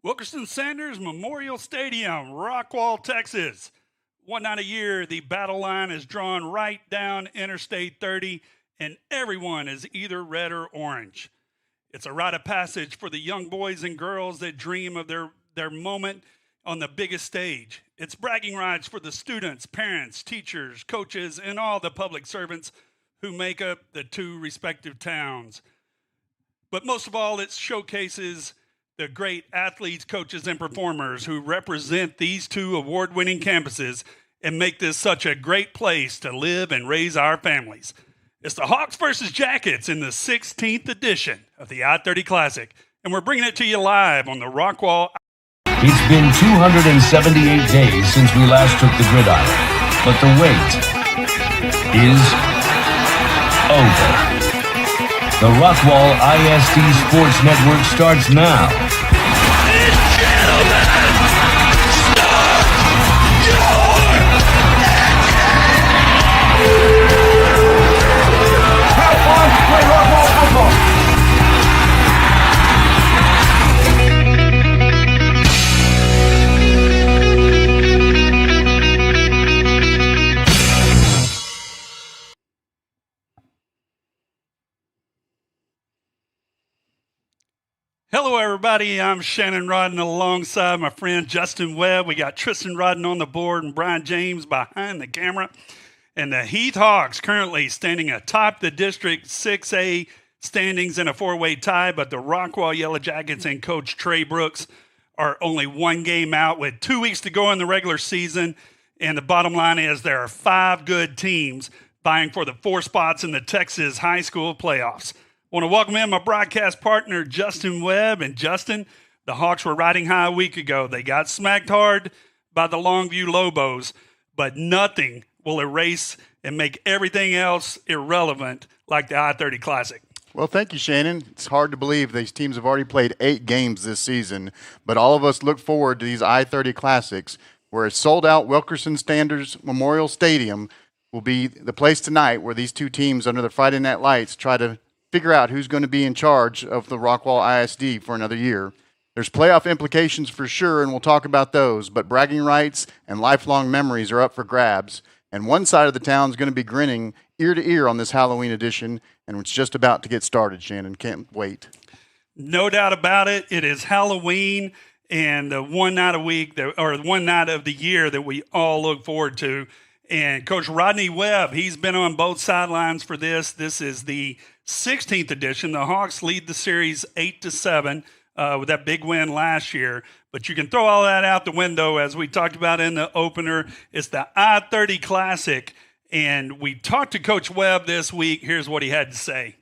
Wilkerson Sanders Memorial Stadium, Rockwall, Texas. One night a year, the battle line is drawn right down Interstate 30, and everyone is either red or orange. It's a rite of passage for the young boys and girls that dream of their moment on the biggest stage. It's bragging rights for the students, parents, teachers, coaches, and all the public servants who make up the two respective towns. But most of all, it showcases the great athletes, coaches, and performers who represent these two award-winning campuses and make this such a great place to live and raise our families. It's the Hawks versus Jackets in the 16th edition of the I-30 Classic, and we're bringing it to you live on the Rockwall. It's been 278 days since we last took the gridiron, but the wait is over. The Rockwall ISD Sports Network starts now. Ladies and gentlemen, start Have fun, play Rockwall football. Hello, everybody. I'm Shannon Rodden alongside my friend Justin Webb. We got Tristan Rodden on the board and Brian James behind the camera. And the Heath Hawks currently standing atop the District 6A standings in a four-way tie, but the Rockwall Yellow Jackets and Coach Trey Brooks are only one game out with 2 weeks to go in the regular season. And the bottom line is there are 5 good teams vying for the 4 spots in the Texas high school playoffs. I want to welcome in my broadcast partner, Justin Webb. And Justin, the Hawks were riding high a week ago. They got smacked hard by the Longview Lobos, but nothing will erase and make everything else irrelevant like the I-30 Classic. Well, thank you, Shannon. It's hard to believe these teams have already played 8 games this season, but all of us look forward to these I-30 Classics, where a sold-out Wilkerson Sanders Memorial Stadium will be the place tonight where these two teams under the Friday Night Lights try to figure out who's going to be in charge of the Rockwall ISD for another year. There's playoff implications for sure, and we'll talk about those, but bragging rights and lifelong memories are up for grabs. And one side of the town is going to be grinning ear to ear on this Halloween edition, and it's just about to get started, Shannon. Can't wait. No doubt about it. It is Halloween, and the one night a week, or one night of the year that we all look forward to. And Coach Rodney Webb, he's been on both sidelines for this. This is the 16th edition. The Hawks lead the series 8-7 with that big win last year. But you can throw all that out the window, as we talked about in the opener. It's the I-30 Classic. And we talked to Coach Webb this week. Here's what he had to say.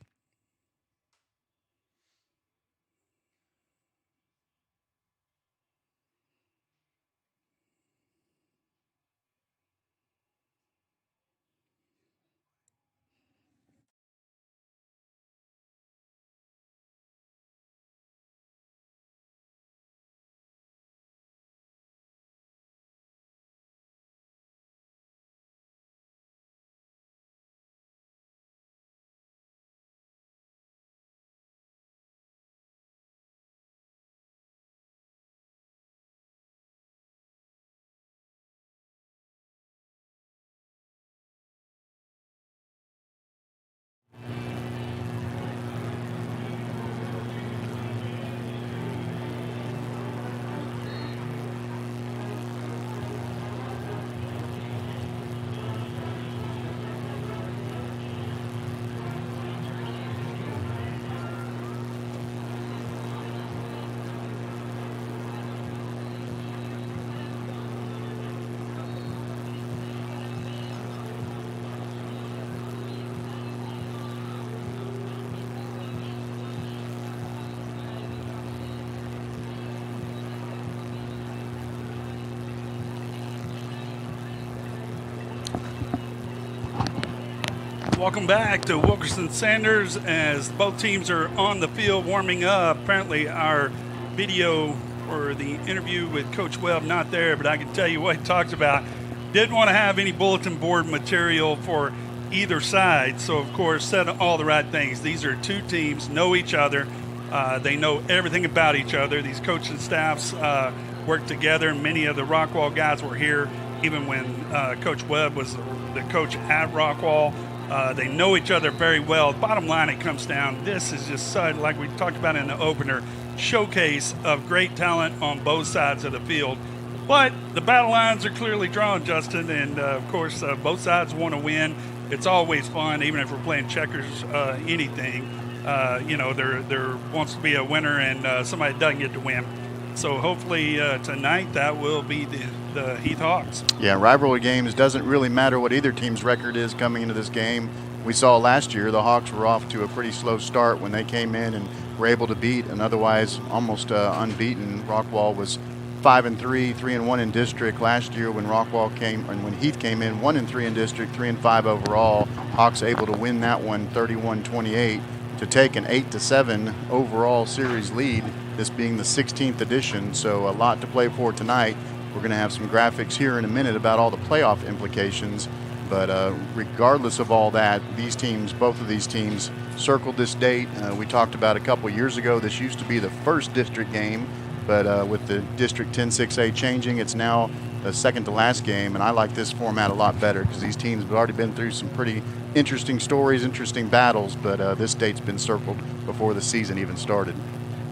Welcome back to Wilkerson Sanders as both teams are on the field warming up. Apparently our video or the interview with Coach Webb not there, but I can tell you what he talks about. Didn't want to have any bulletin board material for either side. So, of course, said all the right things. These are two teams, know each other, They know everything about each other. These coaching staffs work together. Many of the Rockwall guys were here even when Coach Webb was the coach at Rockwall. They know each other very well. Bottom line, it comes down, this is just such, like we talked about in the opener, showcase of great talent on both sides of the field. But the battle lines are clearly drawn, Justin, and of course, both sides want to win. It's always fun, even if we're playing checkers, anything. There wants to be a winner, and somebody doesn't get to win. So hopefully tonight that will be the Heath Hawks. Yeah, rivalry games doesn't really matter what either team's record is coming into this game. We saw last year the Hawks were off to a pretty slow start when they came in and were able to beat an otherwise almost unbeaten Rockwall. Was 5-3, 3-1 in district last year when Rockwall came, and when Heath came in, 1-3 in district, 3-5 overall. Hawks able to win that one 31-28 to take an 8-7 overall series lead, this being the 16th edition. So a lot to play for tonight. We're going to have some graphics here in a minute about all the playoff implications. But regardless of all that, these teams, both of these teams, circled this date. We talked about a couple years ago, this used to be the first district game, but with the District 10-6A changing, it's now the second to last game. And I like this format a lot better because these teams have already been through some pretty interesting stories, interesting battles, but this date's been circled before the season even started.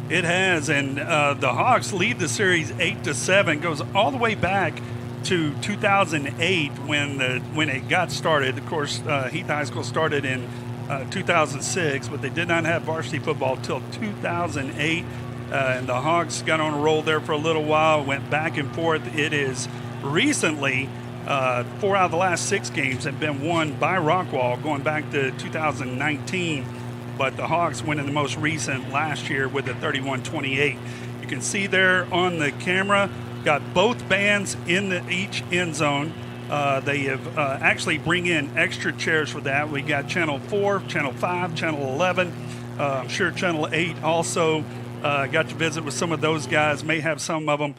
It has, and the Hawks lead the series 8-7, goes all the way back to 2008 when it got started. Of course, Heath High School started in 2006, but they did not have varsity football till 2008. And the Hawks got on a roll there for a little while, went back and forth. It is recently 4 out of the last 6 games have been won by Rockwall, going back to 2019. But the Hawks winning the most recent last year with a 31-28. You can see there on the camera, got both bands in each end zone. They have actually bring in extra chairs for that. We got Channel 4, Channel 5, Channel 11. I'm sure Channel 8 also got to visit with some of those guys. May have some of them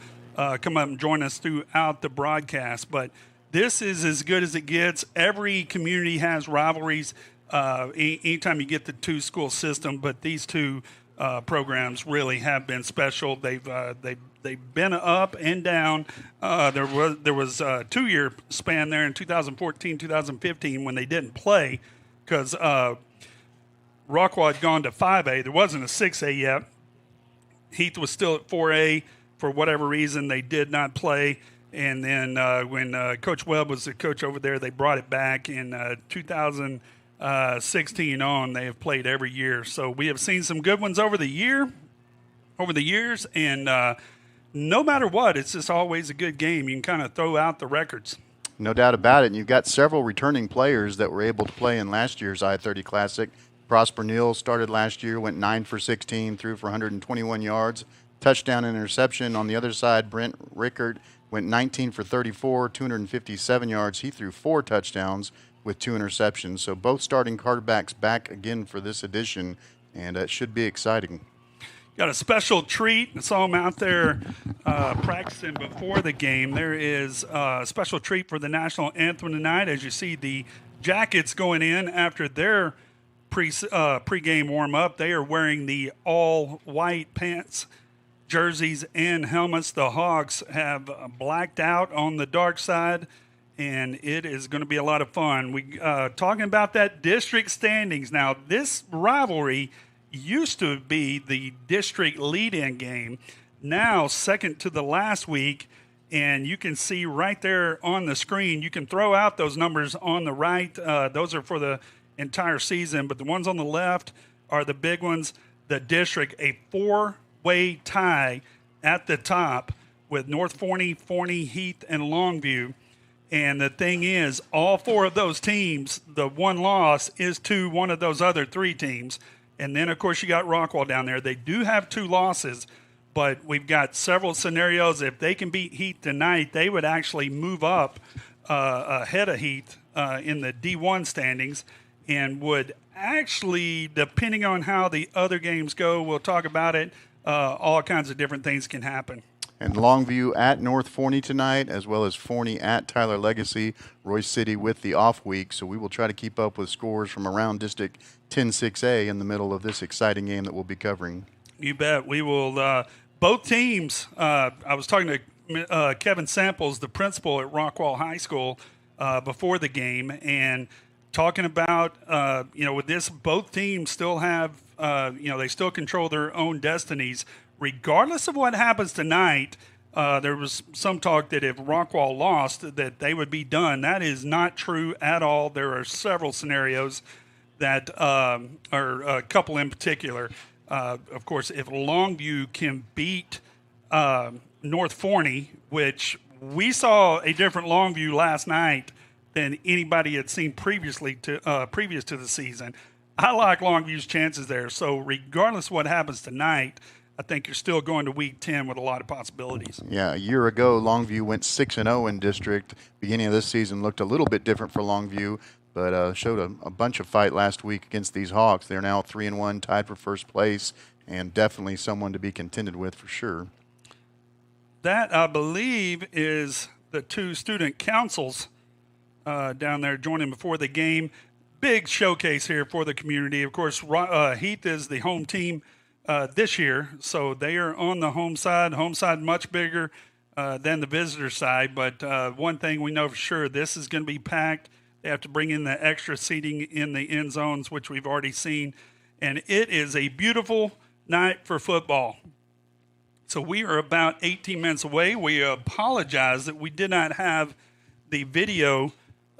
come up and join us throughout the broadcast. But this is as good as it gets. Every community has rivalries. Anytime you get the two-school system, but these two programs really have been special. They've been up and down. There was a 2-year span there in 2014, 2015 when they didn't play because Rockwall had gone to 5A. There wasn't a 6A yet. Heath was still at 4A. For whatever reason, they did not play. And then when Coach Webb was the coach over there, they brought it back in 2016 on. They have played every year. So we have seen some good ones over the years. And no matter what, it's just always a good game. You can kind of throw out the records. No doubt about it. And you've got several returning players that were able to play in last year's I-30 Classic. Prosper Neal started last year, went 9 for 16, threw for 121 yards. Touchdown and interception. On the other side, Brent Rickard went 19 for 34, 257 yards. He threw 4 touchdowns with 2 interceptions. So both starting quarterbacks back again for this edition, and it should be exciting. Got a special treat. I saw him out there practicing before the game. There is a special treat for the national anthem tonight. As you see, the Jackets going in after their pre-game warm-up. They are wearing the all-white pants, jerseys, and helmets. The Hawks have blacked out on the dark side, and it is going to be a lot of fun. We talking about that district standings. Now, this rivalry used to be the district lead-in game, now second to the last week, and you can see right there on the screen, you can throw out those numbers on the right. Those are for the entire season, but the ones on the left are the big ones. The district, a 4-way tie at the top with North Forney, Forney, Heath, and Longview. And the thing is, all 4 of those teams, the one loss is to one of those other 3 teams. And then, of course, you got Rockwall down there. They do have 2 losses, but we've got several scenarios. If they can beat Heath tonight, they would actually move up ahead of Heath in the D1 standings and would actually, depending on how the other games go, we'll talk about it, all kinds of different things can happen. And Longview at North Forney tonight, as well as Forney at Tyler Legacy, Royce City with the off week. So we will try to keep up with scores from around District 10-6A in the middle of this exciting game that we'll be covering. You bet. We will. Both teams. I was talking to Kevin Samples, the principal at Rockwall High School, before the game, and talking about with this, both teams still have they still control their own destinies, regardless of what happens tonight. There was some talk that if Rockwall lost, that they would be done. That is not true at all. There are several scenarios that are a couple in particular. Of course, if Longview can beat North Forney, which we saw a different Longview last night than anybody had seen previous to the season, I like Longview's chances there. So regardless of what happens tonight, I think you're still going to Week 10 with a lot of possibilities. Yeah, a year ago, Longview went 6-0 in district. Beginning of this season looked a little bit different for Longview, but showed a bunch of fight last week against these Hawks. They're now 3-1, tied for first place, and definitely someone to be contended with for sure. That, I believe, is the two student councils down there joining before the game. Big showcase here for the community. Of course, Heath is the home team this year, so they are on the home side. Home side much bigger than the visitor side, but one thing we know for sure, this is going to be packed. They have to bring in the extra seating in the end zones, which we've already seen, and it is a beautiful night for football. So we are about 18 minutes away. We apologize that we did not have the video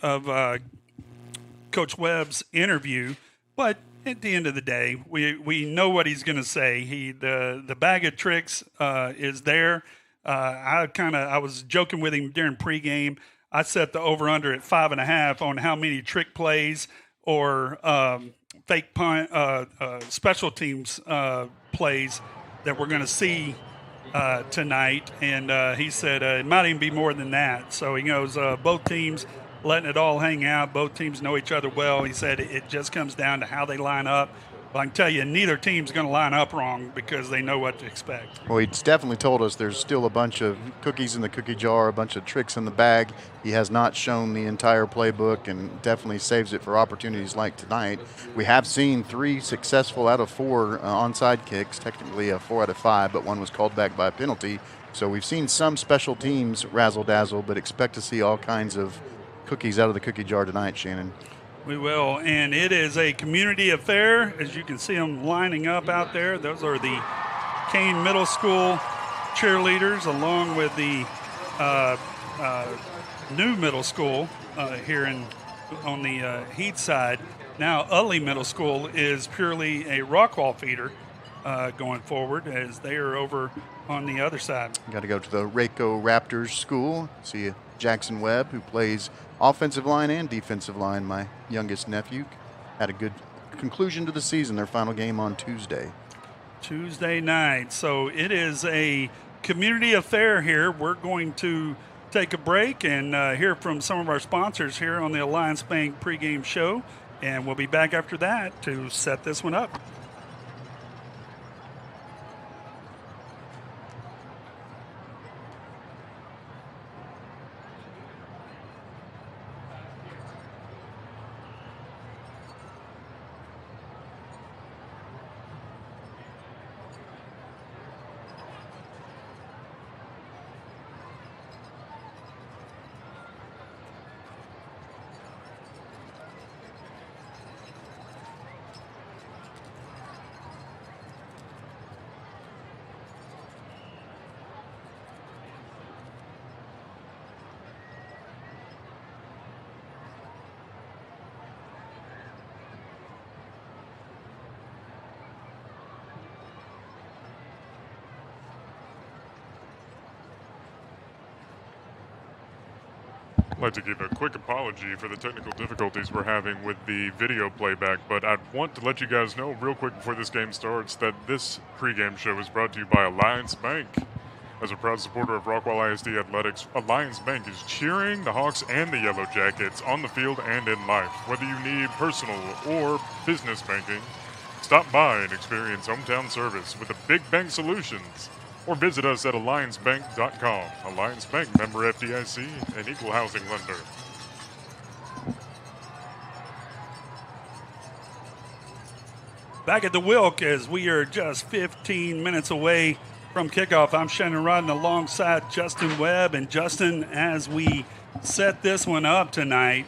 of Coach Webb's interview, but at the end of the day, we know what he's going to say. The bag of tricks is there. I was joking with him during pregame. I set the over/under at 5.5 on how many trick plays or fake punt, special teams plays that we're going to see tonight. And he said it might even be more than that. So he goes, both teams letting it all hang out. Both teams know each other well. He said it just comes down to how they line up. But I can tell you, neither team's going to line up wrong because they know what to expect. Well, he's definitely told us there's still a bunch of cookies in the cookie jar, a bunch of tricks in the bag. He has not shown the entire playbook and definitely saves it for opportunities like tonight. We have seen 3 successful out of 4 onside kicks, technically 4 out of 5, but one was called back by a penalty. So we've seen some special teams razzle-dazzle, but expect to see all kinds of cookies out of the cookie jar tonight, Shannon. We will, and it is a community affair. As you can see them lining up out there, those are the Kane Middle School cheerleaders, along with the new middle school here on the Heath side. Now, Utley Middle School is purely a Rockwall feeder going forward, as they are over on the other side. Got to go to the Rayco Raptors school. See Jackson Webb, who plays offensive line and defensive line. My youngest nephew had a good conclusion to the season, their final game on Tuesday night. So it is a community affair here. We're going to take a break and hear from some of our sponsors here on the Alliance Bank pregame show, and we'll be back after that to set this one up. I'd like to give a quick apology for the technical difficulties we're having with the video playback, but I want to let you guys know real quick before this game starts that this pregame show is brought to you by Alliance Bank. As a proud supporter of Rockwall ISD Athletics, Alliance Bank is cheering the Hawks and the Yellow Jackets on the field and in life. Whether you need personal or business banking, stop by and experience hometown service with the Big Bank Solutions. Or visit us at alliancebank.com. Alliance Bank, member FDIC, and equal housing lender. Back at the Wilk as we are just 15 minutes away from kickoff. I'm Shannon Rodden alongside Justin Webb. And Justin, as we set this one up tonight,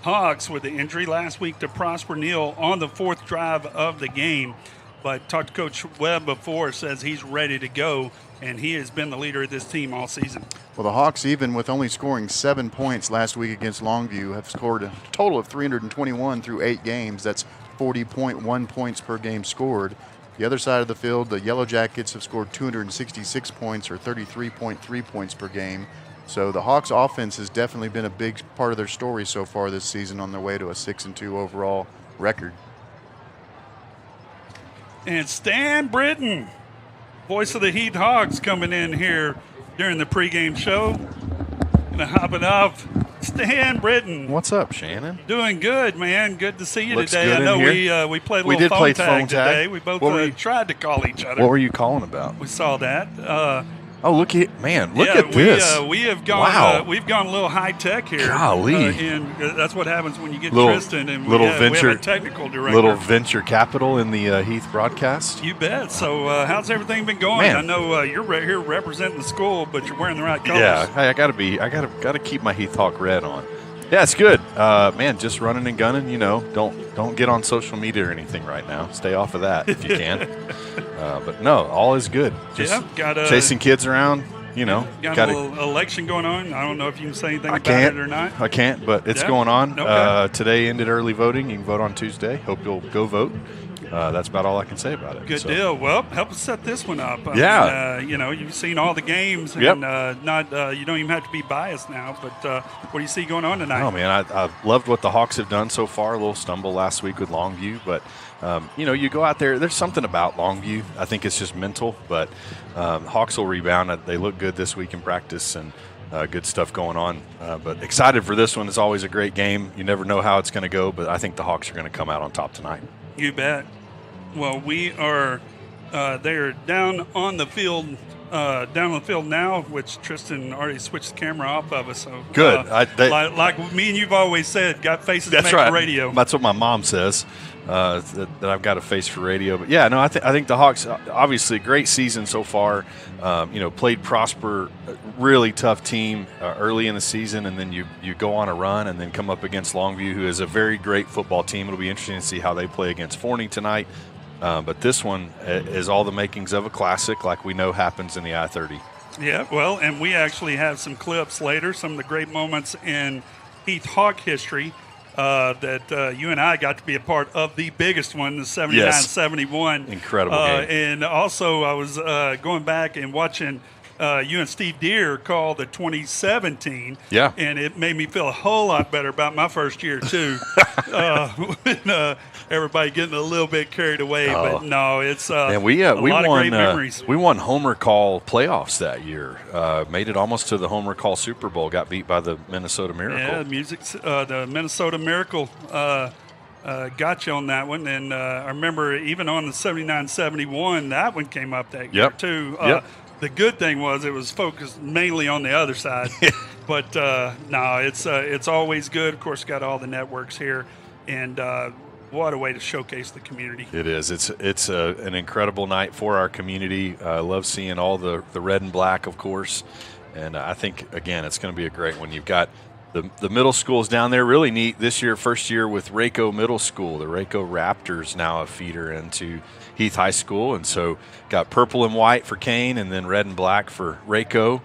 Hawks with the injury last week to Prosper Neal on the fourth drive of the game. But talked to Coach Webb before, says he's ready to go, and he has been the leader of this team all season. Well, the Hawks, even with only scoring 7 points last week against Longview, have scored a total of 321 through 8 games. That's 40.1 points per game scored. The other side of the field, the Yellow Jackets have scored 266 points or 33.3 points per game. So the Hawks offense has definitely been a big part of their story so far this season on their way to a 6-2 overall record. And Stan Britton, voice of the Heath Hawks, coming in here during the pregame show. Gonna hop it off. Stan Britton. What's up, Shannon? Doing good, man. Good to see you Looks today. good I know in here. we played a We little did phone play tag phone tag. today. We both What were you- tried to call each other. What were you calling about? We saw that. Oh, look at Look yeah, at this. We have gone. Wow. We've gone a little high tech here. Golly. And that's what happens when you get Little- Tristan and little we have venture- a technical director. Little venture capital in the Heath broadcast. You bet. So, how's everything been going? Man. I know you're right here representing the school, but you're wearing the right colors. Yeah, hey, I gotta keep my Heath Hawk red on. Yeah, it's good. Man, just running and gunning. You know, don't get on social media or anything right now. Stay off of that if you can. But no, all is good. Just Yeah, got chasing kids around. You know, got a little election going on. I don't know if you can say anything I about can't. it or not. I can't, but it's Yeah. going on. Okay. Today ended early voting. You can vote on Tuesday. Hope you'll go vote. That's about all I can say about it. Good So, deal. Well, help us set this one up. Yeah. You know, you've seen all the games, and Yep. you don't even have to be biased now. But what do you see going on tonight? Oh, man, I loved what the Hawks have done so far. A little stumble last week with Longview, but, you know, you go out there. There's something about Longview. I think it's just mental, but Hawks will rebound. They look good this week in practice, and good stuff going on. But excited for this one. It's always a great game. You never know how it's going to go, but I think the Hawks are going to come out on top tonight. You bet. Well, we are they're down on the field now, which Tristan already switched the camera off of us. So Good. Like me and you've always said, got faces That's to make right. radio. That's what my mom says. That I've got a face for radio. But yeah, no, I think the Hawks, obviously, great season so far. You know, played Prosper, really tough team early in the season, and then you go on a run and then come up against Longview, who is a very great football team. It'll be interesting to see how they play against Forney tonight. But this one is all the makings of a classic, like we know happens in the I-30. Yeah, well, and we actually have some clips later, some of the great moments in Heath Hawk history that you and I got to be a part of, the biggest one, the 79-71. Incredible game. And also I was going back and watching you and Steve Deere call the 2017. Yeah. And it made me feel a whole lot better about my first year, too. When everybody getting a little bit carried away. But no, it's And we a lot won, of great memories. we won Homer Call playoffs that year. Made it almost to the Homer Call Super Bowl. Got beat by the Minnesota Miracle. Yeah, the Minnesota Miracle got you on that one. And I remember even on the 79-71, that one came up that year, Yep. too. Yep. The good thing was it was focused mainly on the other side. But, no, it's always good. Of course, got all the networks here. And what a way to showcase the community. It is. It's an incredible night for our community. I love seeing all the red and black, of course. And I think, again, it's going to be a great one. You've got the middle schools down there. Really neat this year, first year with Rayco Middle School. The Rayco Raptors now a feeder into Heath High School. And so got purple and white for Kane and then red and black for Rayco.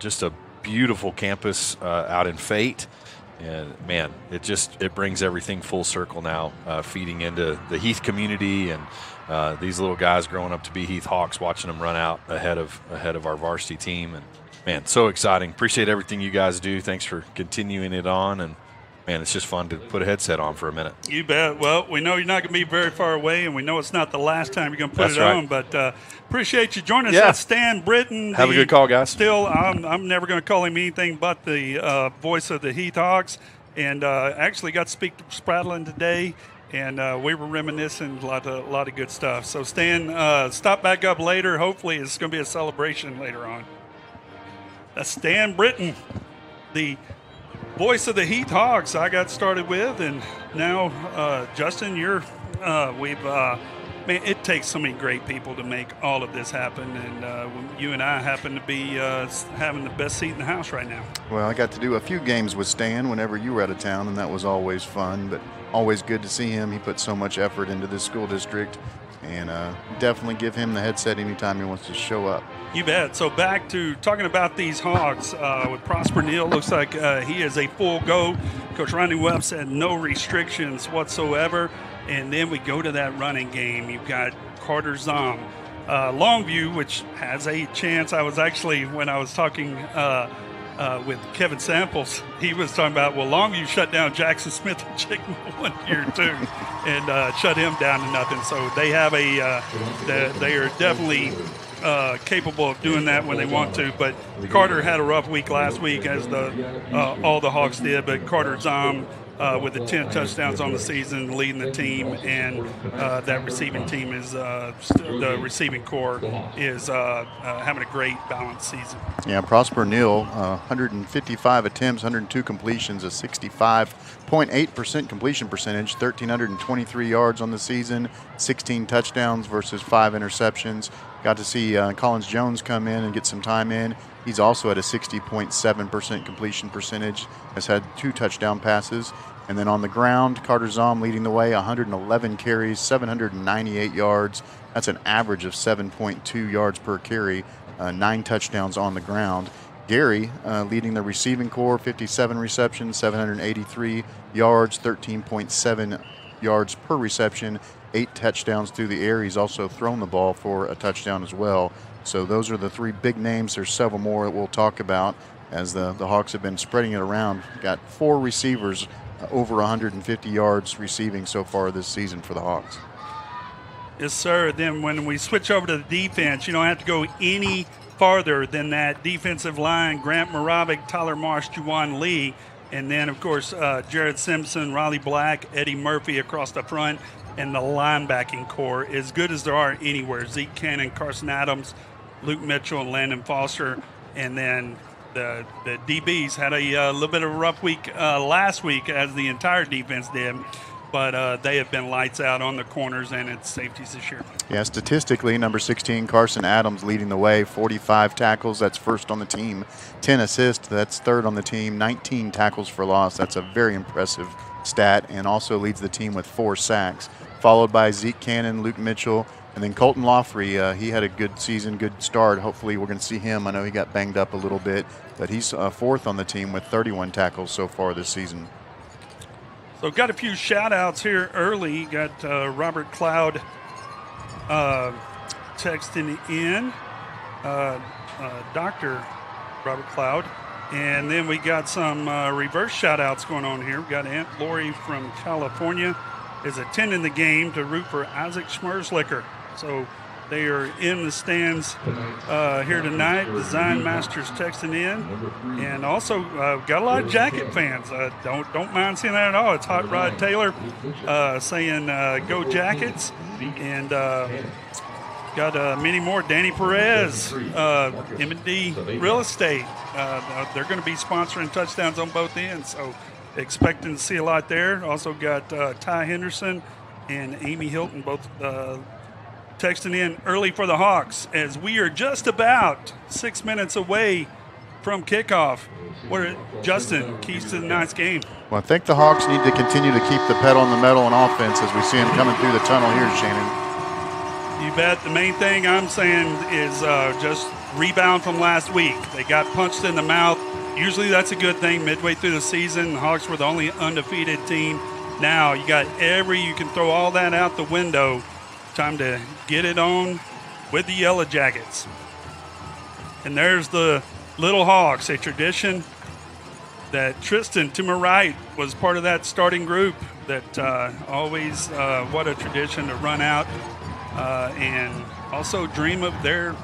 Just a beautiful campus out in Fate. And, man, it brings everything full circle now, feeding into the Heath community and these little guys growing up to be Heath Hawks, watching them run out ahead of our varsity team. And, man, so exciting. Appreciate everything you guys do. Thanks for continuing it on. And, man, it's just fun to put a headset on for a minute. You bet. Well, we know you're not going to be very far away, and we know it's not the last time you're going to put That's it right. on. But appreciate you joining us. Yeah. That's Stan Britton. Have a good call, guys. Still, I'm never going to call him anything but the voice of the Heath Hawks. And actually got to speak to Spradlin today, and we were reminiscing a lot of good stuff. So, Stan, stop back up later. Hopefully it's going to be a celebration later on. That's Stan Britton, the voice of the Heath Hawks I got started with, and now, Justin, you're Man, it takes so many great people to make all of this happen, and you and I happen to be having the best seat in the house right now. Well, I got to do a few games with Stan whenever you were out of town, and that was always fun, but always good to see him. He put so much effort into this school district, and definitely give him the headset anytime he wants to show up. You bet. So back to talking about these Hogs with Prosper Neal. Looks like he is a full go. Coach Ronnie Webb said no restrictions whatsoever. And then we go to that running game. You've got Carter Zom. Longview, which has a chance. I was actually, when I was talking with Kevin Samples, he was talking about, well, Longview shut down Jackson Smith and Chigma 1 year too, and shut him down to nothing. So they have they are definitely capable of doing that when they want to. But Carter had a rough week last week, as all the Hawks did. But Carter Zom, with the 10 touchdowns on the season, leading the team, and that receiving team is the receiving core is having a great balanced season. Yeah, Prosper Neal, 155 attempts, 102 completions, a 65.8% completion percentage, 1,323 yards on the season, 16 touchdowns versus 5 interceptions. Got to see Collins Jones come in and get some time in. He's also at a 60.7% completion percentage, has had 2 touchdown passes. And then on the ground, Carter Zom leading the way, 111 carries, 798 yards. That's an average of 7.2 yards per carry, 9 touchdowns on the ground. Gary leading the receiving core, 57 receptions, 783 yards, 13.7 yards per reception, 8 touchdowns through the air. He's also thrown the ball for a touchdown as well. So those are the 3 big names. There's several more that we'll talk about as the Hawks have been spreading it around. Got 4 receivers over 150 yards receiving so far this season for the Hawks. Yes, sir. Then when we switch over to the defense, you don't have to go any farther than that defensive line. Grant Moravik, Tyler Marsh, Juwan Lee, and then, of course, Jared Simpson, Riley Black, Eddie Murphy across the front, and the linebacking core, as good as there are anywhere. Zeke Cannon, Carson Adams, Luke Mitchell, and Landon Foster. And then the DBs had a little bit of a rough week last week, as the entire defense did. But they have been lights out on the corners and its safeties this year. Yeah, statistically, number 16, Carson Adams leading the way, 45 tackles. That's first on the team. 10 assists. That's third on the team. 19 tackles for loss. That's a very impressive stat, and also leads the team with 4 sacks. Followed by Zeke Cannon, Luke Mitchell, and then Colton Lawfrey. He had a good season, good start. Hopefully we're going to see him. I know he got banged up a little bit, but he's 4th on the team with 31 tackles so far this season. So got a few shout-outs here early. Got Robert Cloud texting in, Dr. Robert Cloud. And then we got some reverse shout-outs going on here. We got Aunt Lori from California is attending the game to root for Isaac Schmerzlicker. So they are in the stands here tonight. Design Masters texting in, and also got a lot of Jacket fans. Don't mind seeing that at all. It's Hot Rod Taylor saying "Go Jackets," and got many more. Danny Perez, M&D Real Estate. They're going to be sponsoring touchdowns on both ends, so expecting to see a lot there. Also got Ty Henderson and Amy Hilton both texting in early for the Hawks, as we are just about 6 minutes away from kickoff. Justin, keys to the night's game. Well, I think the Hawks need to continue to keep the pedal on the metal on offense as we see them coming through the tunnel here, Shannon. You bet. The main thing I'm saying is just rebound from last week. They got punched in the mouth. Usually that's a good thing midway through the season. The Hawks were the only undefeated team. Now you can throw all that out the window. Time to get it on with the Yellow Jackets. And there's the Little Hawks, a tradition that Tristan, to my right, was part of that starting group that always, what a tradition to run out and also dream of their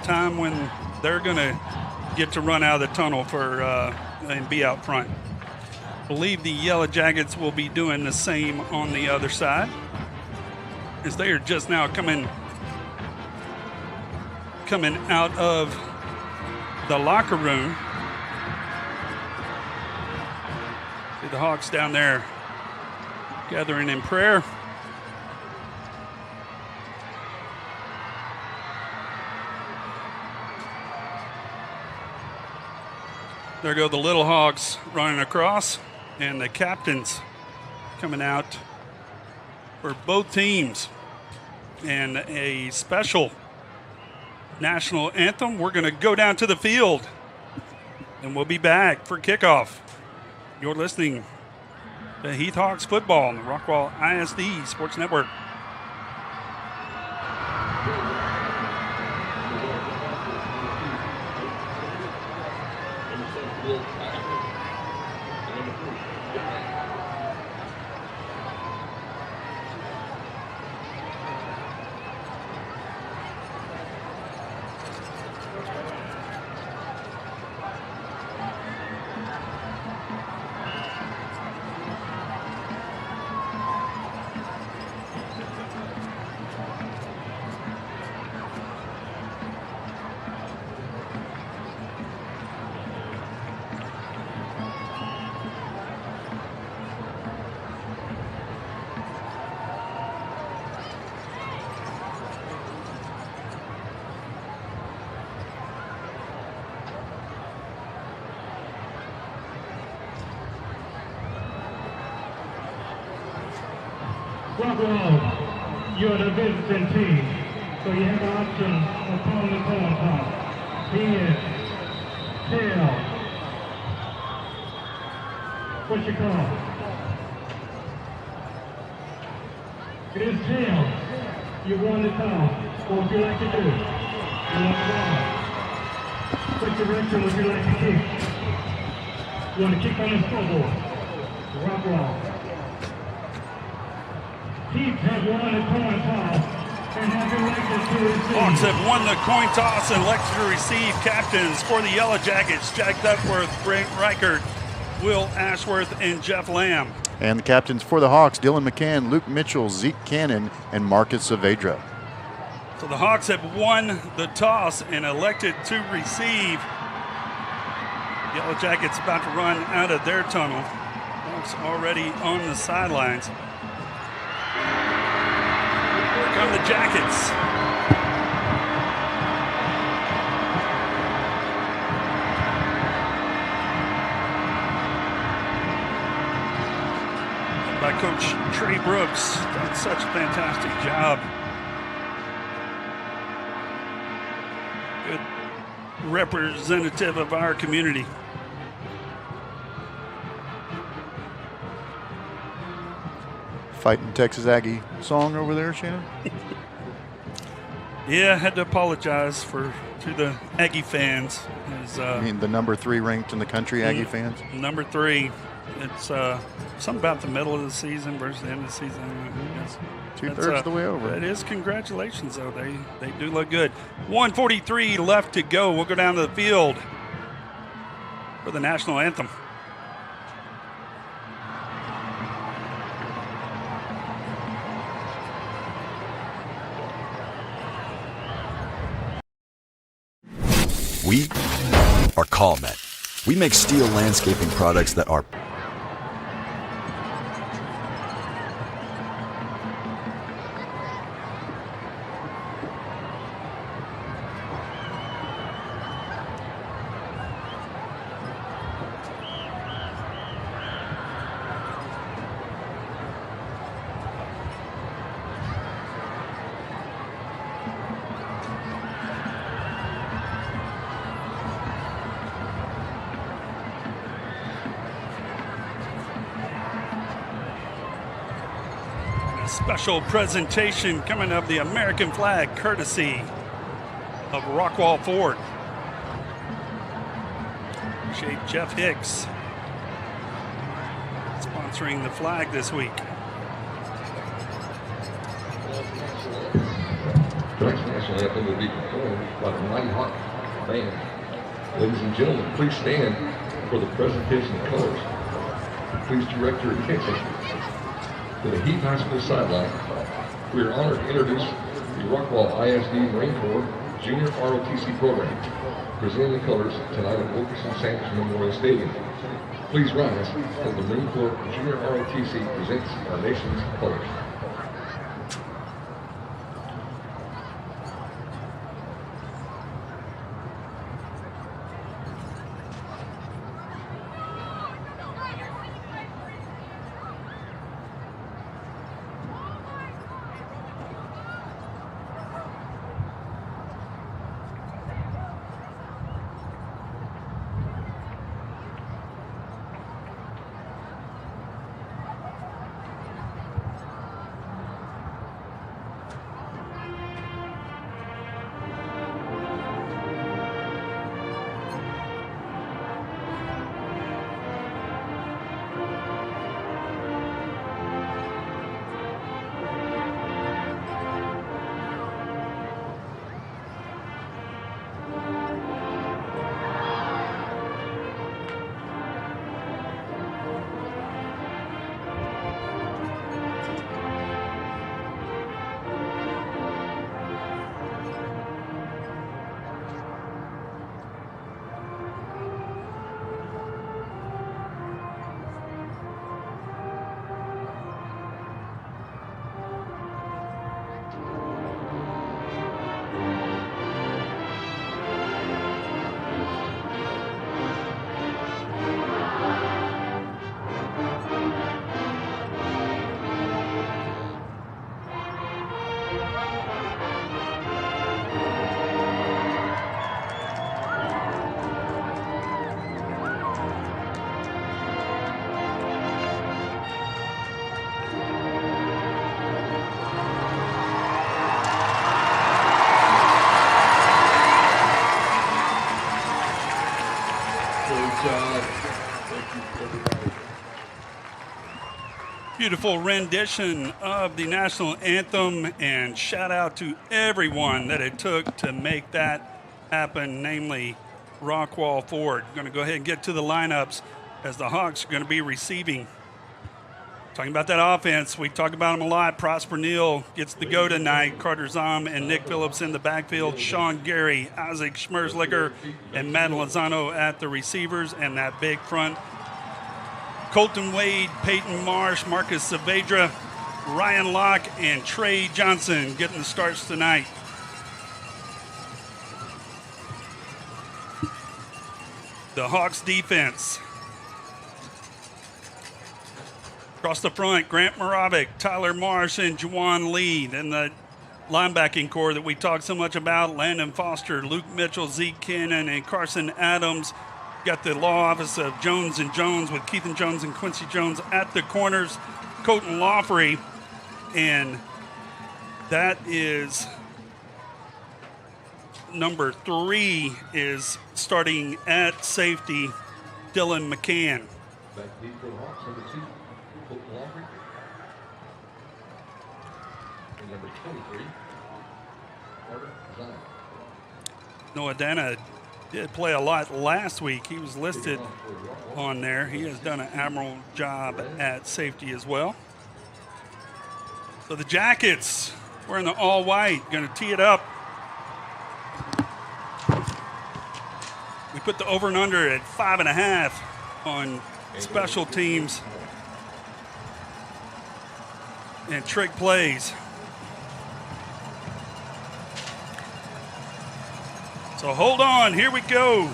time when they're going to get to run out of the tunnel and be out front. I believe the Yellow Jackets will be doing the same on the other side, as they are just now coming out of the locker room. See the Hawks down there gathering in prayer. There go the Little Hawks running across, and the captains coming out for both teams. And a special national anthem. We're going to go down to the field, and we'll be back for kickoff. You're listening to Heath Hawks football on the Rockwall ISD Sports Network. Rockwall, you're the visiting team, so you have the option of calling the coin toss. Head, tail. What's your call? It is tail. You won the toss. What would you like to do? You want the ball. What direction would you like to kick? You want to kick on the scoreboard. Rockwall. Heath have won the coin toss and have elected to receive. Hawks have won the coin toss and elected to receive. Captains for the Yellow Jackets, Jack Duckworth, Brent Reichert, Will Ashworth, and Jeff Lamb. And the captains for the Hawks, Dylan McCann, Luke Mitchell, Zeke Cannon, and Marcus Saavedra. So the Hawks have won the toss and elected to receive. Yellow Jackets about to run out of their tunnel. Hawks already on the sidelines. Here come the Jackets. By Coach Trey Brooks, done such a fantastic job. Good representative of our community. Fighting Texas Aggie song over there, Shannon? Yeah, I had to apologize to the Aggie fans. I mean, the number 3 ranked in the country Aggie fans? Number 3. It's something about the middle of the season versus the end of the season. Two-thirds of the way over. It is. Congratulations, though. They do look good. 1:43 left to go. We'll go down to the field for the national anthem. We are CallMet. We make steel landscaping products that are special presentation coming of the American flag courtesy of Rockwall Ford. Appreciate Jeff Hicks sponsoring the flag this week. Tonight's national anthem will be performed by the Mighty Hawk Band. Ladies and gentlemen, please stand for the presentation of colors. Please direct your attention to the Heath High School sideline. We are honored to introduce the Rockwall ISD Marine Corps Junior ROTC program, presenting the colors tonight at Wilkerson Sanders Memorial Stadium. Please rise as the Marine Corps Junior ROTC presents our nation's colors. beautiful rendition of the national anthem, and shout out to everyone that it took to make that happen, namely Rockwall Ford. Going to go ahead and get to the lineups as the Hawks are going to be receiving. Talking about that offense, we talk about them a lot. Prosper Neal gets the go tonight. Carter Zom and Nick Phillips in the backfield. Sean Gary, Isaac Schmerzlicker, and Matt Lozano at the receivers, and that big front. Colton Wade, Peyton Marsh, Marcus Saavedra, Ryan Locke, and Trey Johnson getting the starts tonight. The Hawks defense. Across the front, Grant Moravik, Tyler Marsh, and Juwan Lee. Then the linebacking core that we talked so much about, Landon Foster, Luke Mitchell, Zeke Cannon, and Carson Adams. Got the law office of Jones and Jones with Keith and Jones and Quincy Jones at the corners. Colton Lawfrey, and that is number 3 is starting at safety, Dylan McCann. Back deep for the Hawks, number 2, Colton Lawfrey. And number 23, Carter Zahn. Noah Dana did play a lot last week. He was listed on there. He has done an admirable job at safety as well. So the Jackets wearing the all white, going to tee it up. We put the over and under at 5.5 on special teams and trick plays. So hold on, here we go.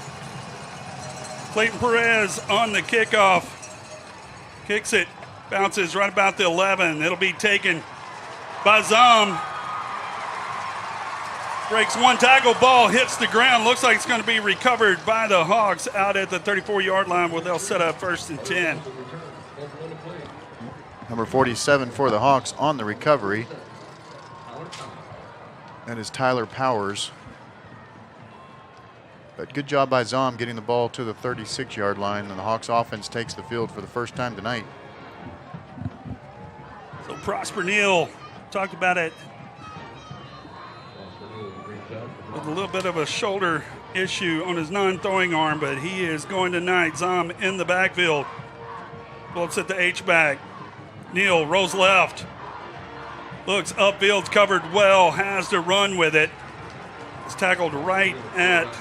Clayton Perez on the kickoff. Kicks it, bounces right about the 11. It'll be taken by Zom. Breaks one tackle, ball hits the ground. Looks like it's going to be recovered by the Hawks out at the 34-yard line where they'll set up 1st and 10. Number 47 for the Hawks on the recovery. That is Tyler Powers. But good job by Zom getting the ball to the 36-yard line, and the Hawks offense takes the field for the first time tonight. So Prosper Neal, talked about it, with a little bit of a shoulder issue on his non-throwing arm, but he is going tonight. Zom in the backfield. Looks at the H-back. Neal rolls left. Looks upfield, covered well, has to run with it. It's tackled right at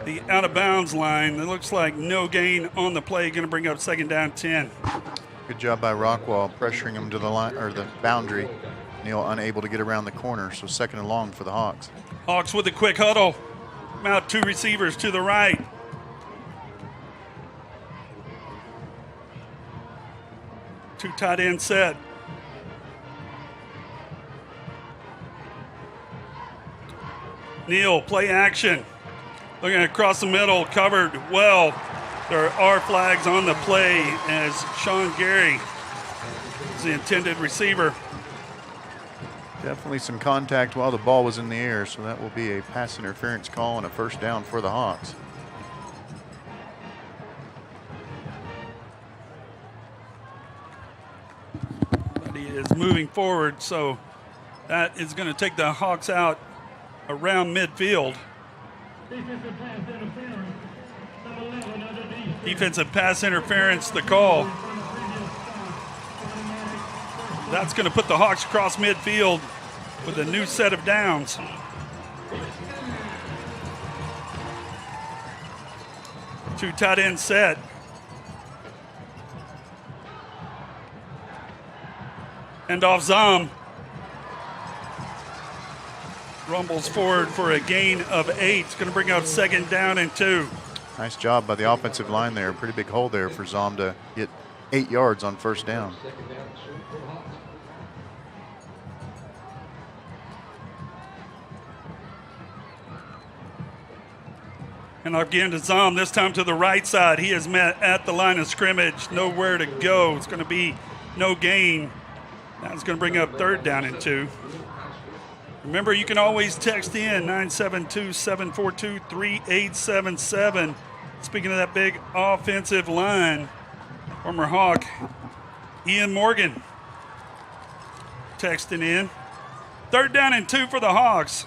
the out-of-bounds line. It looks like no gain on the play. Going to bring up 2nd down 10. Good job by Rockwall pressuring him to the line or the boundary. Neal unable to get around the corner, so 2nd and long for the Hawks. Hawks with a quick huddle. Out 2 receivers to the right. Two tight end set. Neal, play action. Looking across the middle, covered well. There are flags on the play as Sean Gary is the intended receiver. Definitely some contact while the ball was in the air, so that will be a pass interference call and a 1st down for the Hawks. But he is moving forward, so that is going to take the Hawks out around midfield. Defensive pass interference, the call. That's going to put the Hawks across midfield with a new set of downs. Two tight end set. And off Zom. Rumbles forward for a gain of 8. It's going to bring out 2nd down and 2. Nice job by the offensive line there. Pretty big hole there for Zom to get 8 yards on 1st down. And again to Zom, this time to the right side. He is met at the line of scrimmage. Nowhere to go. It's going to be no gain. That's going to bring up 3rd down and 2. Remember, you can always text in 972-742-3877. Speaking of that big offensive line, Former Hawk Ian Morgan texting in. 3rd down and 2 for the Hawks.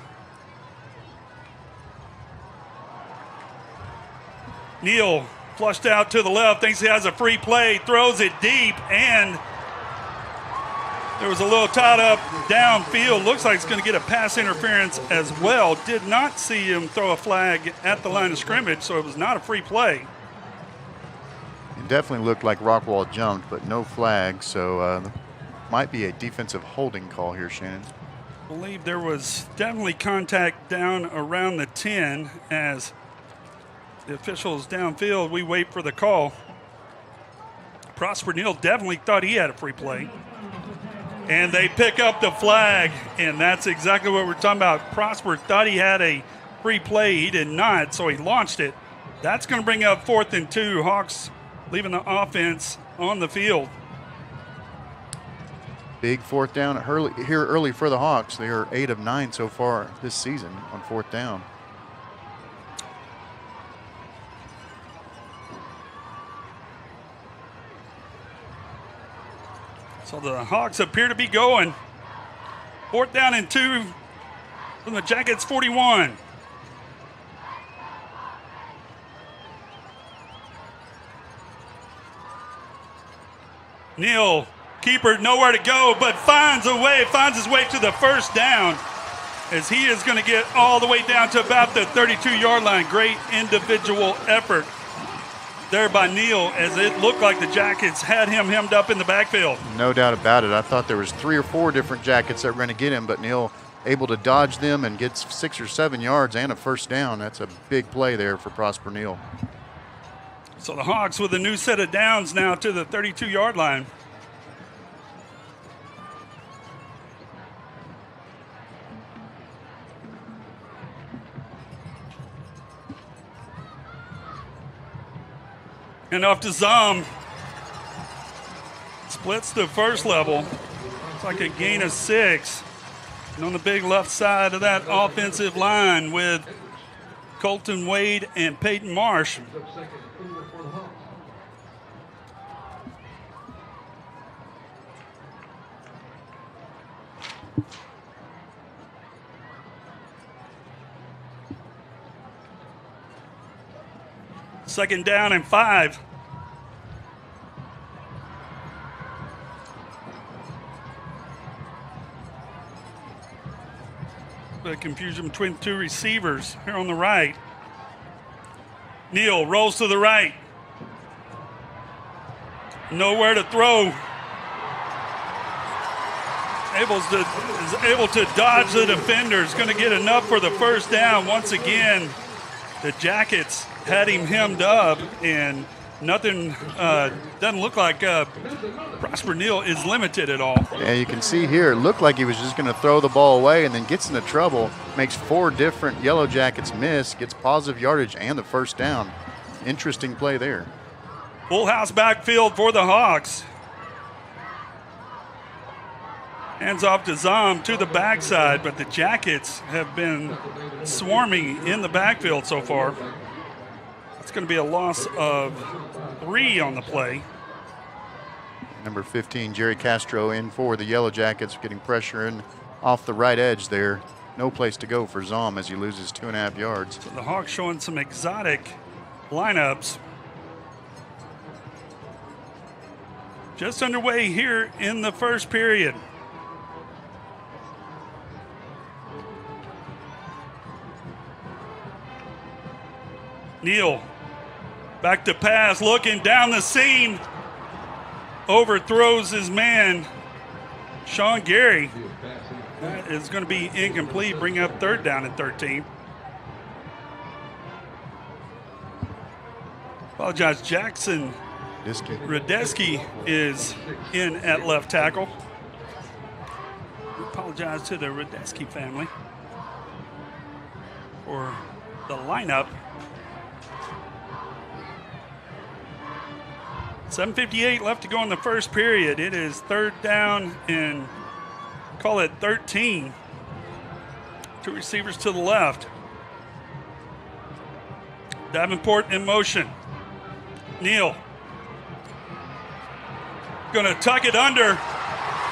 Neal flushed out to the left, thinks he has a free play, throws it deep, and there was a little tied up downfield. Looks like it's going to get a pass interference as well. Did not see him throw a flag at the line of scrimmage, so it was not a free play. It definitely looked like Rockwall jumped, but no flag, so might be a defensive holding call here, Shannon. I believe there was definitely contact down around the 10 as the officials downfield. We wait for the call. Prosper Neal definitely thought he had a free play. And they pick up the flag, and that's exactly what we're talking about. Prosper thought he had a free play. He did not, so he launched it. That's going to bring up 4th and 2. Hawks leaving the offense on the field. Big 4th down early for the Hawks. They are 8 of 9 so far this season on 4th down. So the Hawks appear to be going. 4th down and 2 from the Jackets 41. Neal, keeper, nowhere to go, but finds his way to the 1st down as he is going to get all the way down to about the 32-yard line. Great individual effort there by Neal, as it looked like the Jackets had him hemmed up in the backfield. No doubt about it. I thought there was 3 or 4 different Jackets that were going to get him, but Neal able to dodge them and gets 6 or 7 yards and a 1st down. That's a big play there for Prosper Neal. So the Hawks with a new set of downs now to the 32-yard line. And off to Zom. Splits the first level. It's like a gain of 6. And on the big left side of that offensive line with Colton Wade and Peyton Marsh. Second down and 5. The confusion between the 2 receivers here on the right. Neal rolls to the right. Nowhere to throw. Is able to dodge the defenders. Going to get enough for the 1st down. Once again, the Jackets had him hemmed up, and nothing doesn't look like Prosper Neal is limited at all. Yeah, you can see here, it looked like he was just going to throw the ball away and then gets into trouble, makes 4 different Yellow Jackets miss, gets positive yardage and the 1st down. Interesting play there. Full house backfield for the Hawks. Hands off to Zom to the backside, but the Jackets have been swarming in the backfield so far. It's going to be a loss of 3 on the play. Number 15, Jerry Castro, in for the Yellow Jackets, getting pressure in off the right edge there. No place to go for Zom as he loses 2.5 yards. So the Hawks showing some exotic lineups. Just underway here in the first period. Neal back to pass, looking down the seam. Overthrows his man, Sean Gary. That is going to be incomplete, bring up 3rd down and 13. Apologize, Jackson Radeski is in at left tackle. We apologize to the Radeski family for the lineup. 7:58 left to go in the first period. It is 3rd down and call it 13. 2 receivers to the left. Davenport in motion. Neal Gonna tuck it under.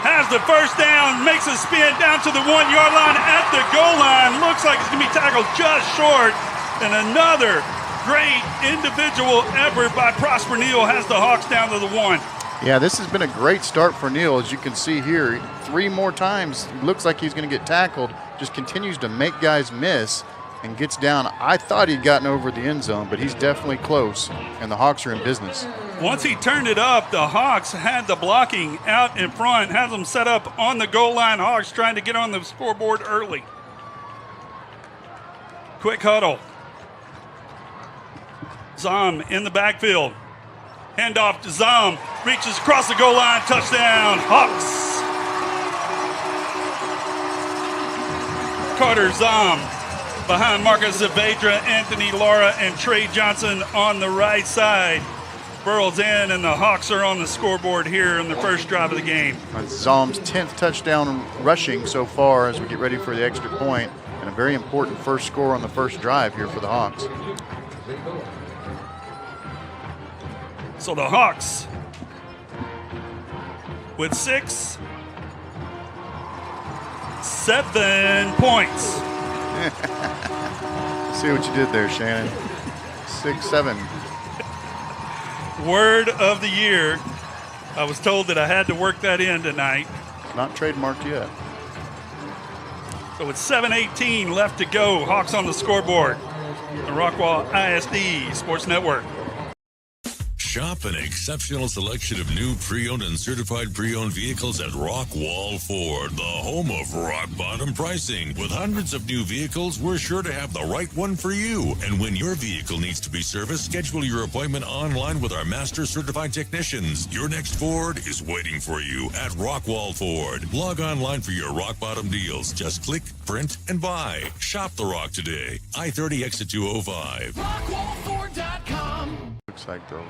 Has the first down, makes a spin down to the 1-yard line at the goal line. Looks like it's gonna be tackled just short. And another great individual effort by Prosper Neal has the Hawks down to the 1. Yeah, this has been a great start for Neal. As you can see here, 3 more times, looks like he's going to get tackled, just continues to make guys miss and gets down. I thought he'd gotten over the end zone, but he's definitely close, and the Hawks are in business. Once he turned it up, the Hawks had the blocking out in front, has them set up on the goal line. Hawks trying to get on the scoreboard early. Quick huddle. Zom in the backfield. Handoff to Zom. Reaches across the goal line. Touchdown, Hawks. Carter Zom behind Marcus Zavedra, Anthony Lara, and Trey Johnson on the right side. Burrows in, and the Hawks are on the scoreboard here in the first drive of the game. That's Zom's 10th touchdown rushing so far as we get ready for the extra point, and a very important first score on the first drive here for the Hawks. So the Hawks with 7 points. See what you did there, Shannon. 6-7. Word of the year. I was told that I had to work that in tonight. Not trademarked yet. So with 7:18 left to go, Hawks on the scoreboard. The Rockwall ISD Sports Network. Shop an exceptional selection of new pre-owned and certified pre-owned vehicles at Rockwall Ford, the home of rock-bottom pricing. With hundreds of new vehicles, we're sure to have the right one for you. And when your vehicle needs to be serviced, schedule your appointment online with our master certified technicians. Your next Ford is waiting for you at Rockwall Ford. Log online for your rock-bottom deals. Just click, print, and buy. Shop the Rock today. I-30 exit 205. RockwallFord.com. Looks like the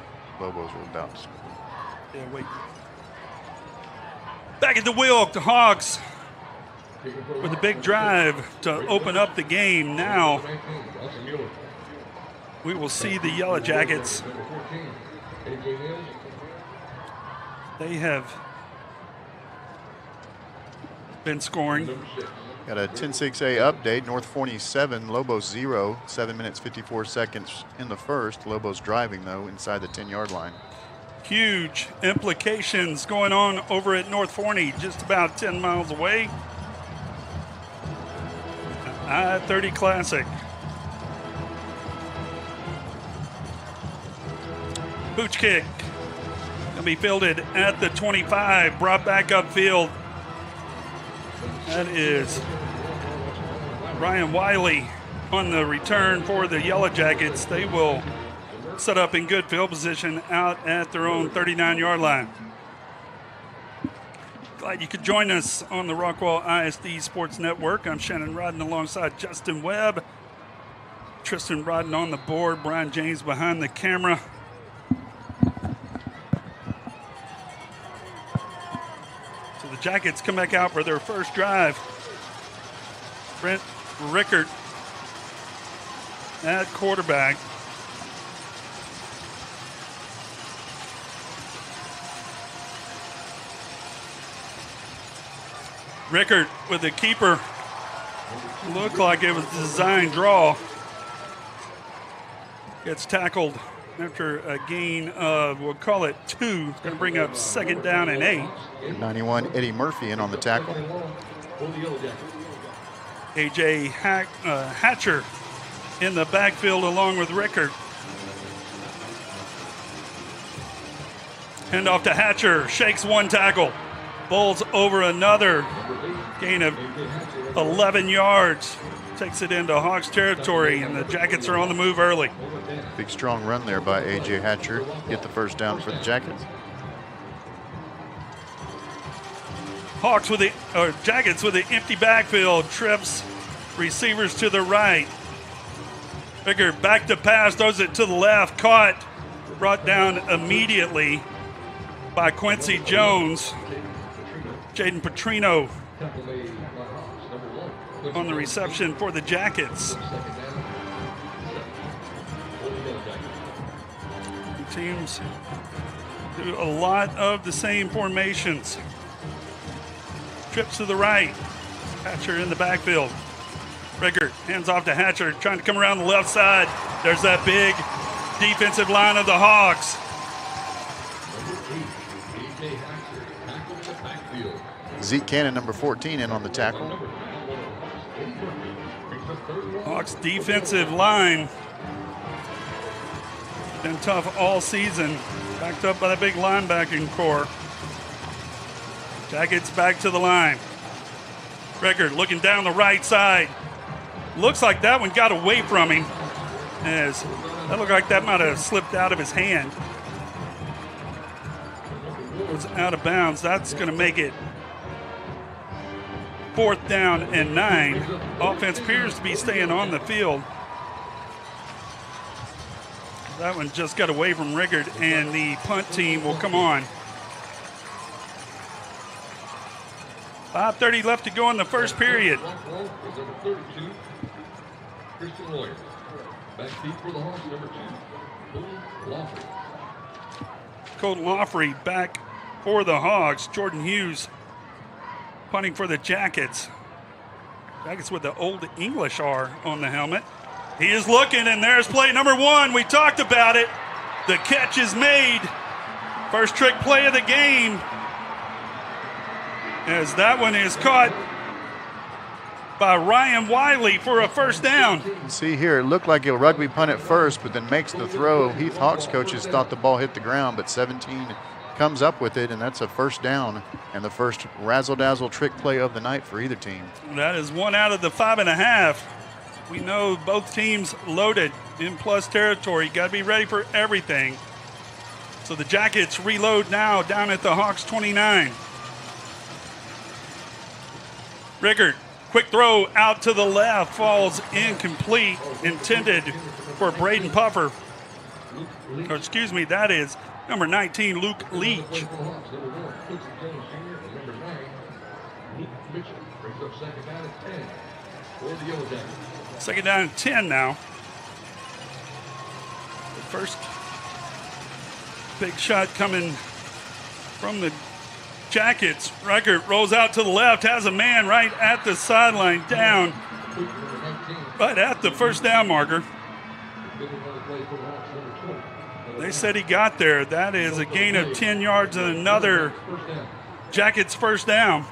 Lobos are about to score. Yeah, wait. Back at the wheel, the Hawks with a big drive to open up the game. Now we will see the Yellow Jackets. They have been scoring. Got a 10-6A update. North Forney 7, Lobos 0. 7 minutes, 54 seconds in the first. Lobos driving, though, inside the 10-yard line. Huge implications going on over at North Forney, just about 10 miles away. I-30 Classic. Booch kick. Going to be fielded at the 25, brought back upfield. That is Ryan Wiley on the return for the Yellow Jackets. They will set up in good field position out at their own 39-yard line. Glad you could join us on the Rockwall ISD Sports Network. I'm Shannon Rodden alongside Justin Webb. Tristan Rodden on the board. Brian James behind the camera. So the Jackets come back out for their first drive. Brent Rickard at quarterback. Rickard with the keeper. Looked like it was a design draw. Gets tackled after a gain of, we'll call it 2. It's going to bring up second down and 8. 91, Eddie Murphy in on the tackle. A.J. Hatcher in the backfield along with Rickard. Hand off to Hatcher, shakes one tackle, bowls over another, gain of 11 yards, takes it into Hawks territory, and the Jackets are on the move early. Big strong run there by A.J. Hatcher. Get the first down for the Jackets. Hawks with the Jackets with the empty backfield, trips receivers to the right. Rickard back to pass, throws it to the left, caught, brought down immediately by Quincy Jones. Jaden Petrino on the reception for the Jackets. Teams Do a lot of the same formations. Trips to the right. Hatcher in the backfield. Rickard hands off to Hatcher, trying to come around the left side. There's that big defensive line of the Hawks. Zeke Cannon, number 14, in on the tackle. Hawks defensive line been tough all season, backed up by the big linebacking core. Jackets back to the line. Rickard looking down the right side. Looks like that one got away from him, as that looked like that might have slipped out of his hand. It was out of bounds. That's going to make it 4th down and 9. Offense appears to be staying on the field. That one just got away from Rickard, and the punt team will come on. 5:30 left to go in the first period. Colton Lawfrey back for the Hogs. Jordan Hughes punting for the Jackets. Jackets with the old English R on the helmet. He is looking, and there's play number 1. We talked about it. The catch is made. First trick play of the game, as that one is caught by Ryan Wiley for a first down. See here, it looked like he'll rugby punt it first, but then makes the throw. Heath Hawks coaches thought the ball hit the ground, but 17 comes up with it, and that's a first down and the first razzle-dazzle trick play of the night for either team. That is 1 out of the 5.5. We know both teams loaded in plus territory. Got to be ready for everything. So the Jackets reload now down at the Hawks 29. Rickard, quick throw out to the left, falls incomplete, intended for Braden Puffer. Or excuse me, that is number 19, Luke Leach. Second down and 10 now. The first big shot coming from the Jackets. Rickard rolls out to the left, has a man right at the sideline, down right at the first down marker. They said he got there. That is a gain of 10 yards and another Jackets first down.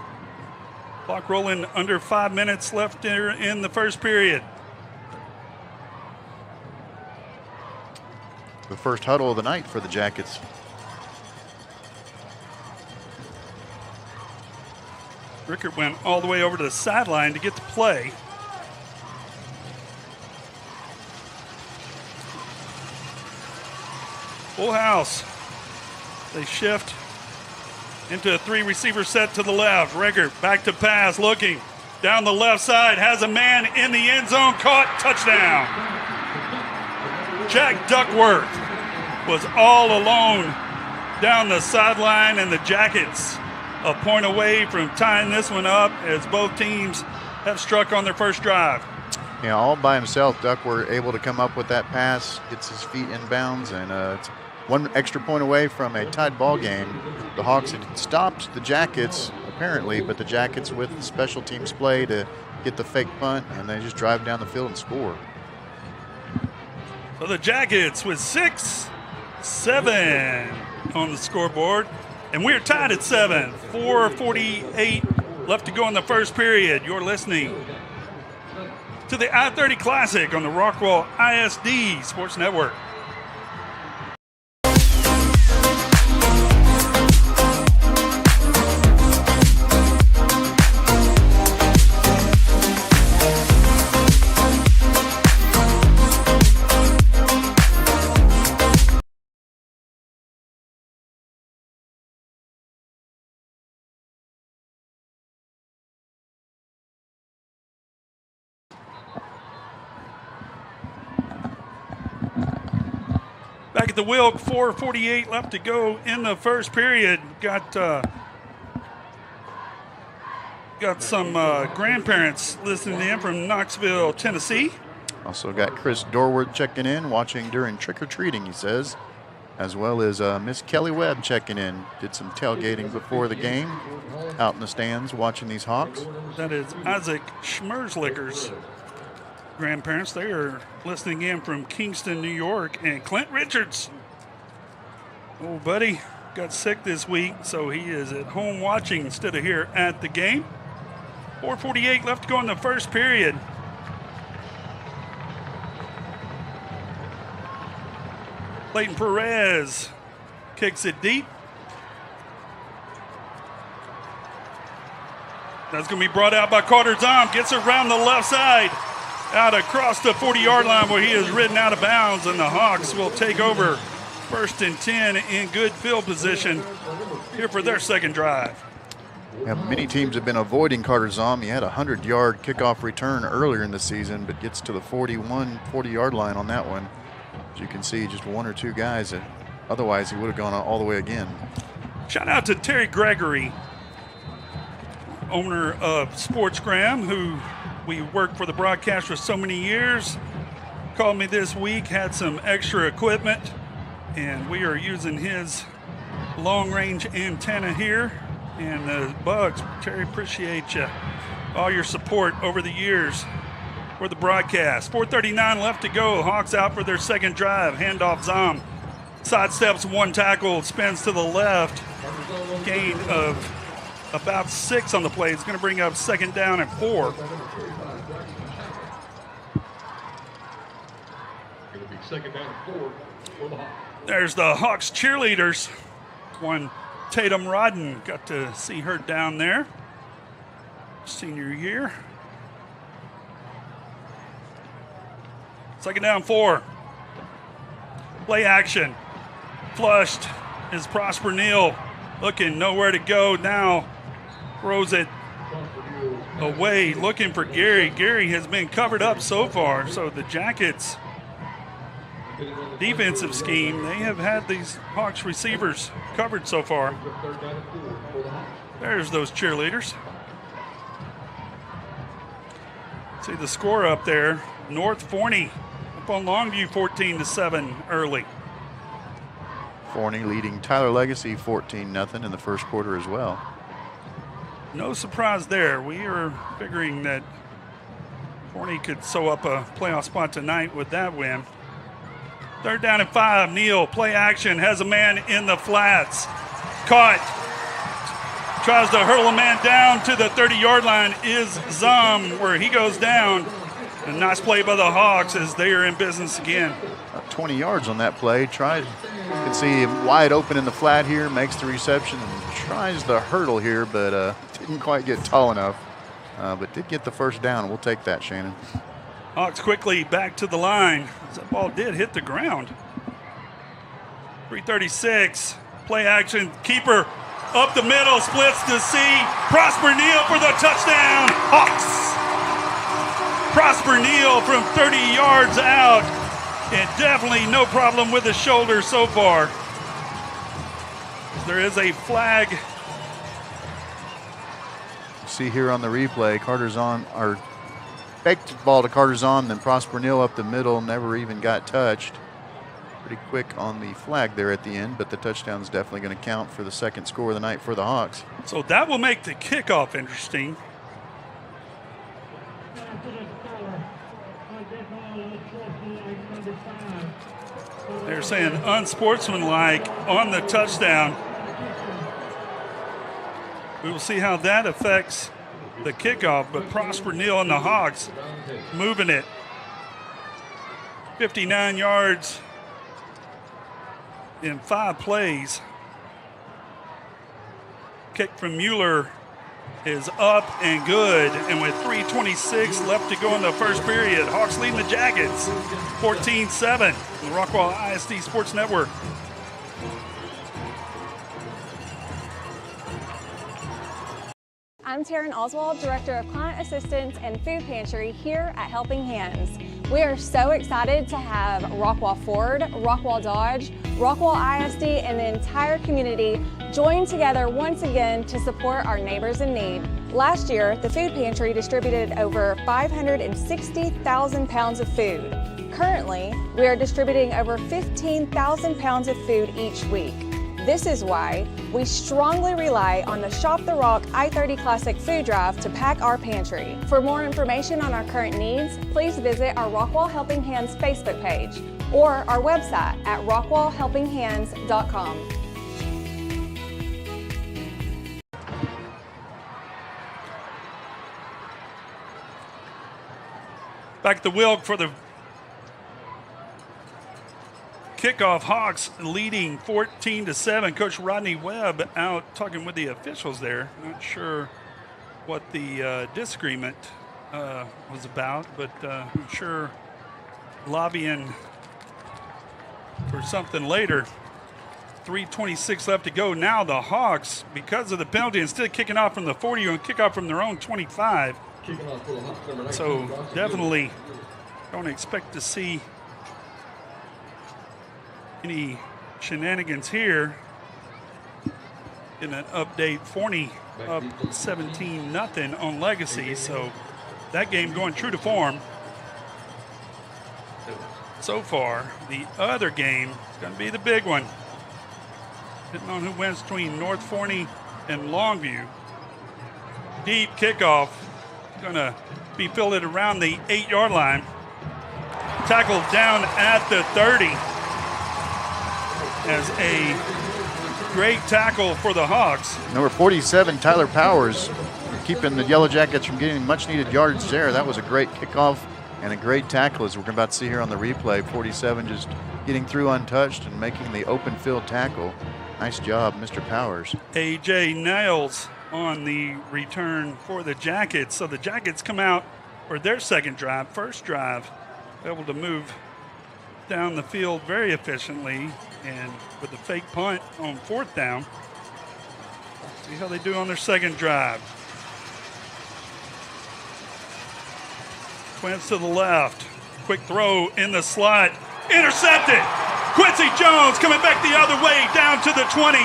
Clock rolling, under 5 minutes left in the first period. The first huddle of the night for the Jackets. Rickard went all the way over to the sideline to get the play. Full house. They shift into a 3-receiver set to the left. Rickard back to pass, looking down the left side, has a man in the end zone, caught, touchdown. Jack Duckworth was all alone down the sideline, and the Jackets a point away from tying this one up, as both teams have struck on their first drive. Yeah, all by himself, Duckworth able to come up with that pass, gets his feet in bounds, and it's 1 extra point away from a tied ball game. The Hawks had stopped the Jackets, apparently, but the Jackets with the special teams play to get the fake punt, and they just drive down the field and score. So the Jackets with 6-7 on the scoreboard, and we're tied at 7. 4:48 left to go in the first period. You're listening to the I-30 Classic on the Rockwall ISD Sports Network. Back at the Wilk, 4:48 left to go in the first period. Got some grandparents listening in from Knoxville, Tennessee. Also got Chris Dorward checking in, watching during trick-or-treating, he says. as well as Miss Kelly Webb checking in. Did some tailgating before the game, out in the stands watching these Hawks. That is Isaac Schmerzlicker's grandparents. They are listening in from Kingston, New York. And Clint Richards, old buddy, got sick this week, so he is at home watching instead of here at the game. 4:48 left to go in the first period. Clayton Perez kicks it deep. That's going to be brought out by Carter Zom. Gets around the left side, out across the 40-yard line where he is ridden out of bounds, and the Hawks will take over 1st and 10 in good field position here for their second drive. Yeah, many teams have been avoiding Carter Zom. He had a 100-yard kickoff return earlier in the season, but gets to the 40-yard line on that one. As you can see, just one or two guys. Otherwise, he would have gone all the way again. Shout out to Terry Gregory, owner of Sportsgram, who we worked for the broadcast for so many years. Called me this week, had some extra equipment, and we are using his long-range antenna here. And the Bugs, Terry, appreciate you, all your support over the years for the broadcast. 4:39 left to go. Hawks out for their second drive. Handoff Zom. Sidesteps one tackle, spins to the left. Gain of about 6 on the play. It's going to bring up 2nd down and 4. Going to be 2nd down and 4 for the Hawks. There's the Hawks cheerleaders. One Tatum Rodden, got to see her down there. Senior year. 2nd down 4. Play action. Flushed is Prosper Neal. Looking nowhere to go now. Throws it away, looking for Gary. Gary has been covered up so far. So the Jackets defensive scheme, they have had these Hawks receivers covered so far. There's those cheerleaders. See the score up there. North Forney up on Longview 14-7 early. Forney leading Tyler Legacy 14-0 in the first quarter as well. No surprise there. We are figuring that Forney could sew up a playoff spot tonight with that win. 3rd down and 5. Neal, play action, has a man in the flats. Caught. Tries to hurl a man down to the 30-yard line is Zom, where he goes down. A nice play by the Hawks as they are in business again. About 20 yards on that play. Tried, you can see him wide open in the flat here, makes the reception and tries the hurdle here, but didn't quite get tall enough. But did get the first down. We'll take that, Shannon. Hawks quickly back to the line. That ball did hit the ground. 3:36, play action, keeper up the middle, splits to C. Prosper Neal for the touchdown, Hawks. Prosper Neal from 30 yards out, and definitely no problem with the shoulder so far. There is a flag. See here on the replay, Carter's on, or faked the ball to Carter's on, then Prosper Neal up the middle, never even got touched. Pretty quick on the flag there at the end, but the touchdown is definitely going to count for the second score of the night for the Hawks. So that will make the kickoff interesting. They're saying unsportsmanlike on the touchdown. We will see how that affects the kickoff, but Prosper Neal and the Hawks moving it. 59 yards in 5 plays. Kick from Mueller is up and good, and with 3:26 left to go in the first period, Hawks leading the Jackets 14-7 on the Rockwall ISD Sports Network. I'm Taryn Oswald, Director of Client Assistance and Food Pantry here at Helping Hands. We are so excited to have Rockwall Ford, Rockwall Dodge, Rockwall ISD, and the entire community join together once again to support our neighbors in need. Last year, the food pantry distributed over 560,000 pounds of food. Currently, we are distributing over 15,000 pounds of food each week. This is why we strongly rely on the Shop the Rock I-30 Classic Food Drive to pack our pantry. For more information on our current needs, please visit our Rockwall Helping Hands Facebook page or our website at rockwallhelpinghands.com. Back to Wilk for the kickoff. Hawks leading 14-7. Coach Rodney Webb out talking with the officials there. Not sure what the disagreement was about, but I'm sure lobbying for something later. 3:26 left to go. Now the Hawks, because of the penalty, instead of kicking off from the 40, going to kick off from their own 25. So definitely don't expect to see any shenanigans here. In an update, Forney up 17-0 on Legacy. So that game going true to form. So far, the other game is going to be the big one. Depending on who wins between North Forney and Longview. Deep kickoff. Going to be fielded around the 8-yard line. Tackled down at the 30. As a great tackle for the Hawks. Number 47, Tyler Powers, keeping the Yellow Jackets from getting much needed yards there. That was a great kickoff and a great tackle, as we're about to see here on the replay. 47 just getting through untouched and making the open field tackle. Nice job, Mr. Powers. A.J. Niles on the return for the Jackets. So the Jackets come out for their second drive. First drive, able to move down the field very efficiently, and with a fake punt on fourth down. See how they do on their second drive. Twins to the left. Quick throw in the slot. Intercepted. Quincy Jones coming back the other way down to the 20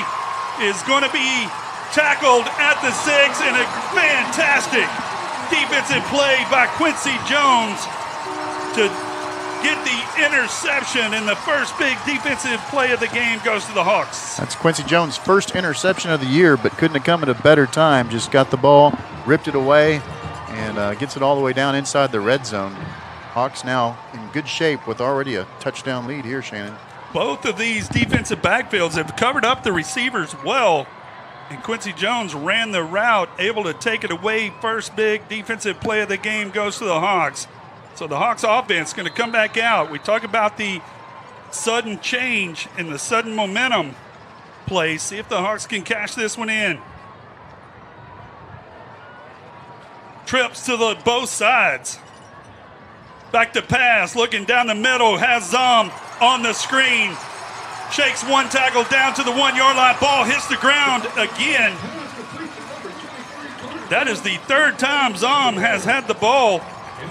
is going to be tackled at the 6, and a fantastic defensive play by Quincy Jones to get the interception, and the first big defensive play of the game goes to the Hawks. That's Quincy Jones' first interception of the year, but couldn't have come at a better time. Just got the ball, ripped it away, and gets it all the way down inside the red zone. Hawks now in good shape with already a touchdown lead here, Shannon. Both of these defensive backfields have covered up the receivers well, and Quincy Jones ran the route, able to take it away. First big defensive play of the game goes to the Hawks. So the Hawks offense is going to come back out. We talk about the sudden change and the sudden momentum play. See if the Hawks can cash this one in. Trips to the both sides. Back to pass, looking down the middle, has Zom on the screen. Shakes one tackle down to the 1-yard line. Ball hits the ground again. That is the third time Zom has had the ball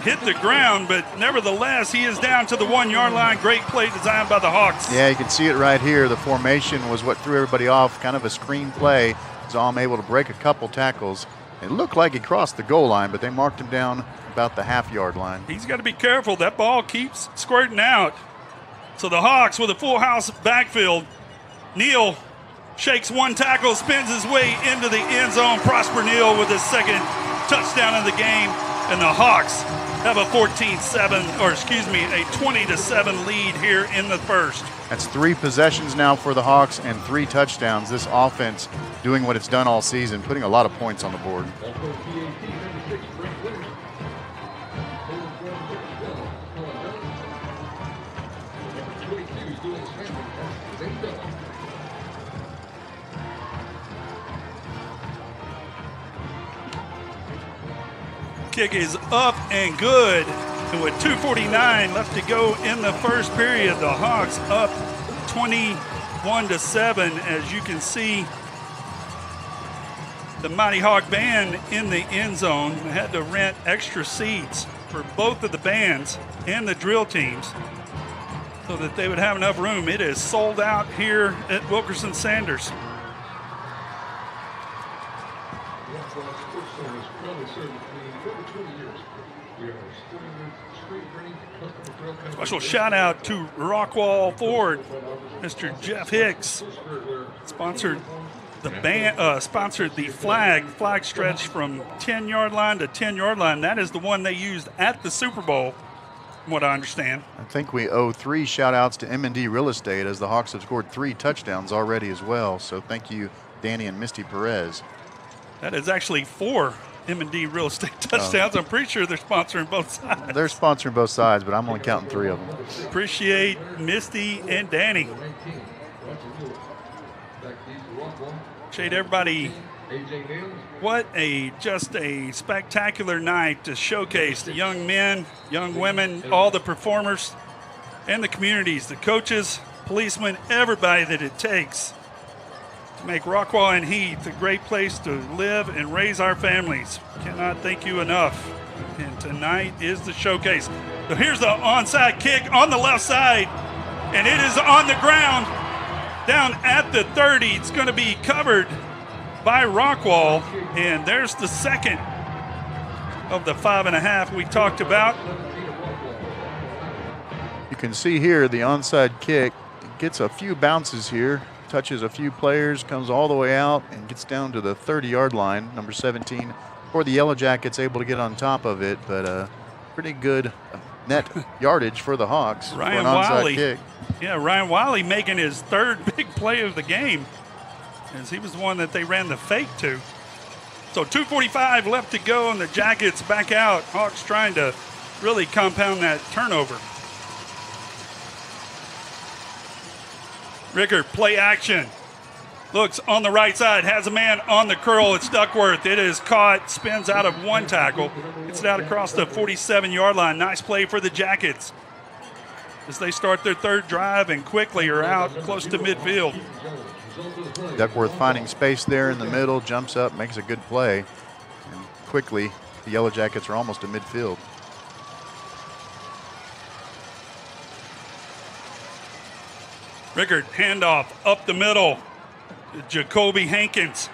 hit the ground, but nevertheless, he is down to the 1-yard line. Great play designed by the Hawks. Yeah, you can see it right here. The formation was what threw everybody off, kind of a screen play. Zom able to break a couple tackles. It looked like he crossed the goal line, but they marked him down about the half-yard line. He's got to be careful. That ball keeps squirting out. So the Hawks with a full house backfield. Neal shakes one tackle, spins his way into the end zone. Prosper Neal with his second touchdown of the game. And the Hawks have a 20-7 lead here in the first. That's 3 possessions now for the Hawks and 3 touchdowns. This offense doing what it's done all season, putting a lot of points on the board. Kick is up and good. And with 2:49 left to go in the first period, the Hawks up 21-7. As you can see, the Mighty Hawk Band in the end zone had to rent extra seats for both of the bands and the drill teams so that they would have enough room. It is sold out here at Wilkerson Sanders. Special shout out to Rockwall Ford. Mr. Jeff Hicks sponsored the flag stretch from 10-yard line to 10-yard line. That is the one they used at the Super Bowl, from what I understand. I think we owe 3 shout-outs to M&D Real Estate, as the Hawks have scored 3 touchdowns already as well. So thank you, Danny and Misty Perez. That is actually 4 M&D Real Estate touchdowns. I'm pretty sure they're sponsoring both sides. They're sponsoring both sides, but I'm only counting 3 of them. Appreciate Misty and Danny. Appreciate everybody. What just a spectacular night to showcase the young men, young women, all the performers, and the communities, the coaches, policemen, everybody that it takes to make Rockwall and Heath a great place to live and raise our families. Cannot thank you enough. And tonight is the showcase. So here's the onside kick on the left side, and it is on the ground down at the 30. It's going to be covered by Rockwall, and there's the second of the 5.5 we talked about. You can see here the onside kick. It gets a few bounces here, touches a few players, comes all the way out, and gets down to the 30-yard line. Number 17 for the Yellow Jackets, able to get on top of it, but pretty good net yardage for the Hawks for an onside kick. Yeah, Ryan Wiley making his 3rd big play of the game, as he was the one that they ran the fake to. So 2:45 left to go, and the Jackets back out. Hawks trying to really compound that turnover. Rickard, play action. Looks on the right side, has a man on the curl. It's Duckworth. It is caught, spins out of 1 tackle. Gets it out across the 47-yard line. Nice play for the Jackets as they start their 3rd drive and quickly are out close to midfield. Duckworth finding space there in the middle, jumps up, makes a good play. And quickly, the Yellow Jackets are almost to midfield. Rickard, handoff up the middle. Jacoby Hankins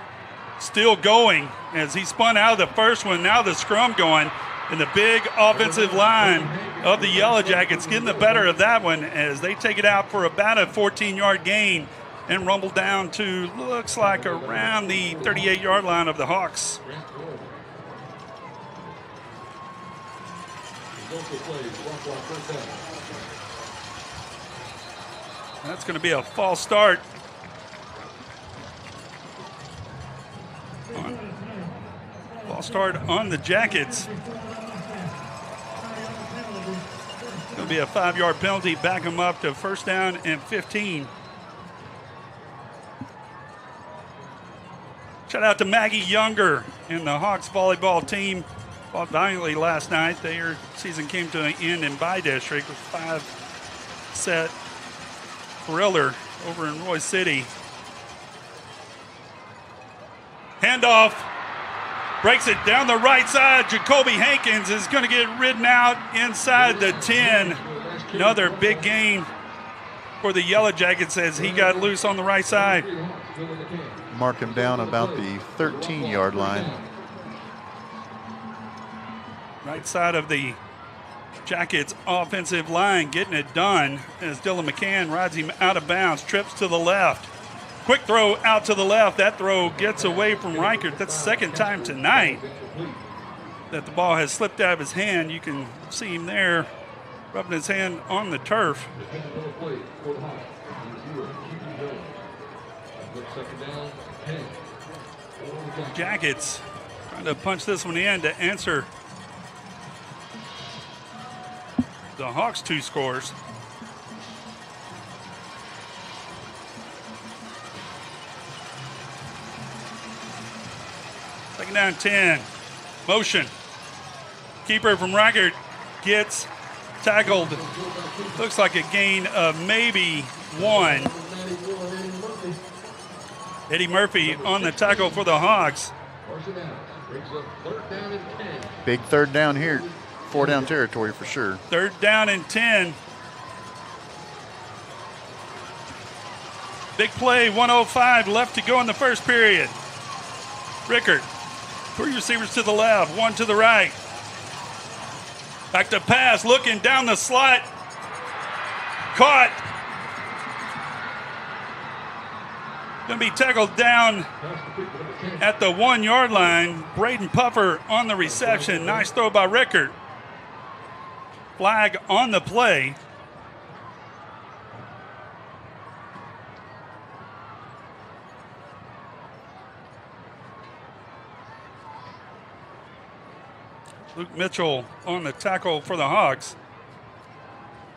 still going as he spun out of the first one. Now the scrum going, and the big offensive line of the Yellow Jackets getting the better of that one as they take it out for about a 14-yard gain and rumble down to, looks like, around the 38-yard line of the Hawks. That's going to be a false start. False start on the Jackets. Going to be a 5-yard penalty. Back them up to 1st down and 15. Shout out to Maggie Younger and the Hawks volleyball team. Fought valiantly last night. Their season came to an end in Bi-District with 5-set thriller over in Roy City. Handoff. Breaks it down the right side. Jacoby Hankins is going to get ridden out inside the 10. Another big gain for the Yellow Jackets as he got loose on the right side. Mark him down about the 13-yard line. Right side of the Jackets offensive line getting it done as Dylan McCann rides him out of bounds, trips to the left. Quick throw out to the left. That throw gets away from Reichert. That's the 2nd time tonight that the ball has slipped out of his hand. You can see him there rubbing his hand on the turf. Jackets trying to punch this one in to answer the Hawks' 2 scores. Second down 10. Motion. Keeper from Reichert gets tackled. Looks like a gain of maybe 1. Eddie Murphy on the tackle for the Hawks. Big 3rd down here. 4-down territory for sure. 3rd down and 10. Big play, 1:05 left to go in the 1st period. Rickard Three receivers to the left, one to the right. Back to pass, looking down the slot. Caught. Going to be tackled down at the 1 yard line. Braden Puffer on the reception. Nice throw by Rickard. Flag on the play. Luke Mitchell on the tackle for the Hawks.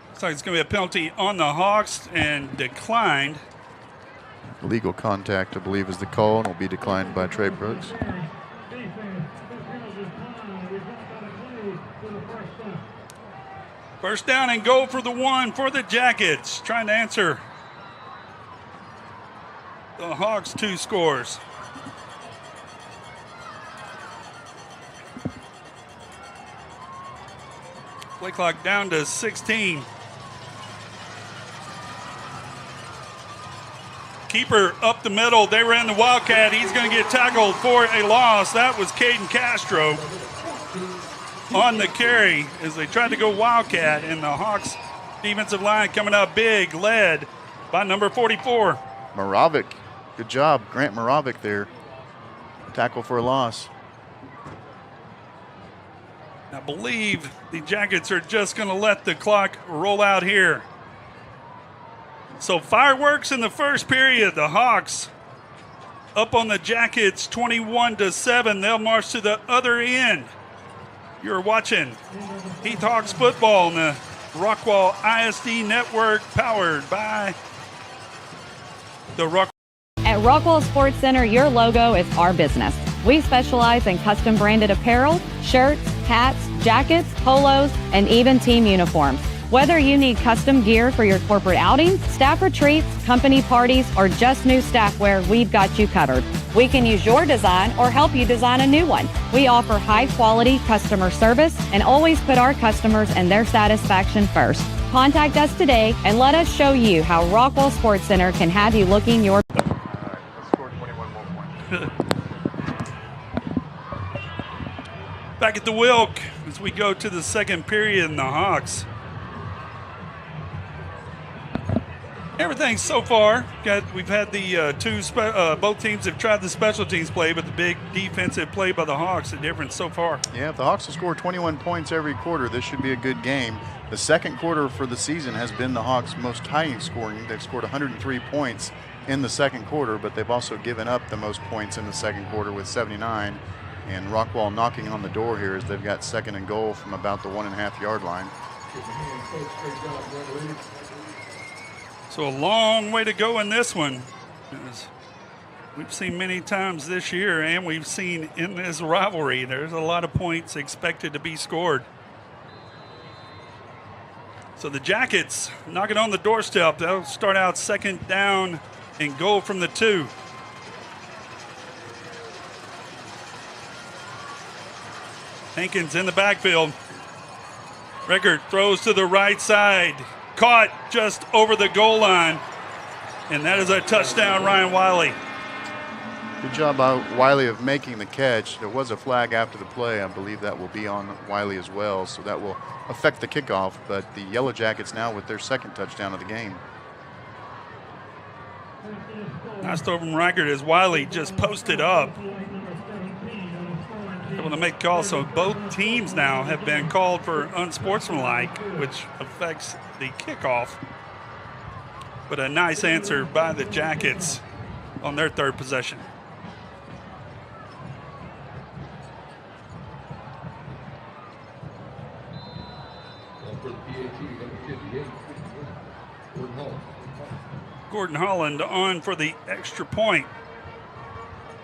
Looks like it's going to be a penalty on the Hawks and declined. Legal contact, I believe, is the call, and will be declined by Trey Brooks. First down and goal for the 1 for the Jackets. Trying to answer the Hawks' 2 scores. Play clock down to 16. Keeper up the middle. They ran the Wildcat. He's going to get tackled for a loss. That was Caden Castro on the carry as they tried to go Wildcat, and the Hawks defensive line coming up big, led by number 44. Moravik. Good job, Grant Moravik there. Tackle for a loss. I believe the Jackets are just going to let the clock roll out here. So fireworks in the first period. The Hawks up on the Jackets 21-7. They'll march to the other end. You're watching Heath Hawks football on the Rockwall ISD network, powered by the Rockwall. At Rockwall Sports Center, your logo is our business. We specialize in custom branded apparel, shirts, hats, jackets, polos, and even team uniforms. Whether you need custom gear for your corporate outings, staff retreats, company parties, or just new staff wear, we've got you covered. We can use your design or help you design a new one. We offer high-quality customer service and always put our customers and their satisfaction first. Contact us today and let us show you how Rockwall Sports Center can have you looking your best. Let's score 21 more points. Back at the Wilk as we go to the second period in the Hawks. Everything so far. We've had the both teams have tried the special teams play, but the big defensive play by the Hawks, the difference so far. Yeah, if the Hawks will score 21 points every quarter, this should be a good game. The second quarter for the season has been the Hawks' most high scoring. They've scored 103 points in the second quarter, but they've also given up the most points in the second quarter with 79. And Rockwall knocking on the door here as they've got second and goal from about the 1.5 yard line. So a long way to go in this one. As we've seen many times this year, and we've seen in this rivalry, there's a lot of points expected to be scored. So the Jackets knocking on the doorstep. They'll start out second down and goal from the 2. Hankins in the backfield. Rickard throws to the right side. Caught just over the goal line. And that is a touchdown, Ryan Wiley. Good job by Wiley of making the catch. There was a flag after the play. I believe that will be on Wiley as well, so that will affect the kickoff. But the Yellow Jackets now with their second touchdown of the game. Nice throw from Rickard as Wiley just posted up. Able to make calls, so both teams now have been called for unsportsmanlike, which affects the kickoff. But a nice answer by the Jackets on their third possession. For the PAT, number 58, Gordon Holland. Gordon Holland on for the extra point.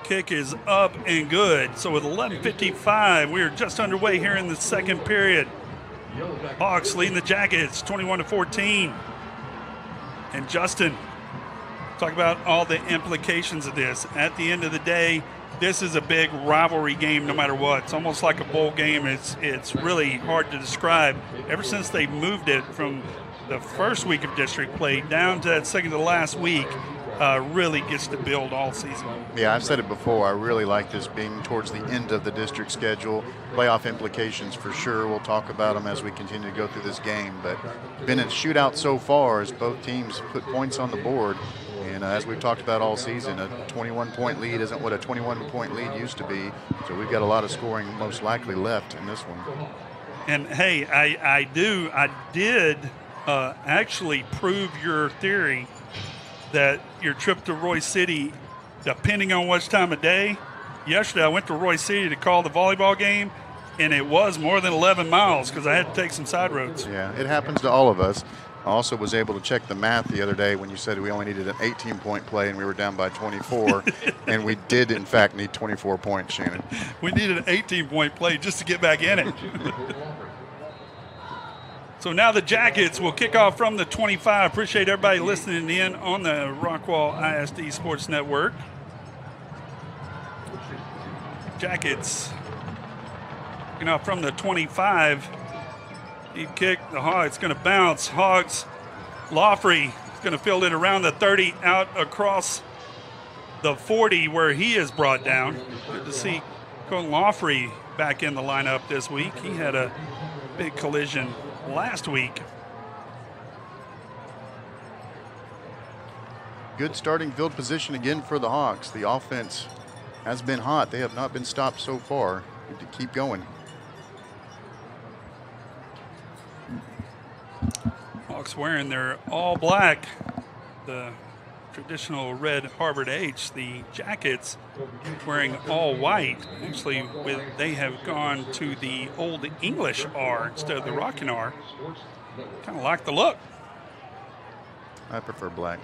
Kick is up and good. So with 11:55, we are just underway here in the second period. Hawks leading the Jackets 21-14. And Justin, talk about all the implications of this. At the end of the day, this is a big rivalry game no matter what. It's almost like a bowl game. It's really hard to describe. Ever since they moved it from the first week of district play down to that second to last week, really gets to build all season. Yeah, I've said it before. I really like this being towards the end of the district schedule. Playoff implications for sure. We'll talk about them as we continue to go through this game. But been a shootout so far as both teams put points on the board. And as we've talked about all season, a 21-point lead isn't what a 21-point lead used to be. So we've got a lot of scoring most likely left in this one. And hey, I did actually prove your theory that your trip to Roy City, depending on which time of day. Yesterday I went to Roy City to call the volleyball game, and it was more than 11 miles because I had to take some side roads. Yeah, it happens to all of us. I also was able to check the math the other day when you said we only needed an 18-point play and we were down by 24, and we did, in fact, need 24 points, Shannon. We needed an 18-point play just to get back in it. So now the Jackets will kick off from the 25. Appreciate everybody listening in on the Rockwall ISD Sports Network. Jackets kicking off from the 25. Deep kick, the Hog, it's going to bounce. Hogs, Laufrey is going to field it around the 30, out across the 40 where he is brought down. Good to see Colton Laufrey back in the lineup this week. He had a big collision last week. Good starting field position again for the Hawks. The offense has been hot. They have not been stopped so far. Need to keep going. Hawks wearing their all black, the traditional red Harvard H. The Jackets wearing all white. Actually, they have gone to the Old English R instead of the Rockin' R. Kind of like the look. I prefer black.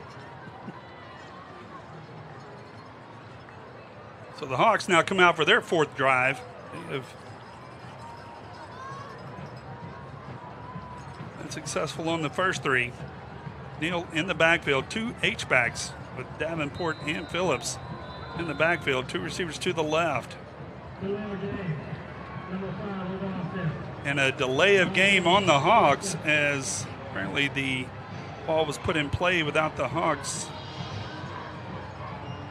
So the Hawks now come out for their fourth drive. They have been successful on the first three. Neal in the backfield, two H-backs with Davenport and Phillips in the backfield, two receivers to the left. And a delay of game on the Hawks as apparently the ball was put in play without the Hawks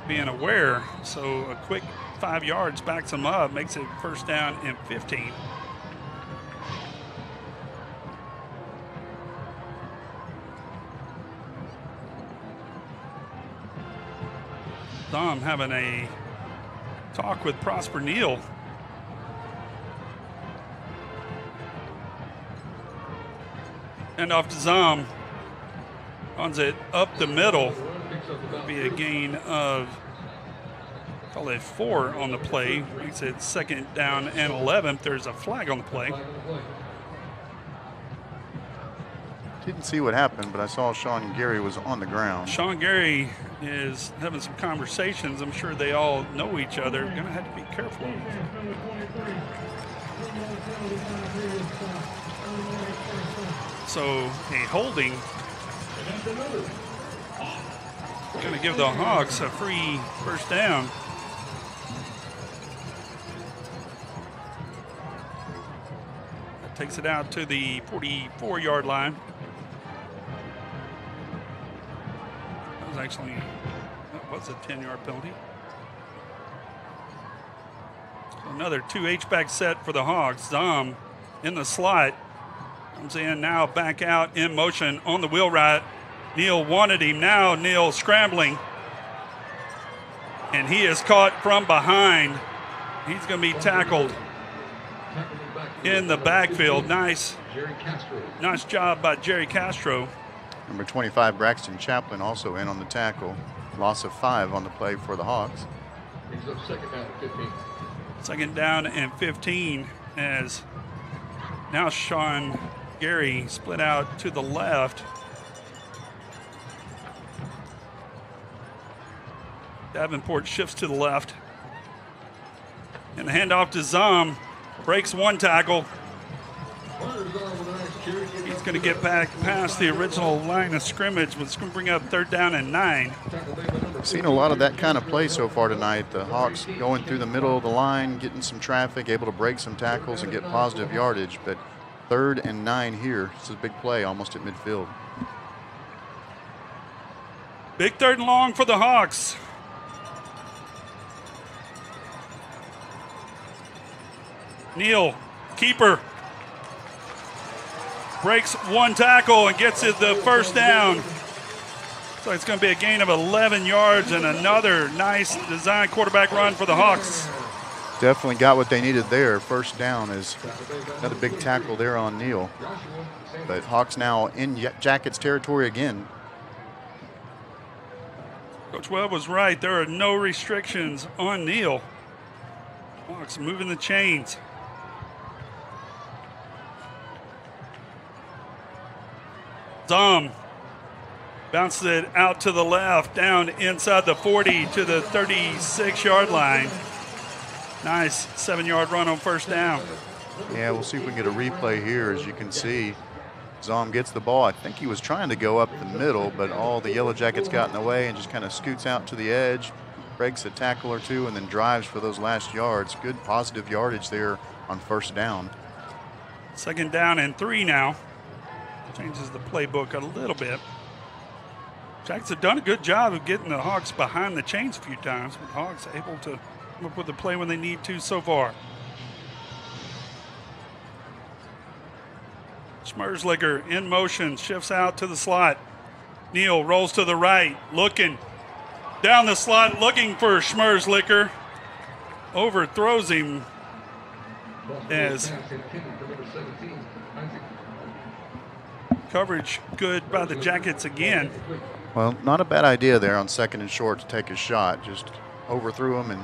being aware. So a quick 5 yards backs them up, makes it first down and 15. Dom having a talk with Prosper Neal. And off to Zom. Runs it up the middle. It'll be a gain of, call it 4 on the play. Makes it second down and 11. There's a flag on the play. Didn't see what happened, but I saw Sean Gary was on the ground. Sean Gary is having some conversations. I'm sure they all know each other. Going to have to be careful. So a holding. Going to give the Hawks a free first down. That takes it out to the 44-yard line. Actually, that was a 10-yard penalty. So another two H-back set for the Hogs. Zom in the slot. Comes in now, back out in motion on the wheel route. Neal wanted him. Now Neal scrambling. And he is caught from behind. He's going to be tackled in the backfield. Nice job by Jerry Castro. Number 25, Braxton Chaplin, also in on the tackle. Loss of 5 on the play for the Hawks. Second down and 15 as now Sean Gary split out to the left. Davenport shifts to the left. And the handoff to Zom. Breaks one tackle. He's going to get back past the original line of scrimmage, but it's going to bring up third down and 9. Seen a lot of that kind of play so far tonight. The Hawks going through the middle of the line, getting some traffic, able to break some tackles and get positive yardage. But 3rd and 9 here. This is a big play almost at midfield. Big third and long for the Hawks. Neal, keeper, breaks one tackle and gets it the first down. So it's going to be a gain of 11 yards and another nice design quarterback run for the Hawks. Definitely got what they needed there. First down is another big tackle there on Neal. But Hawks now in Jackets territory again. Coach Webb was right. There are no restrictions on Neal. Hawks moving the chains. Zom bounced it out to the left, down inside the 40 to the 36-yard line. Nice 7-yard run on first down. Yeah, we'll see if we can get a replay here. As you can see, Zom gets the ball. I think he was trying to go up the middle, but all the Yellow Jackets got in the way and just kind of scoots out to the edge, breaks a tackle or two, and then drives for those last yards. Good positive yardage there on first down. 2nd down and 3 now. Changes the playbook a little bit. Jackets have done a good job of getting the Hawks behind the chains a few times, but the Hawks able to come up with a play when they need to so far. Schmerzlicker in motion, shifts out to the slot. Neal rolls to the right, looking down the slot, looking for Schmerzlicker. Overthrows him as coverage good by the Jackets again. Well, not a bad idea there on 2nd and short to take a shot. Just overthrew him and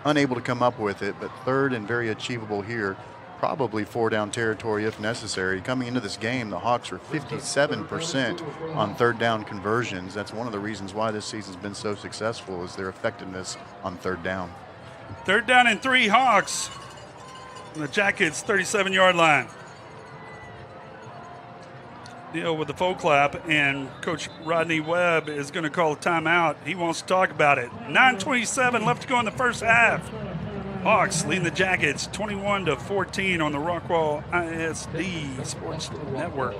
unable to come up with it, but 3rd and very achievable here. Probably 4-down territory if necessary. Coming into this game, the Hawks are 57% on 3rd down conversions. That's one of the reasons why this season's been so successful, is their effectiveness on 3rd down. 3rd down and 3 Hawks. And the Jackets 37-yard line. Neal with the faux clap, and Coach Rodney Webb is going to call a timeout. He wants to talk about it. 9:27 left to go in the first half. Hawks leading the Jackets 21-14 on the Rockwall ISD Sports Network.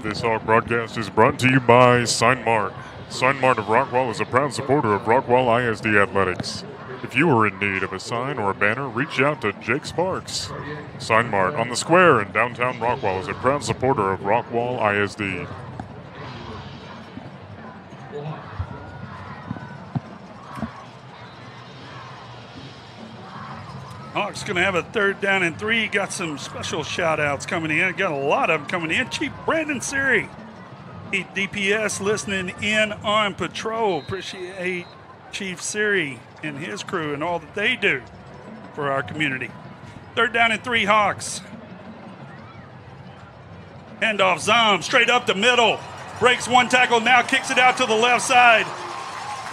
This Hawk broadcast is brought to you by Signmart. Signmart of Rockwall is a proud supporter of Rockwall ISD Athletics. If you are in need of a sign or a banner, reach out to Jake Sparks. Signmart on the Square in downtown Rockwall is a proud supporter of Rockwall ISD. Hawks going to have a 3rd down and 3. Got some special shout-outs coming in. Got a lot of them coming in. Chief Brandon Siri, DPS, listening in on patrol. Appreciate Chief Siri and his crew and all that they do for our community. 3rd down and 3 Hawks. Handoff, Zom straight up the middle. Breaks one tackle, now kicks it out to the left side.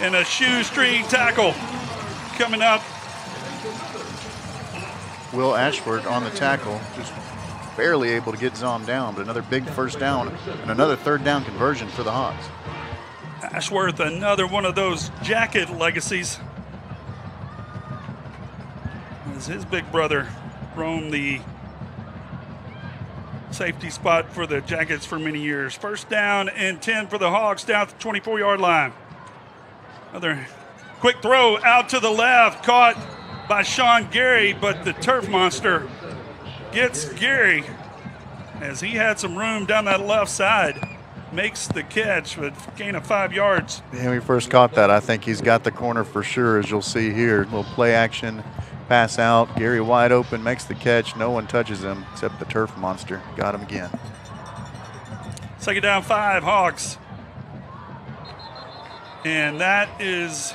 And a shoestring tackle coming up. Will Ashford on the tackle, just barely able to get Zom down, but another big first down and another 3rd down conversion for the Hawks. Ashworth, another one of those Jacket legacies, as his big brother roamed the safety spot for the Jackets for many years. 1st down and 10 for the Hawks down at the 24-yard line. Another quick throw out to the left, caught by Sean Gary, but the turf monster gets Gary as he had some room down that left side. Makes the catch with gain of 5 yards. When we first caught that, I think he's got the corner for sure, as you'll see here. Little play action, pass out. Gary wide open, makes the catch. No one touches him except the turf monster. Got him again. 2nd down 5, Hawks. And that is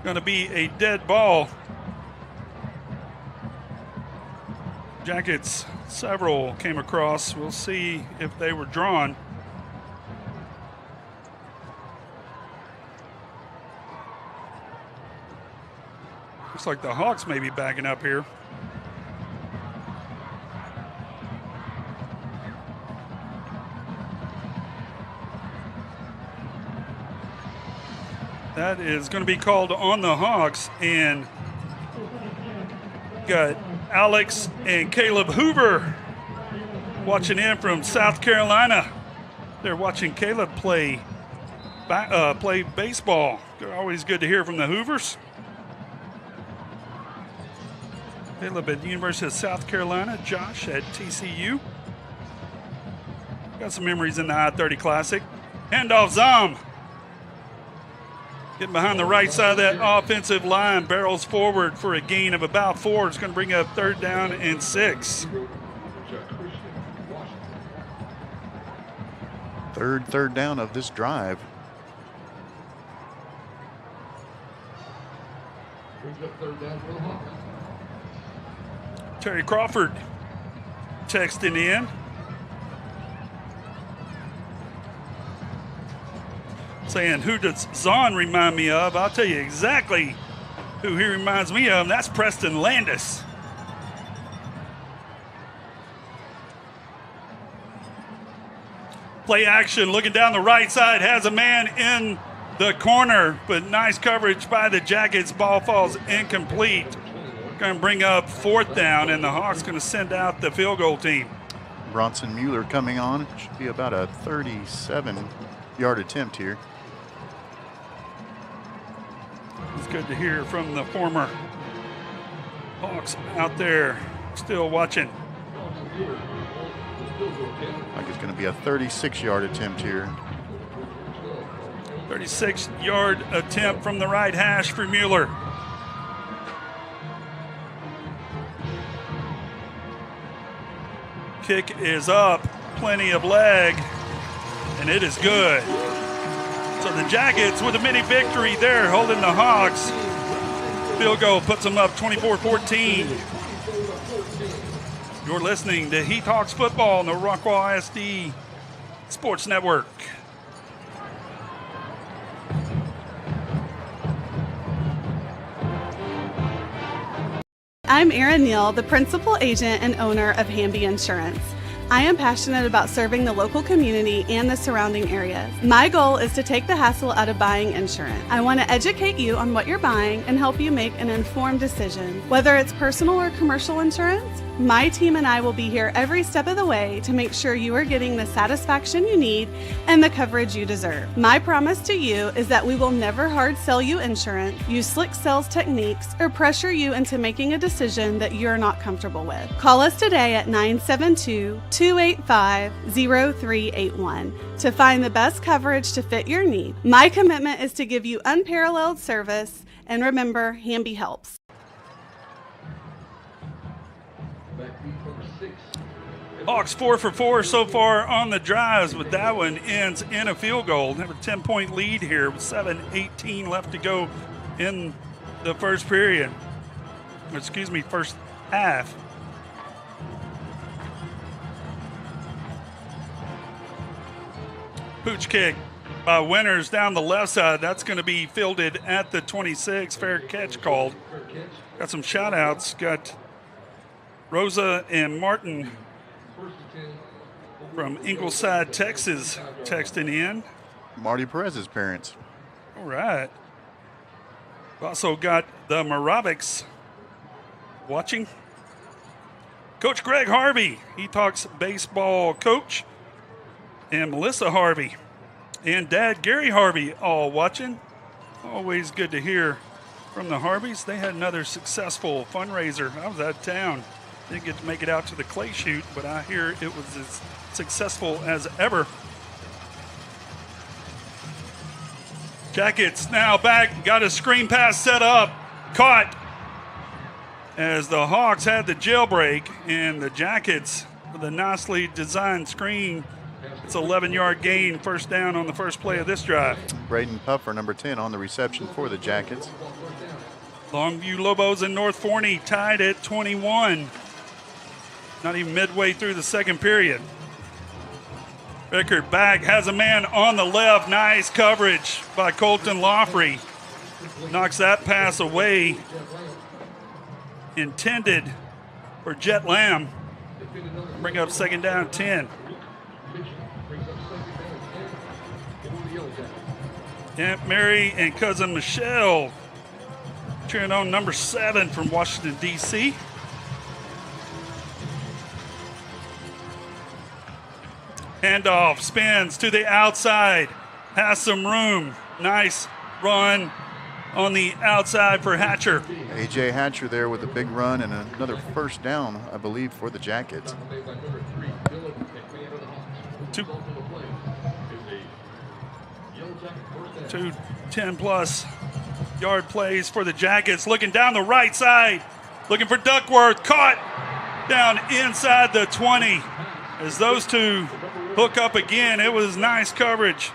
going to be a dead ball. Jackets, several came across. We'll see if they were drawn. Looks like the Hawks may be backing up here. That is going to be called on the Hawks, and Got Alex and Caleb Hoover watching in from South Carolina. They're watching Caleb play baseball. Always good to hear from the Hoovers. Caleb at the University of South Carolina. Josh at TCU. Got some memories in the I-30 Classic. Handoff Zom. Getting behind the right side of that offensive line. Barrels forward for a gain of about 4. It's going to bring up 3rd down and 6. Third down of this drive. Terry Crawford texting in. Saying, who does Zahn remind me of? I'll tell you exactly who he reminds me of. That's Preston Landis. Play action, looking down the right side, has a man in the corner, but nice coverage by the Jackets. Ball falls incomplete. Going to bring up 4th down, and the Hawks going to send out the field goal team. Bronson Mueller coming on. It should be about a 37-yard attempt here. It's good to hear from the former Hawks out there still watching. Like it's going to be a 36-yard attempt here. 36-yard attempt from the right hash for Mueller. Kick is up, plenty of leg, and it is good. So the Jackets with a mini victory there, holding the Hawks. Field goal puts them up 24-14. You're listening to Heath Hawks football on the Rockwall ISD Sports Network. I'm Erin Neal, the principal agent and owner of Hamby Insurance. I am passionate about serving the local community and the surrounding areas. My goal is to take the hassle out of buying insurance. I want to educate you on what you're buying and help you make an informed decision. Whether it's personal or commercial insurance, my team and I will be here every step of the way to make sure you are getting the satisfaction you need and the coverage you deserve. My promise to you is that we will never hard sell you insurance, use slick sales techniques, or pressure you into making a decision that you're not comfortable with. Call us today at 972-285-0381 to find the best coverage to fit your need. My commitment is to give you unparalleled service, and remember, Hamby helps. Hawks 4 for 4 so far on the drives, but that one ends in a field goal. They have a 10-point lead here with 7:18 left to go in the first period. First half. Pooch kick by Winters down the left side. That's going to be fielded at the 26. Fair catch called. Got some shout outs. Got Rosa and Martin from Ingleside, Texas, texting in. Marty Perez's parents. All right. We've also got the Moravics watching. Coach Greg Harvey, he talks baseball coach, and Melissa Harvey and Dad Gary Harvey all watching. Always good to hear from the Harveys. They had another successful fundraiser. I was out of town. Didn't get to make it out to the clay shoot, but I hear it was as successful as ever. Jackets now back, got a screen pass set up, caught as the Hawks had the jailbreak, and the Jackets with a nicely designed screen. It's an 11-yard gain, first down on the first play of this drive. Braden Puffer, number 10, on the reception for the Jackets. Longview Lobos and North Forney tied at 21. Not even midway through the second period. Rickard back, has a man on the left. Nice coverage by Colton Loffrey. Knocks that pass away. Intended for Jet Lamb. Bring up second down 10. Aunt Mary and cousin Michelle cheering on number 7 from Washington, D.C. Handoff, spins to the outside, has some room. Nice run on the outside for Hatcher. A.J. Hatcher there with a big run and another first down, I believe, for the Jackets. 2 10-plus yard plays for the Jackets. Looking down the right side, looking for Duckworth. Caught down inside the 20. As those two hook up again, it was nice coverage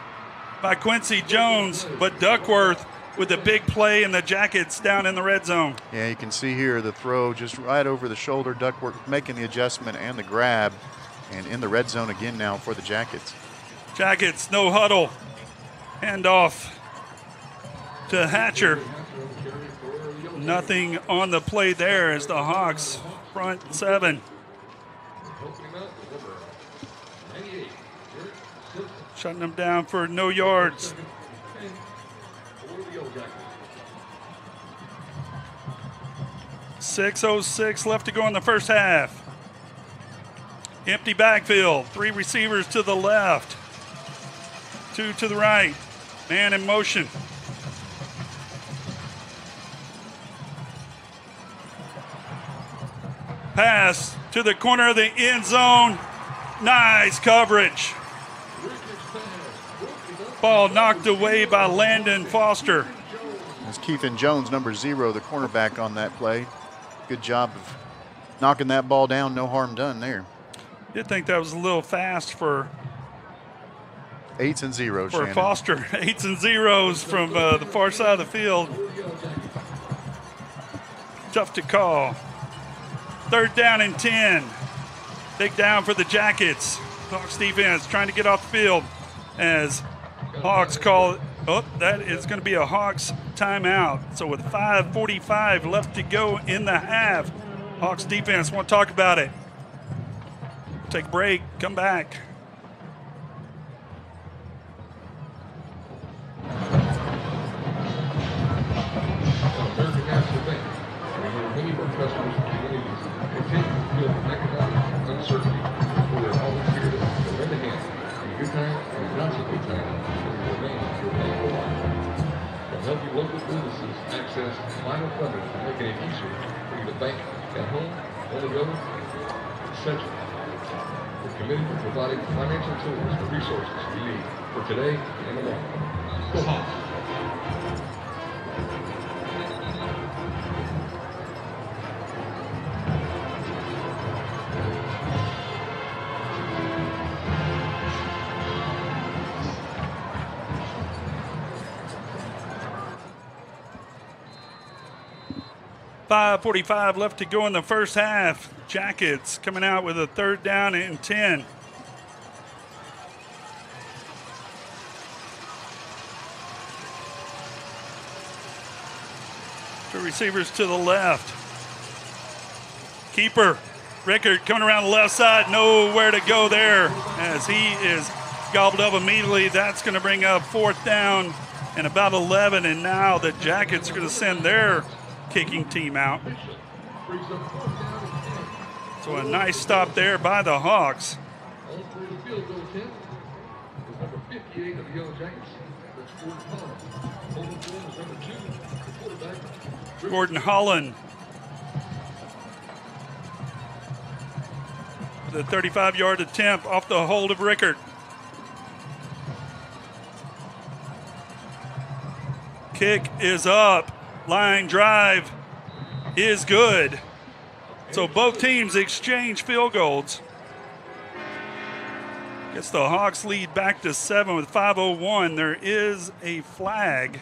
by Quincy Jones, but Duckworth with a big play and the Jackets down in the red zone. Yeah, you can see here the throw just right over the shoulder. Duckworth making the adjustment and the grab, and in the red zone again now for the Jackets. Jackets, no huddle. Handoff to Hatcher. Nothing on the play there as the Hawks front 7. Shutting them down for no yards. .606 left to go in the first half. Empty backfield. 3 receivers to the left. 2 to the right. Man in motion. Pass to the corner of the end zone. Nice coverage. Ball knocked away by Landon Foster. It's Keith Jones, number 0, the cornerback on that play. Good job of knocking that ball down. No harm done there. Did think that was a little fast for 8s and 0s, for Shannon. Foster. 8s and 0s from the far side of the field. Tough to call. 3rd down and 10. Big down for the Jackets. Hawks defense trying to get off the field as Hawks call it. Oh, that is going to be a Hawks timeout. So with 5:45 left to go in the half, Hawks defense won't talk about it. Take a break, come back. American National Bank. We know many of our customers and communities continue to feel economic uncertainty, but we're always here to lend a hand in good times and not so good times, and we remain your bank for life. To help you local businesses access final funding and making it easier for you to bank at home, on the go, etc. We're committed to providing financial tools and resources you need for today and tomorrow. Go Hawks! 5:45 left to go in the first half. Jackets coming out with a 3rd down and 10. Two receivers to the left. Keeper, Rickard coming around the left side, nowhere to go there as he is gobbled up immediately. That's going to bring up 4th down and about 11, and now the Jackets are going to send their kicking team out. So a nice stop there by the Hawks. Gordon Holland. The 35-yard attempt off the hold of Rickard. Kick is up. Line drive is good. So both teams exchange field goals. Gets the Hawks lead back to 7 with 5:01. There is a flag.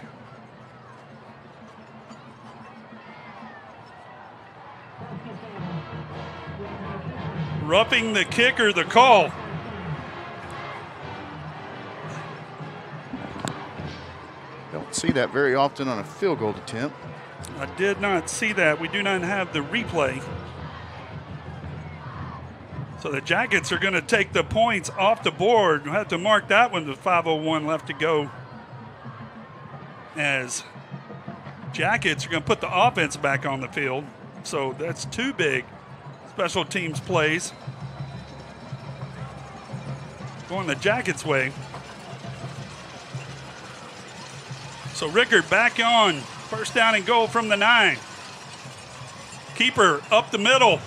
Roughing the kicker, the call. Don't see that very often on a field goal attempt. I did not see that. We do not have the replay. So the Jackets are going to take the points off the board. We'll have to mark that one with 5:01 left to go. As Jackets are going to put the offense back on the field. So that's 2 big special teams plays. going the Jackets' way. So Rickard back on. First down and goal from the 9. Keeper up the middle.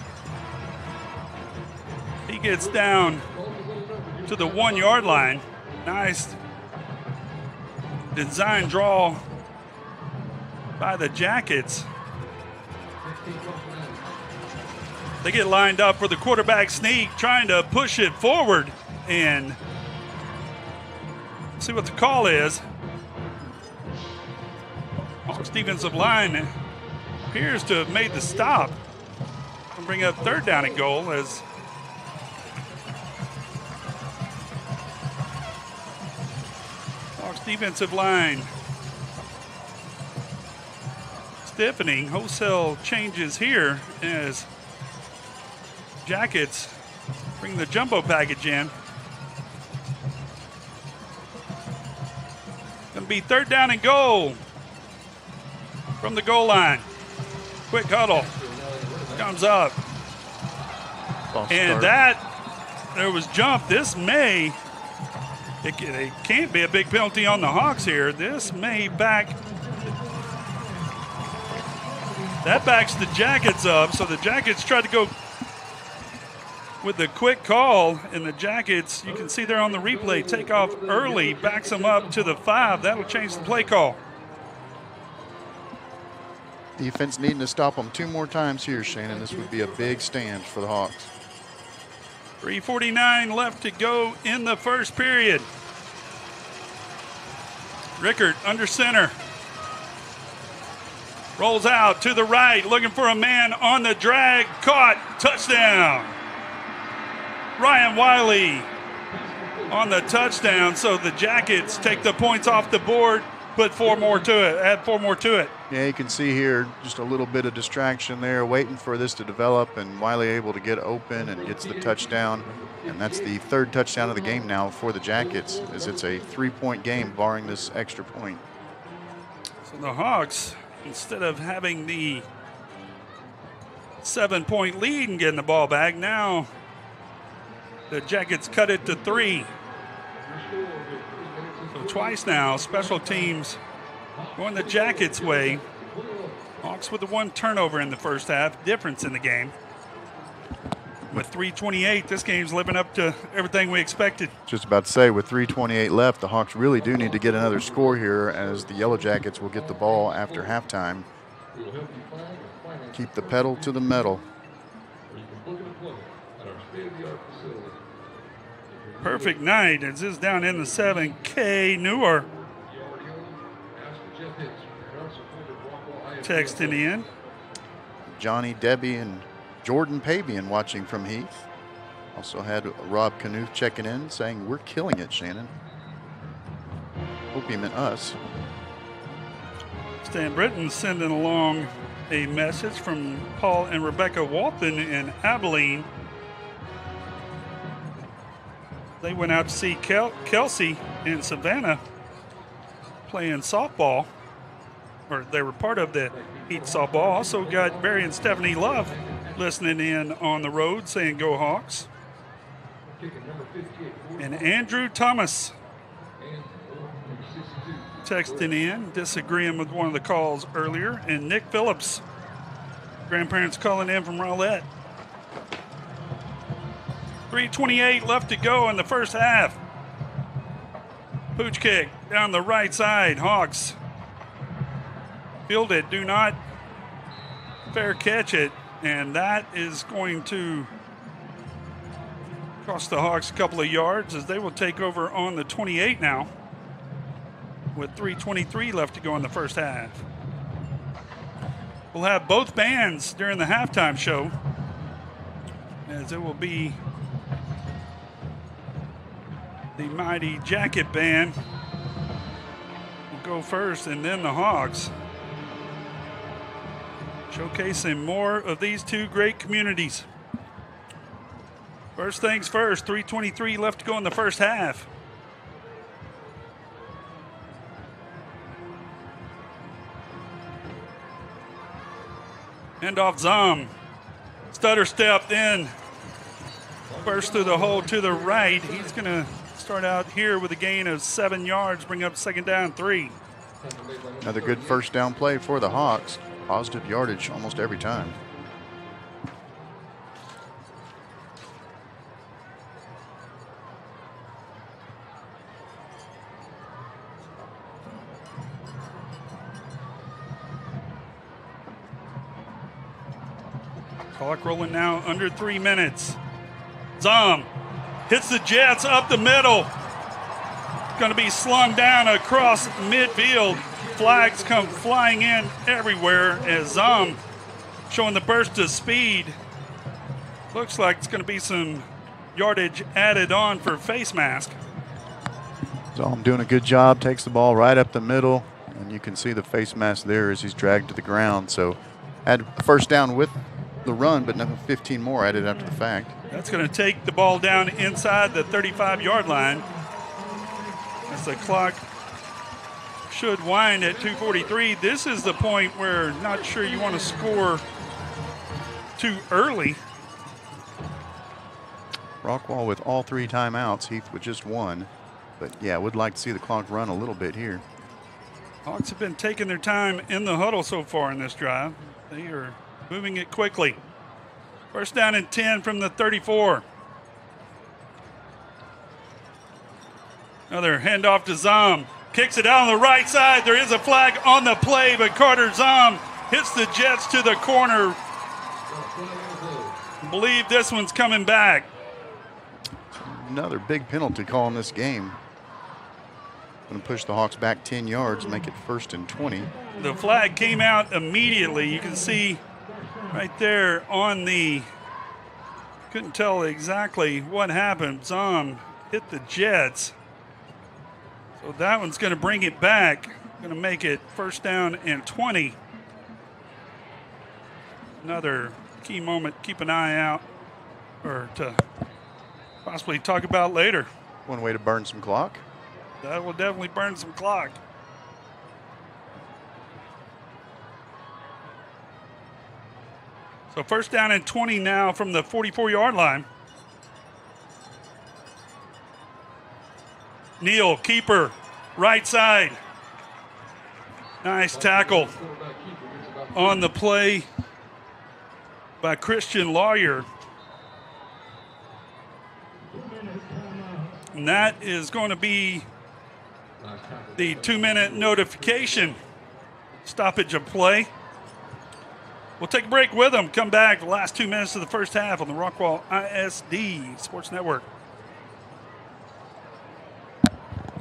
He gets down to the 1 yard line. Nice design draw by the Jackets. They get lined up for the quarterback sneak, trying to push it forward and see what the call is. Hawks defensive line appears to have made the stop and bring up third down and goal as Hawks defensive line stiffening. Wholesale changes here as Jackets bring the jumbo package in. Gonna be third down and goal from the goal line. Quick huddle comes up. And there was jump. This may, it can't be a big penalty on the Hawks here. This may that backs the Jackets up. So the Jackets tried to go with the quick call, and the Jackets, you can see there on the replay, take off early, backs them up to the 5. That'll change the play call. Defense needing to stop them 2 more times here, Shannon. This would be a big stand for the Hawks. 3:49 left to go in the first period. Rickard under center. Rolls out to the right, looking for a man on the drag. Caught. Touchdown. Ryan Wiley on the touchdown. So the Jackets take the points off the board, put 4 more to it, add 4 more to it. Yeah, you can see here just a little bit of distraction there, waiting for this to develop, and Wiley able to get open and gets the touchdown. And that's the 3rd touchdown of the game now for the Jackets, as it's a 3-point game barring this extra point. So the Hawks, instead of having the 7-point lead and getting the ball back, now the Jackets cut it to 3. So twice now, special teams going the Jackets' way. Hawks with the 1 turnover in the first half, difference in the game. With 3:28, this game's living up to everything we expected. Just about to say, with 3:28 left, the Hawks really do need to get another score here, as the Yellow Jackets will get the ball after halftime. Keep the pedal to the metal. Perfect night as this down in the 7. K. Newer texting in. Johnny, Debbie, and Jordan Pabian watching from Heath. Also had Rob Knuth checking in saying, "We're killing it, Shannon." Hope he meant us. Stan Britton sending along a message from Paul and Rebecca Walton in Abilene. They went out to see Kelsey in Savannah playing softball, or they were part of the Heat softball. Also got Barry and Stephanie Love listening in on the road saying go Hawks. And Andrew Thomas texting in, disagreeing with one of the calls earlier. And Nick Phillips, grandparents calling in from Rowlett. 3:28 left to go in the first half. Pooch kick down the right side. Hawks field it, do not fair catch it. And that is going to cost the Hawks a couple of yards as they will take over on the 28 now with 3:23 left to go in the first half. We'll have both bands during the halftime show, as it will be the mighty Jacket Band will go first, and then the Hawks, showcasing more of these 2 great communities. First things first, 3:23 left to go in the first half. Handoff Zom. Stutter step in. Burst through the hole to the right. He's going to start out here with a gain of 7 yards, bring up second down 3. Another good first down play for the Hawks. Positive yardage almost every time. Clock rolling now under 3 minutes. Zom hits the Jets up the middle. Going to be slung down across midfield. Flags come flying in everywhere as Zom showing the burst of speed. Looks like it's going to be some yardage added on for face mask. Zom doing a good job, takes the ball right up the middle, and you can see the face mask there as he's dragged to the ground. So had a first down with the run, but another 15 more added after the fact. That's going to take the ball down inside the 35-yard line. As the clock should wind at 2:43. This is the point where not sure you want to score too early. Rockwall with all 3 timeouts, Heath with just 1. But yeah, would like to see the clock run a little bit here. Hawks have been taking their time in the huddle so far in this drive. They are moving it quickly. First down and 10 from the 34. Another handoff to Zom. Kicks it out on the right side. There is a flag on the play, but Carter Zom hits the Jets to the corner. I believe this one's coming back. Another big penalty call in this game. Going to push the Hawks back 10 yards, make it 1st and 20. The flag came out immediately. You can see right there on the, couldn't tell exactly what happened. Zom hit the Jets. So that one's going to bring it back. Going to make it 1st down and 20. Another key moment. Keep an eye out, or to possibly talk about later. One way to burn some clock. That will definitely burn some clock. So 1st down and 20 now from the 44-yard line. Neal, keeper, right side. Nice tackle on the play by Christian Lawyer. And that is going to be the 2-minute notification. Stoppage of play. We'll take a break with them. Come back the last 2 minutes of the first half on the Rockwall ISD Sports Network.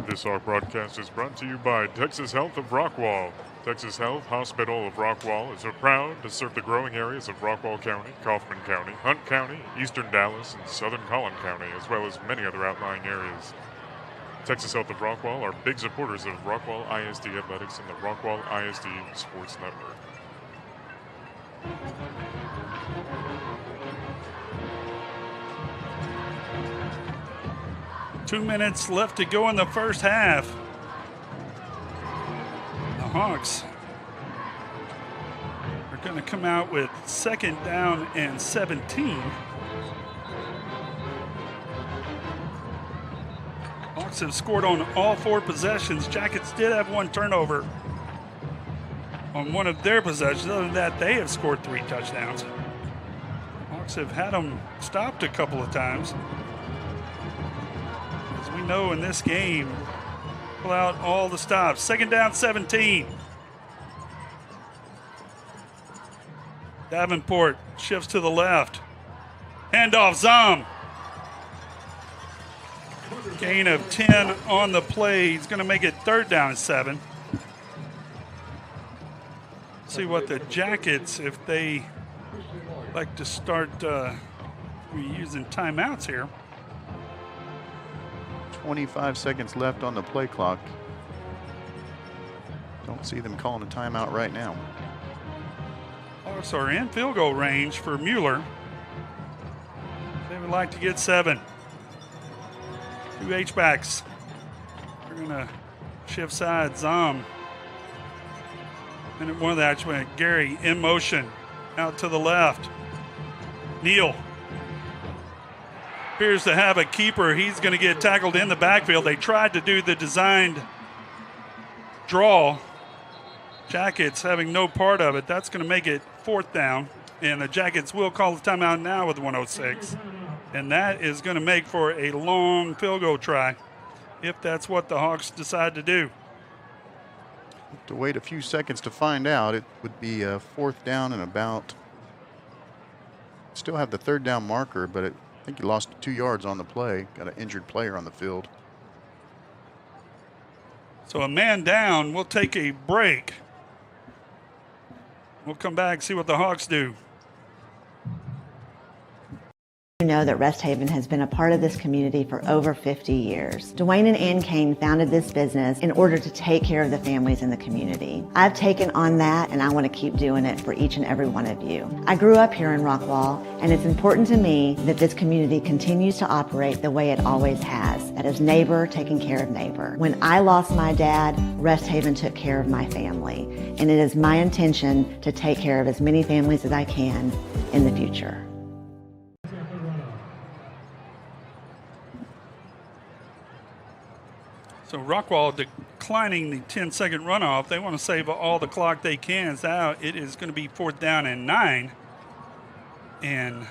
This Hawk broadcast is brought to you by Texas Health of Rockwall. Texas Health Hospital of Rockwall is proud to serve the growing areas of Rockwall County, Kaufman County, Hunt County, Eastern Dallas, and Southern Collin County, as well as many other outlying areas. Texas Health of Rockwall are big supporters of Rockwall ISD Athletics and the Rockwall ISD Sports Network. Two minutes left to go in the first half. The Hawks are going to come out with 2nd down and 17. Hawks have scored on all 4 possessions. Jackets did have 1 turnover on one of their possessions. Other than that, they have scored 3 touchdowns. Hawks have had them stopped a couple of times. As we know in this game, pull out all the stops. 2nd down, 17. Davenport shifts to the left. Handoff, Zom. Gain of 10 on the play. He's going to make it 3rd down and 7. See what the Jackets, if they like to start using timeouts here. 25 seconds left on the play clock. Don't see them calling a timeout right now. Hawks are in field goal range for Mueller. They would like to get 7. 2 H-backs. They're going to shift sides. Zom. And one of the actually, Gary in motion out to the left. Neal. appears to have a keeper. He's going to get tackled in the backfield. They tried to do the designed draw. Jackets having no part of it. That's going to make it 4th down. And the Jackets will call the timeout now with 1:06. And that is going to make for a long field goal try if that's what the Hawks decide to do. Have to wait a few seconds to find out. It would be a 4th down and about. Still have the 3rd down marker, but I think he lost 2 yards on the play. Got an injured player on the field. So a man down. We'll take a break. We'll come back, see what the Hawks do. You know that Rest Haven has been a part of this community for over 50 years. Dwayne and Ann Kane founded this business in order to take care of the families in the community. I've taken on that, and I want to keep doing it for each and every one of you. I grew up here in Rockwall, and it's important to me that this community continues to operate the way it always has. That is neighbor taking care of neighbor. When I lost my dad, Rest Haven took care of my family, and it is my intention to take care of as many families as I can in the future. So Rockwall declining the 10-second runoff. They want to save all the clock they can. So now it is going to be 4th down and 9. And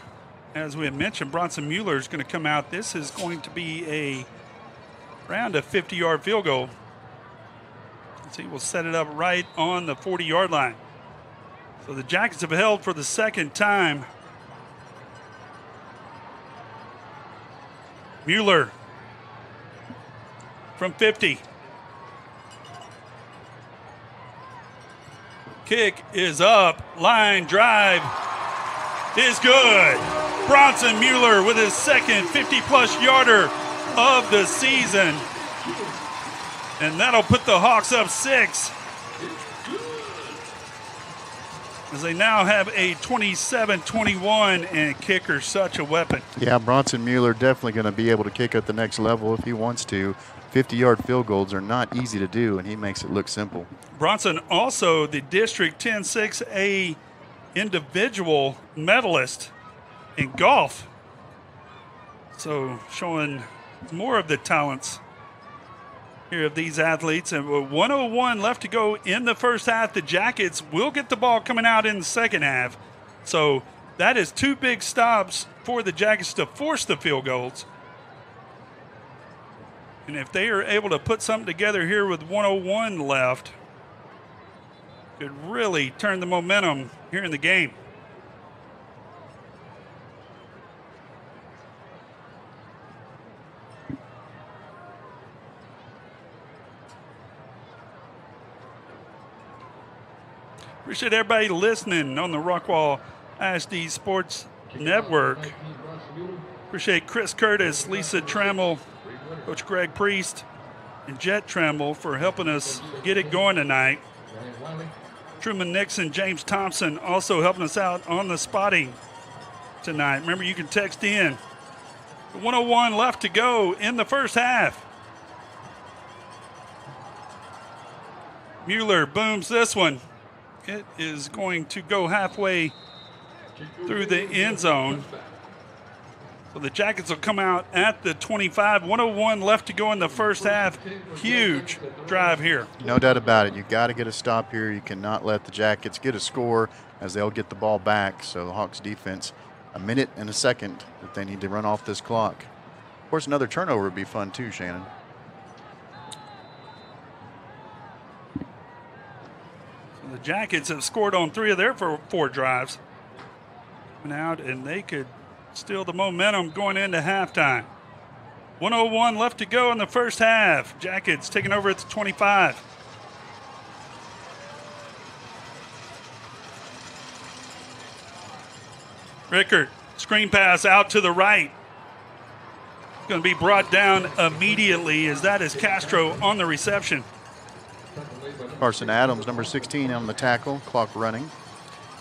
as we had mentioned, Bronson Mueller is going to come out. This is going to be around a 50-yard field goal. So he will set it up right on the 40-yard line. So the Jackets have held for the 2nd time. Mueller from 50. Kick is up. Line drive is good. Bronson Mueller with his 2nd 50-plus yarder of the season. And that'll put the Hawks up 6. As they now have a 27-21, and kicker's such a weapon. Yeah, Bronson Mueller definitely going to be able to kick at the next level if he wants to. 50-yard field goals are not easy to do, and he makes it look simple. Bronson also the District 10-6A individual medalist in golf. So showing more of the talents here of these athletes. And with 1:01 left to go in the first half, the Jackets will get the ball coming out in the second half. So that is 2 big stops for the Jackets to force the field goals. And if they are able to put something together here with 1:01 left, could really turn the momentum here in the game. Appreciate everybody listening on the Rockwall ISD Sports Network. Appreciate Chris Curtis, Lisa Trammell, Coach Greg Priest, and Jet Trammell for helping us get it going tonight. Truman Nixon, James Thompson also helping us out on the spotting tonight. Remember, you can text in. 1:01 left to go in the first half. Mueller booms this one. It is going to go halfway through the end zone. So the Jackets will come out at the 25. 1:01 left to go in the first half. Huge drive here. No doubt about it. You got to get a stop here. You cannot let the Jackets get a score as they'll get the ball back. So the Hawks defense, a minute and a second that they need to run off this clock. Of course, another turnover would be fun too, Shannon. So the Jackets have scored on 3 of their 4 drives. Went out, and they could steal the momentum going into halftime. 1:01 left to go in the first half. Jackets taking over at the 25. Rickard, screen pass out to the right. Going to be brought down immediately as that is Castro on the reception. Carson Adams, number 16, on the tackle. Clock running.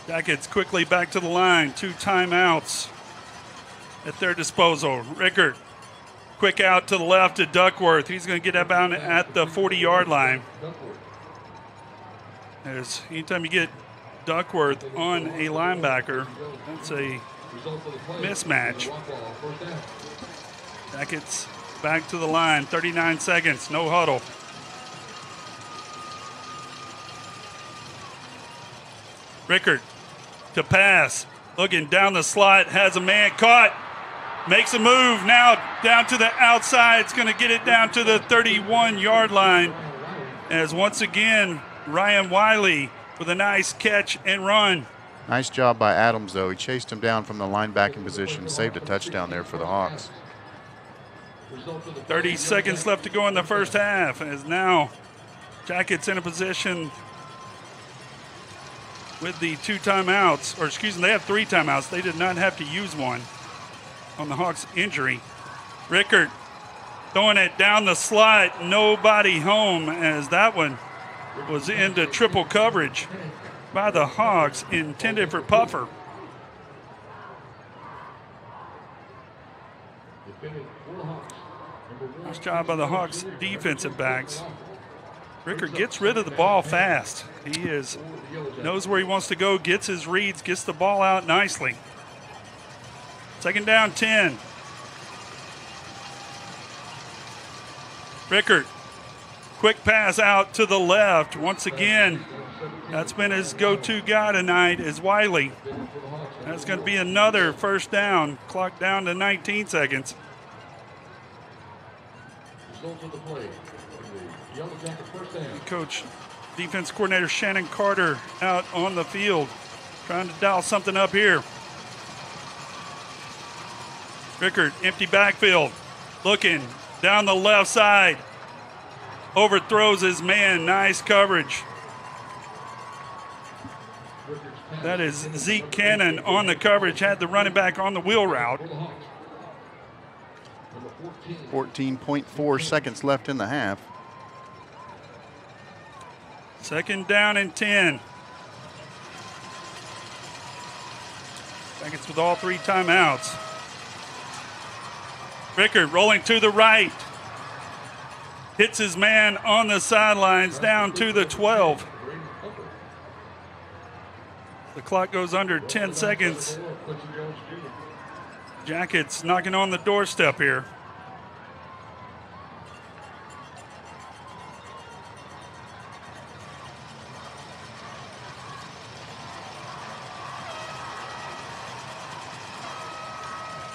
Jackets quickly back to the line. 2 timeouts at their disposal. Rickard, quick out to the left to Duckworth. He's going to get about at the 40-yard line. As anytime you get Duckworth on a linebacker, that's a mismatch. Jackets back to the line, 39 seconds, no huddle. Rickard to pass, looking down the slot, has a man caught, makes a move now down to the outside. It's going to get it down to the 31-yard line as once again Ryan Wiley with a nice catch and run. Nice job by Adams, though. He chased him down from the linebacking position, saved a touchdown there for the Hawks. 30 seconds left to go in the first half as now Jackets in a position with the 2 timeouts, or excuse me, they have 3 timeouts. They did not have to use one on the Hawks' injury. Rickard throwing it down the slot, nobody home as that one was into triple coverage by the Hawks, intended for Puffer. Nice job by the Hawks defensive backs. Rickard gets rid of the ball fast. He knows where he wants to go, gets his reads, gets the ball out nicely. Second down, 10. Rickard, quick pass out to the left. Once again, that's been his go-to guy tonight is Wiley. That's going to be another first down. Clock down to 19 seconds. Coach, defense coordinator Shannon Carter out on the field, trying to dial something up here. Rickard, empty backfield, looking down the left side. Overthrows his man, nice coverage. That is Zeke Cannon on the coverage, had the running back on the wheel route. 14.4 seconds left in the half. Second down and 10. Jackets with all 3 timeouts. Rickard rolling to the right. Hits his man on the sidelines down to the 12. The clock goes under 10 seconds. Jackets knocking on the doorstep here.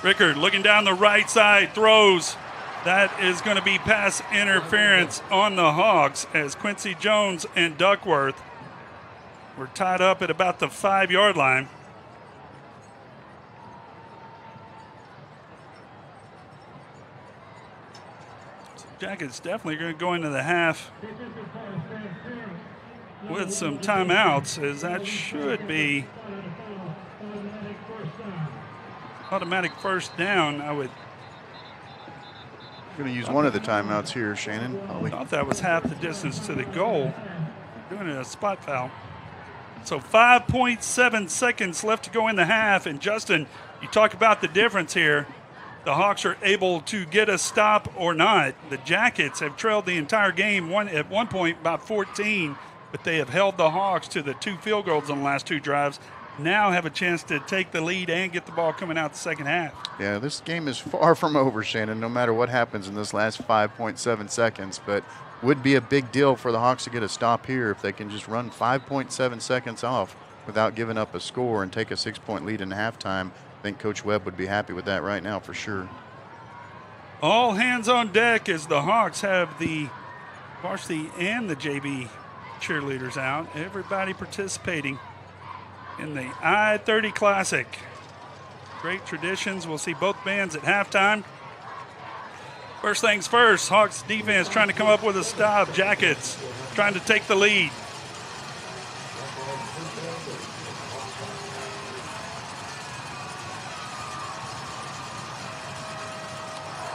Rickard looking down the right side, throws. That is going to be pass interference on the Hawks as Quincy Jones and Duckworth were tied up at about the 5-yard line. So Jackets definitely going to go into the half with some timeouts, as that should be automatic first down. I would. Going to use one of the timeouts here, Shannon. I thought that was half the distance to the goal. Doing it a spot foul. So 5.7 seconds left to go in the half. And Justin, you talk about the difference here. The Hawks are able to get a stop or not. The Jackets have trailed the entire game at one point about 14, but they have held the Hawks to the 2 field goals on the last 2 drives. Now have a chance to take the lead and get the ball coming out the second half. Yeah, this game is far from over, Shannon, no matter what happens in this last 5.7 seconds. But would be a big deal for the Hawks to get a stop here if they can just run 5.7 seconds off without giving up a score and take a 6-point lead in halftime. I think Coach Webb would be happy with that right now for sure. All hands on deck as the Hawks have the varsity and the JV cheerleaders out. Everybody participating in the I-30 Classic. Great traditions. We'll see both bands at halftime. First things first, Hawks defense trying to come up with a stop. Jackets trying to take the lead.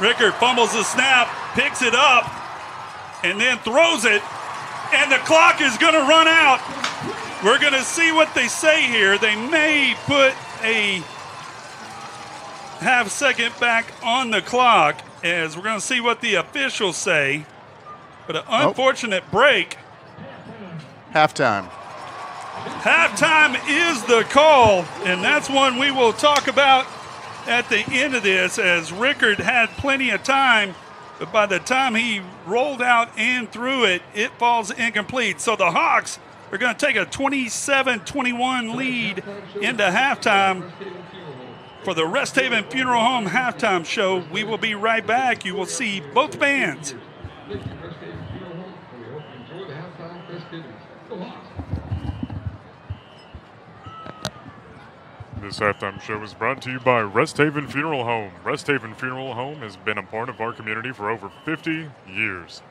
Rickard fumbles the snap, picks it up, and then throws it, and the clock is going to run out. We're going to see what they say here. They may put a half second back on the clock as we're going to see what the officials say. But an unfortunate break. Halftime. Halftime is the call, and that's one we will talk about at the end of this, as Rickard had plenty of time, but by the time he rolled out and threw it, it falls incomplete. So the Hawks are going to take a 27-21 lead into halftime. For the Rest Haven Funeral Home halftime show, we will be right back. You will see both bands. This halftime show is brought to you by Rest Haven Funeral Home. Rest Haven Funeral Home has been a part of our community for over 50 years.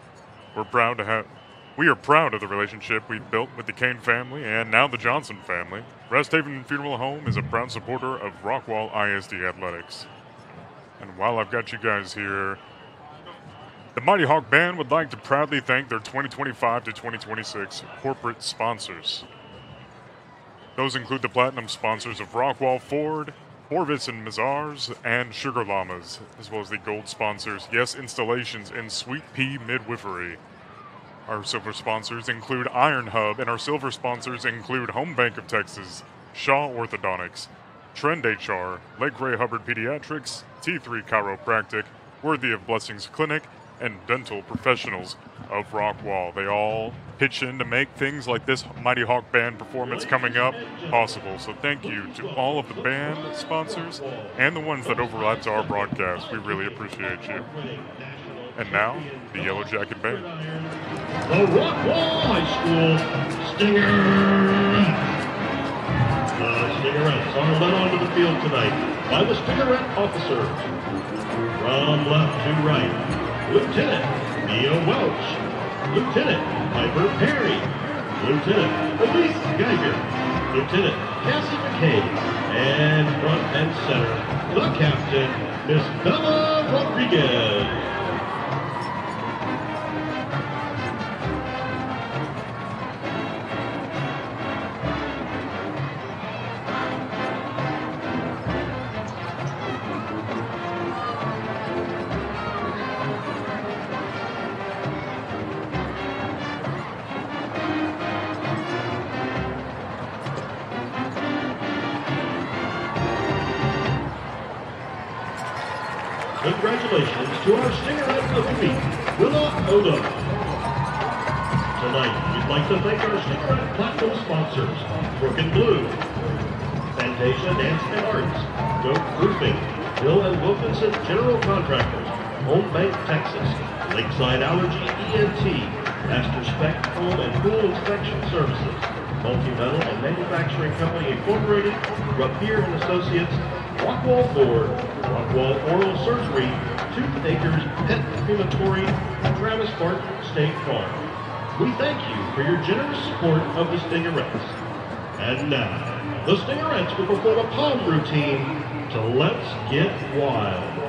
We are proud of the relationship we've built with the Kane family and now the Johnson family. Rest Haven Funeral Home is a proud supporter of Rockwall ISD Athletics. And while I've got you guys here, the Mighty Hawk Band would like to proudly thank their 2025 to 2026 corporate sponsors. Those include the platinum sponsors of Rockwall Ford, Orvis and Mazars, and Sugar Llamas, as well as the gold sponsors, Yes Installations and Sweet Pea Midwifery. Our silver sponsors include Iron Hub, and our silver sponsors include Home Bank of Texas, Shaw Orthodontics, Trend HR, Lake Ray Hubbard Pediatrics, T3 Chiropractic, Worthy of Blessings Clinic, and Dental Professionals of Rockwall. They all pitch in to make things like this Mighty Hawk Band performance coming up possible. So thank you to all of the band sponsors and the ones that overlapped our broadcast. We really appreciate you. And now, the Yellow Jacket Band. The Rockwall High School Stingerettes. The Stingerettes are led onto the field tonight by the Stingerette officers. From left to right, Lieutenant Mia Welch, Lieutenant Piper Perry, Lieutenant Elise Geiger, Lieutenant Cassie McKay, and front and center, the captain, Miss Bella Rodriguez. Congratulations to our Stingerette of the Week, Willa Oda. Tonight, we'd like to thank our Stingerette Platinum sponsors, Broken Blue, Fantasia Dance and Arts, Goat Roofing, Bill and Wilkinson General Contractors, Home Bank, Texas, Lakeside Allergy ENT, Master Spec Home and Pool Inspection Services, Multi-Metal and Manufacturing Company Incorporated, Rapier and Associates, Rockwall Ford, Rockwall Oral Surgery, Tooth Acres Pet Crematory, and Travis Martin State Farm. We thank you for your generous support of the Stingerettes. And now, the Stingerettes will perform a palm routine to Let's Get Wild.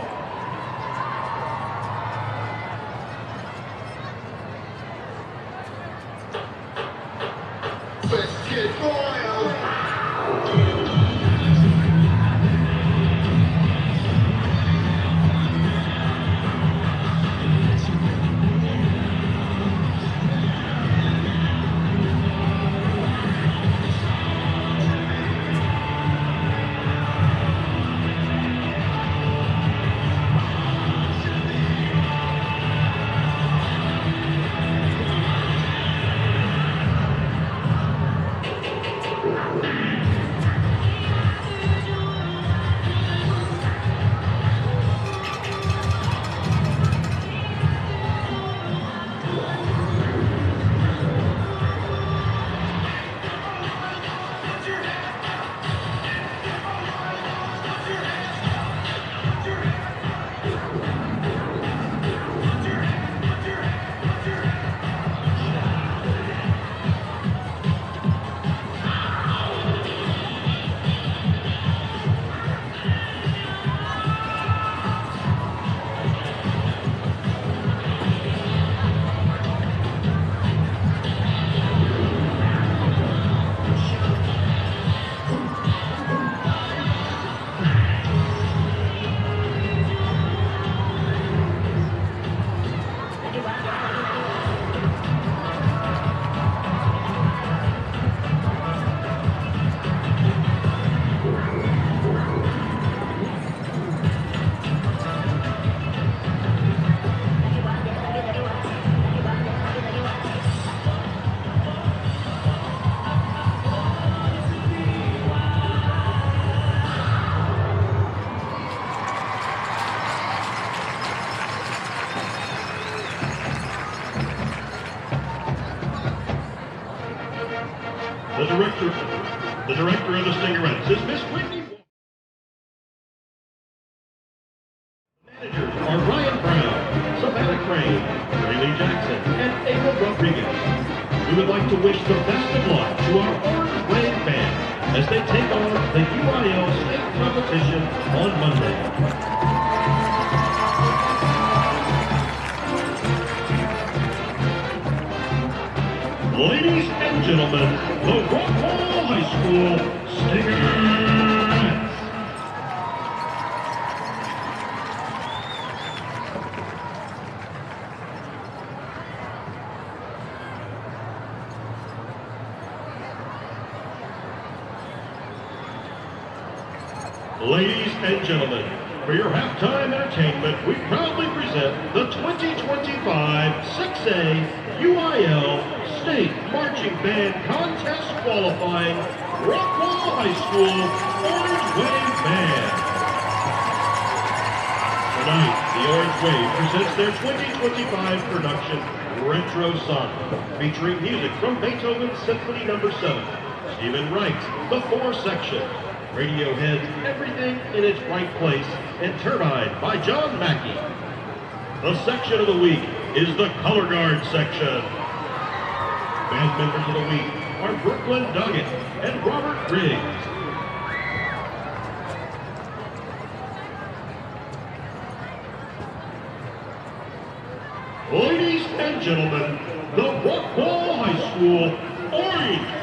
Let's get wild. The director of the Stingerettes is Miss Whitney. Managers are Ryan Brown, Savannah Crane, Rayleigh Jackson, and Ava Rodriguez. We would like to wish the best of luck to our Orange Wave band as they take on the UIL state competition on Monday. Ladies and gentlemen, the Rockwall High School Stingerettes. Ladies and gentlemen, for your halftime entertainment, we proudly present the 2025 6A UIL State Marching Band Contest qualifying Rockwall High School Orange Wave Band. Tonight, the Orange Wave presents their 2025 production, Retro Sun, featuring music from Beethoven's Symphony No. 7, Stephen Wright's The Four Section, Radiohead's Everything in Its Right Place, and Turbine by John Mackey. The section of the week is the Color Guard section. Band members of the week are Brooklyn Duggett and Robert Riggs. Ladies and gentlemen, the Rockwall High School Orange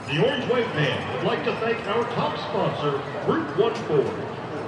The Orange Wave Band would like to thank our top sponsor, Group 1 Ford.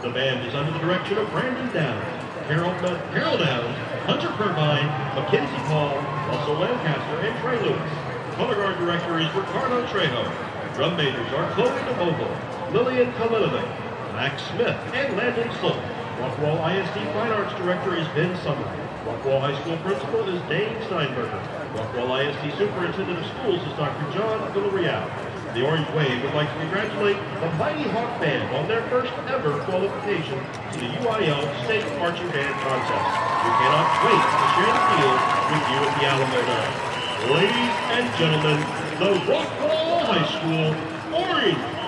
The band is under the direction of Brandon Downs, Carol Downs, Hunter Purvine, Mackenzie Paul, Russell Lancaster, and Trey Lewis. Color guard director is Ricardo Trejo. Drum majors are Chloe DeVogel, Lillian Kalinovic, Max Smith, and Landon Sloat. Rockwall ISD Fine Arts director is Ben Summer. Rockwall High School principal is Dane Steinberger. Rockwall ISD superintendent of schools is Dr. John Villarreal. The Orange Wave would like to congratulate the Mighty Hawk Band on their first ever qualification to the UIL State Marching Band Contest. We cannot wait to share the field with you at the Alamo Dome. Ladies and gentlemen, the Rockwall High School Orange Band.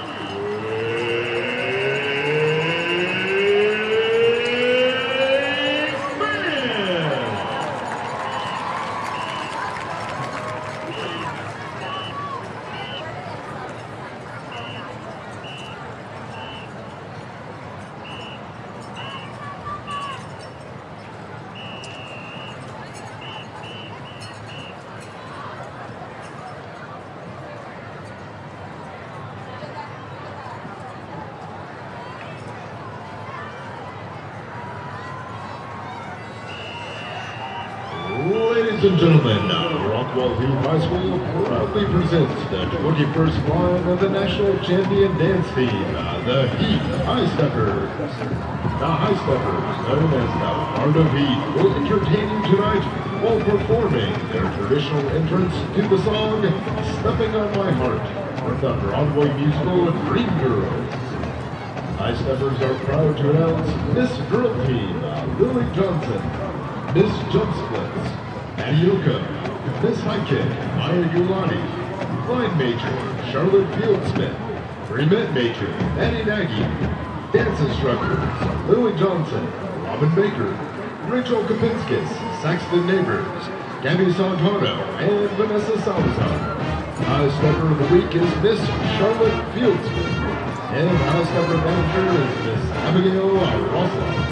Ladies and gentlemen, Rockwall Heath High School proudly presents the 21st line of the national champion dance team, the Heath High Steppers. The High Steppers, known as the Heart of Heath, will entertain you tonight while performing their traditional entrance to the song Stepping on My Heart from the Broadway musical Dreamgirls. High Steppers are proud to announce Miss Girl Team, Lily Johnson, Miss Jump Splits, Maddie Yoka, Miss High Kick, Maya Gulani, Line Major, Charlotte Fieldsmith, Pre-Med Major, Maddie Nagy, Dance Instructors, Lily Johnson, Robin Baker, Rachel Kapinskis, Saxton Neighbors, Gabby Santano, and Vanessa Salazar. High Stepper of the Week is Miss Charlotte Fieldsmith, and High Stepper Manager is Miss Abigail Rosloff.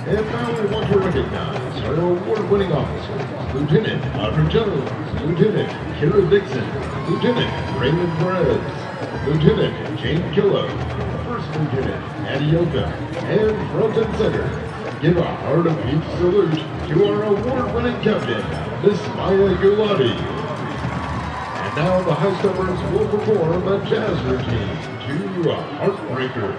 And now we want to recognize our award-winning officers, Lieutenant Audrey Jones, Lieutenant Kira Dixon, Lieutenant Raymond Perez, Lieutenant Jane Killo, First Lieutenant Maddie Yoka, and front and center, give a Heart of Heath salute to our award-winning captain, Miss Maya Gulati. And now the High Steppers will perform a jazz routine to Heartbreaker.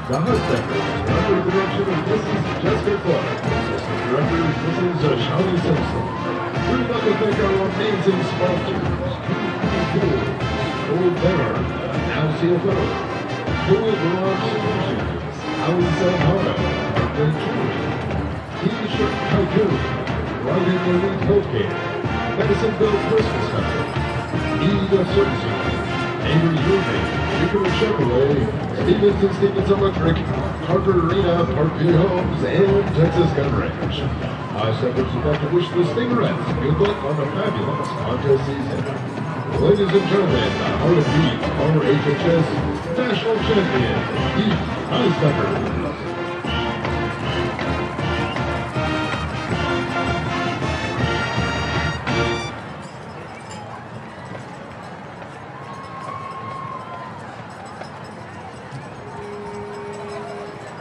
The High Steppers are under the direction of Mrs. Jessica Clark, Assistant Director Mrs. Shawnee Simpson. We'd like to thank our amazing sponsors, Old Bernard, now CFO, Total Garage Solutions, Alice Alhara, The Jewelry, T-Shirt Tycoon, Ryan Elite Healthcare, Madisonville Christmas Country, Need of Services, Neighbors Roofing, Jupiter Chevrolet, Stevens and Stevens Electric, Harper Arena, Parkview Homes, and Texas Gun Range. I separate would like to wish the Stingerettes good luck on a fabulous contest season. Ladies and gentlemen, our lead, our HHS National Champion, Heath High-Steppers.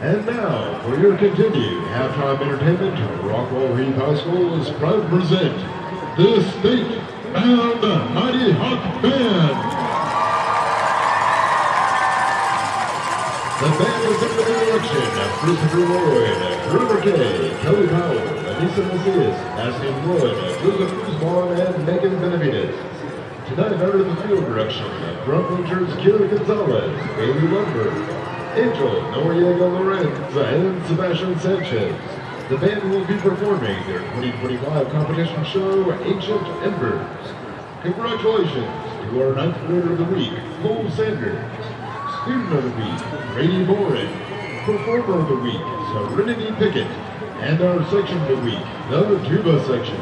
And now, for your continued halftime entertainment, Rockwall Heath High School is proud to present the State Bound Mighty Hawk Band. The band is under the direction of Christopher Lloyd, Trevor Kay, Kelly Powell, Anissa Macias, Aston Wood, Joseph Guzman, and Megan Benavides. Tonight, under the field direction of drum majors Kira Gonzalez, Bailey Lundberg, Angel Noriega Lorenz, and Sebastian Sanchez. The band will be performing their 2025 competition show, Ancient Embers. Congratulations to our 9th grader of the week, Cole Sanders. Student of the week, Brady Boren. Performer of the week, Serenity Pickett. And our section of the week, the tuba section.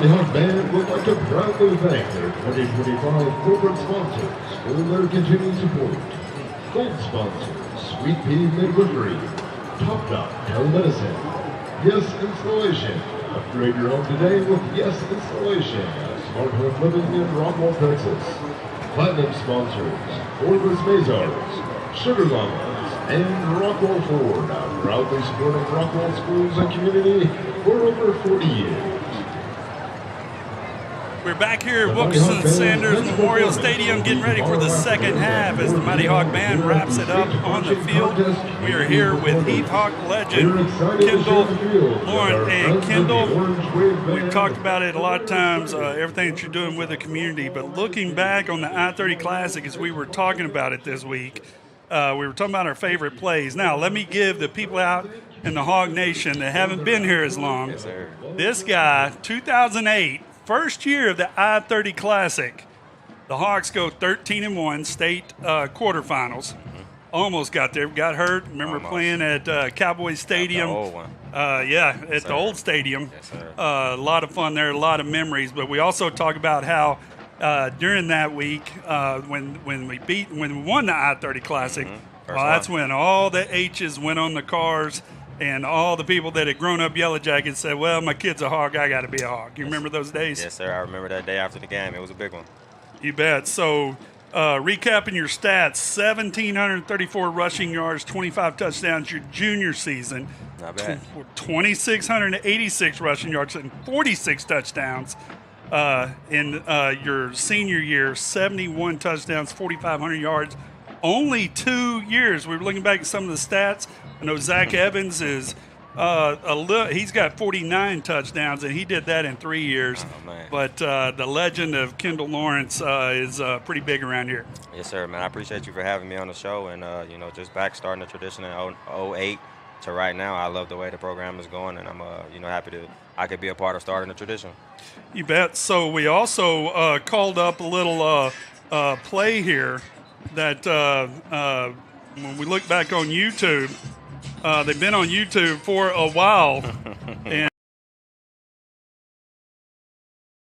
Mighty Hawk Band would like to proudly thank their 2025 corporate sponsors for their continued support. Gold sponsors, Sweet Pea Midwifery, Top Doc Telemedicine, Yes Installation. Upgrade your home today with Yes Installation. Smart Home Living in Rockwall, Texas. Platinum sponsors, Orbis Mazars, Sugar Llamas, and Rockwall Ford. Proudly supporting Rockwall schools and community for over 40 years. We're back here at Wilkerson Sanders Memorial Stadium getting ready for the second half as the Mighty Hawk Band wraps it up on the field. We are here with Heath Hawk legend Kendall Lawrence. And Kendall, we've talked about it a lot of times, everything that you're doing with the community, but looking back on the I-30 Classic as we were talking about it this week, we were talking about our favorite plays. Now, let me give the people out in the Hog Nation that haven't been here as long, this guy, 2008, first year of the I-30 Classic, the Hawks go 13-1 state quarterfinals. Almost got there, got hurt. Remember playing at Cowboys Stadium? The old one. At the old stadium. Yes, sir. A lot of fun there, a lot of memories. But we also talk about how during that week when we won the I-30 Classic, that's when all the H's went on the cars. And all the people that had grown up Yellow Jackets said, well, my kid's a Hog, I got to be a Hog. You remember those days? Yes, sir. I remember that day after the game. It was a big one. You bet. So, recapping your stats, 1,734 rushing yards, 25 touchdowns your junior season. Not bad. 2,686 rushing yards and 46 touchdowns. In your senior year, 71 touchdowns, 4,500 yards. Only 2 years. We were looking back at some of the stats. I know Zach Evans is he's got 49 touchdowns, and he did that in 3 years. Oh, man. But the legend of Kendall Lawrence is pretty big around here. Yes, sir, man. I appreciate you for having me on the show, and just back starting the tradition in 08 to right now. I love the way the program is going, and I'm happy I could be a part of starting the tradition. You bet. So we also called up a little play here that when we look back on YouTube. They've been on YouTube for a while, and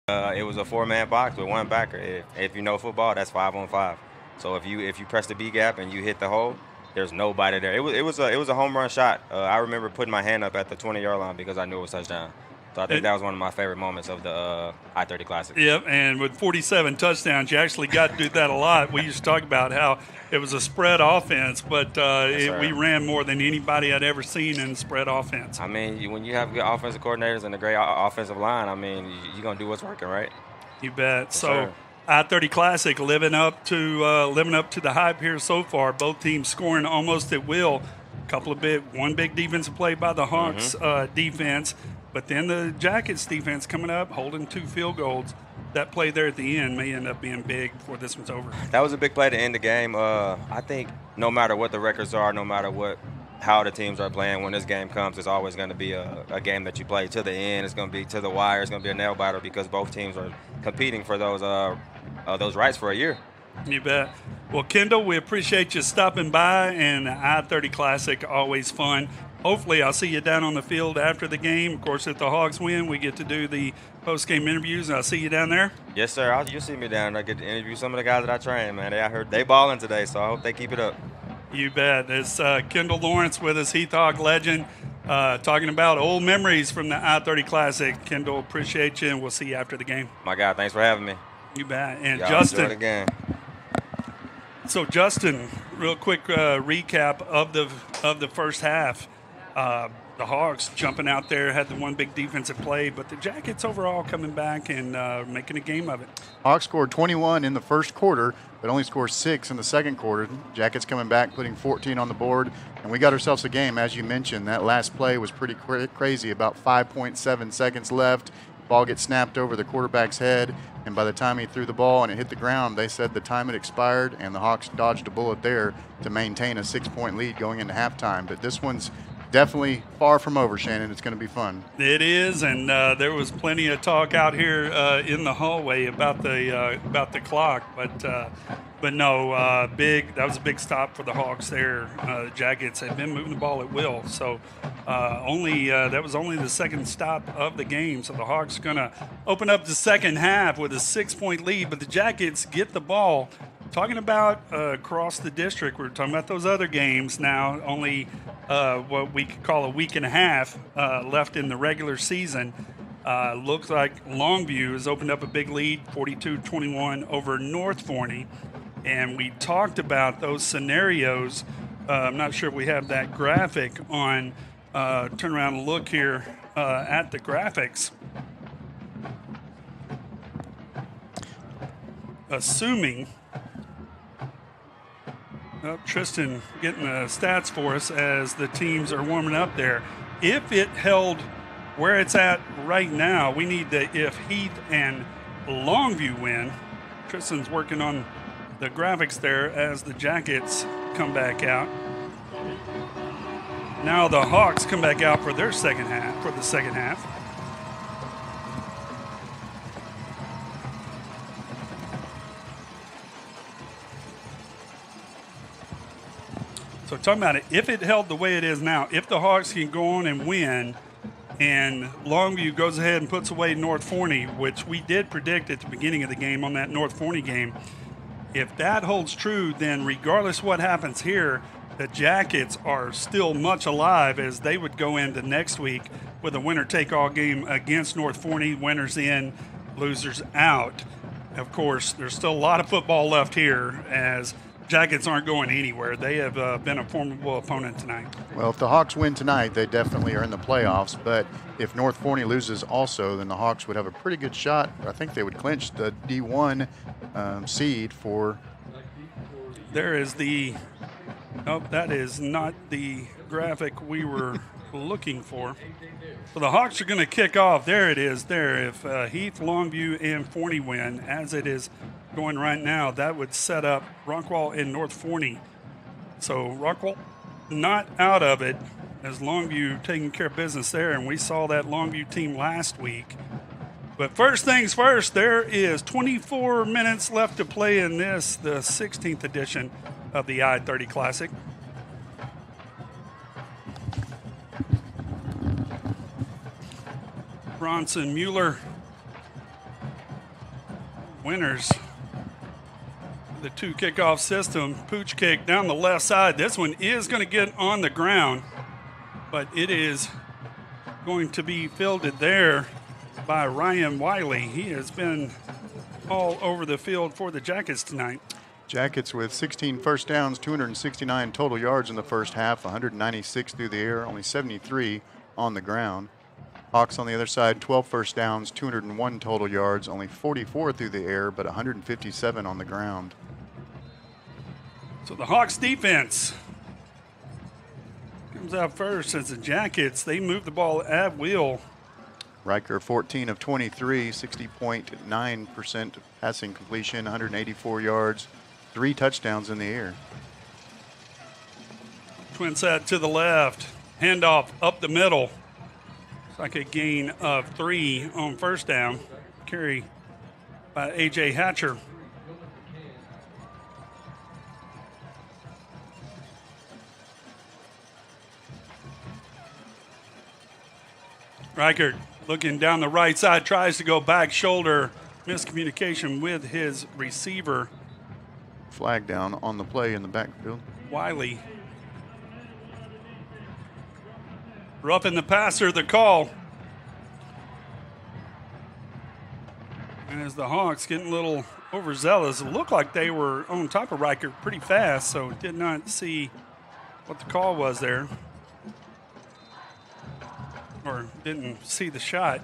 it was a 4-man box with one backer. If you know football, that's 5-on-5. So if you press the B gap and you hit the hole, there's nobody there. It was a home run shot. I remember putting my hand up at the 20-yard line because I knew it was touchdown. So I think that was one of my favorite moments of the I-30 Classic. Yep, and with 47 touchdowns, you actually got to do that a lot. We used to talk about how it was a spread offense, but we ran more than anybody I'd ever seen in spread offense. I mean, when you have good offensive coordinators and a great offensive line, I mean, you're going to do what's working, right? You bet. Yes, so sir. I-30 Classic living up to the hype here so far. Both teams scoring almost at will. One big defensive play by the Hawks defense. But then the Jackets defense coming up, holding 2 field goals. That play there at the end may end up being big before this one's over. That was a big play to end the game. I think no matter what the records are, no matter how the teams are playing, when this game comes, it's always going to be a game that you play to the end. It's going to be to the wire. It's going to be a nail biter because both teams are competing for those rights for a year. You bet. Well, Kendall, we appreciate you stopping by, and the I-30 Classic, always fun. Hopefully, I'll see you down on the field after the game. Of course, if the Hogs win, we get to do the post-game interviews, and I'll see you down there. Yes, sir. You'll see me down there. I get to interview some of the guys that I train, man. I heard they balling today, so I hope they keep it up. You bet. It's Kendall Lawrence with us, Heath Hawk legend, talking about old memories from the I-30 Classic. Kendall, appreciate you, and we'll see you after the game. My God, thanks for having me. You bet. And Y'all Justin. enjoy the game. So, Justin, real quick recap of the first half. The Hogs jumping out there, had the one big defensive play, but the Jackets overall coming back and making a game of it. Hawks scored 21 in the first quarter, but only scored 6 in the second quarter. Jackets coming back, putting 14 on the board, and we got ourselves a game. As you mentioned, that last play was pretty crazy, about 5.7 seconds left. Ball gets snapped over the quarterback's head, and by the time he threw the ball and it hit the ground, they said the time had expired, and the Hawks dodged a bullet there to maintain a 6-point lead going into halftime. But this one's definitely far from over, Shannon. It's going to be fun. It is, and there was plenty of talk out here in the hallway about the clock, but no, that was a big stop for the Hawks there. The Jackets had been moving the ball at will, so that was only the second stop of the game. So the Hawks going to open up the second half with a 6-point lead, but the Jackets get the ball. Talking about across the district, we're talking about those other games now. Only what we could call a week and a half left in the regular season. Looks like Longview has opened up a big lead, 42-21 over North Forney. And we talked about those scenarios. I'm not sure if we have that graphic on. Turn around and look here at the graphics. Assuming Tristan getting the stats for us as the teams are warming up there. If it held where it's at right now, we need if Heath and Longview win. Tristan's working on the graphics there as the Jackets come back out. Now the Hawks come back out for the second half. So talking about it, if it held the way it is now, if the Hawks can go on and win, and Longview goes ahead and puts away North Forney, which we did predict at the beginning of the game on that North Forney game, if that holds true, then regardless what happens here, the Jackets are still much alive as they would go into next week with a winner-take-all game against North Forney, winners in, losers out. Of course, there's still a lot of football left here as Jackets aren't going anywhere. They have been a formidable opponent tonight. Well, if the Hawks win tonight, they definitely are in the playoffs. But if North Forney loses also, then the Hawks would have a pretty good shot. I think they would clinch the D1 seed for. There is that is not the graphic we were looking for. So the Hawks are going to kick off. There it is there. If Heath, Longview, and Forney win, as it is going right now, that would set up Rockwall and North Forney. So Rockwall not out of it as Longview taking care of business there, and we saw that Longview team last week. But first things first, there is 24 minutes left to play in the 16th edition of the I-30 Classic. Bronson Mueller, winners. The two kickoff system, pooch kick down the left side. This one is going to get on the ground, but it is going to be fielded there by Ryan Wiley. He has been all over the field for the Jackets tonight. Jackets with 16 first downs, 269 total yards in the first half, 196 through the air, only 73 on the ground. Hawks on the other side, 12 first downs, 201 total yards, only 44 through the air, but 157 on the ground. So the Hawks defense comes out first as the Jackets, they move the ball at will. Riker 14 of 23, 60.9% passing completion, 184 yards, 3 touchdowns in the air. Twin set to the left, handoff up the middle. It's like a gain of 3 on first down. Carry by A.J. Hatcher. Reichert looking down the right side, tries to go back shoulder. Miscommunication with his receiver. Flag down on the play in the backfield. Wiley. Roughing the passer, the call. And as the Hawks getting a little overzealous, it looked like they were on top of Reichert pretty fast, so did not see what the call was there. Or didn't see the shot.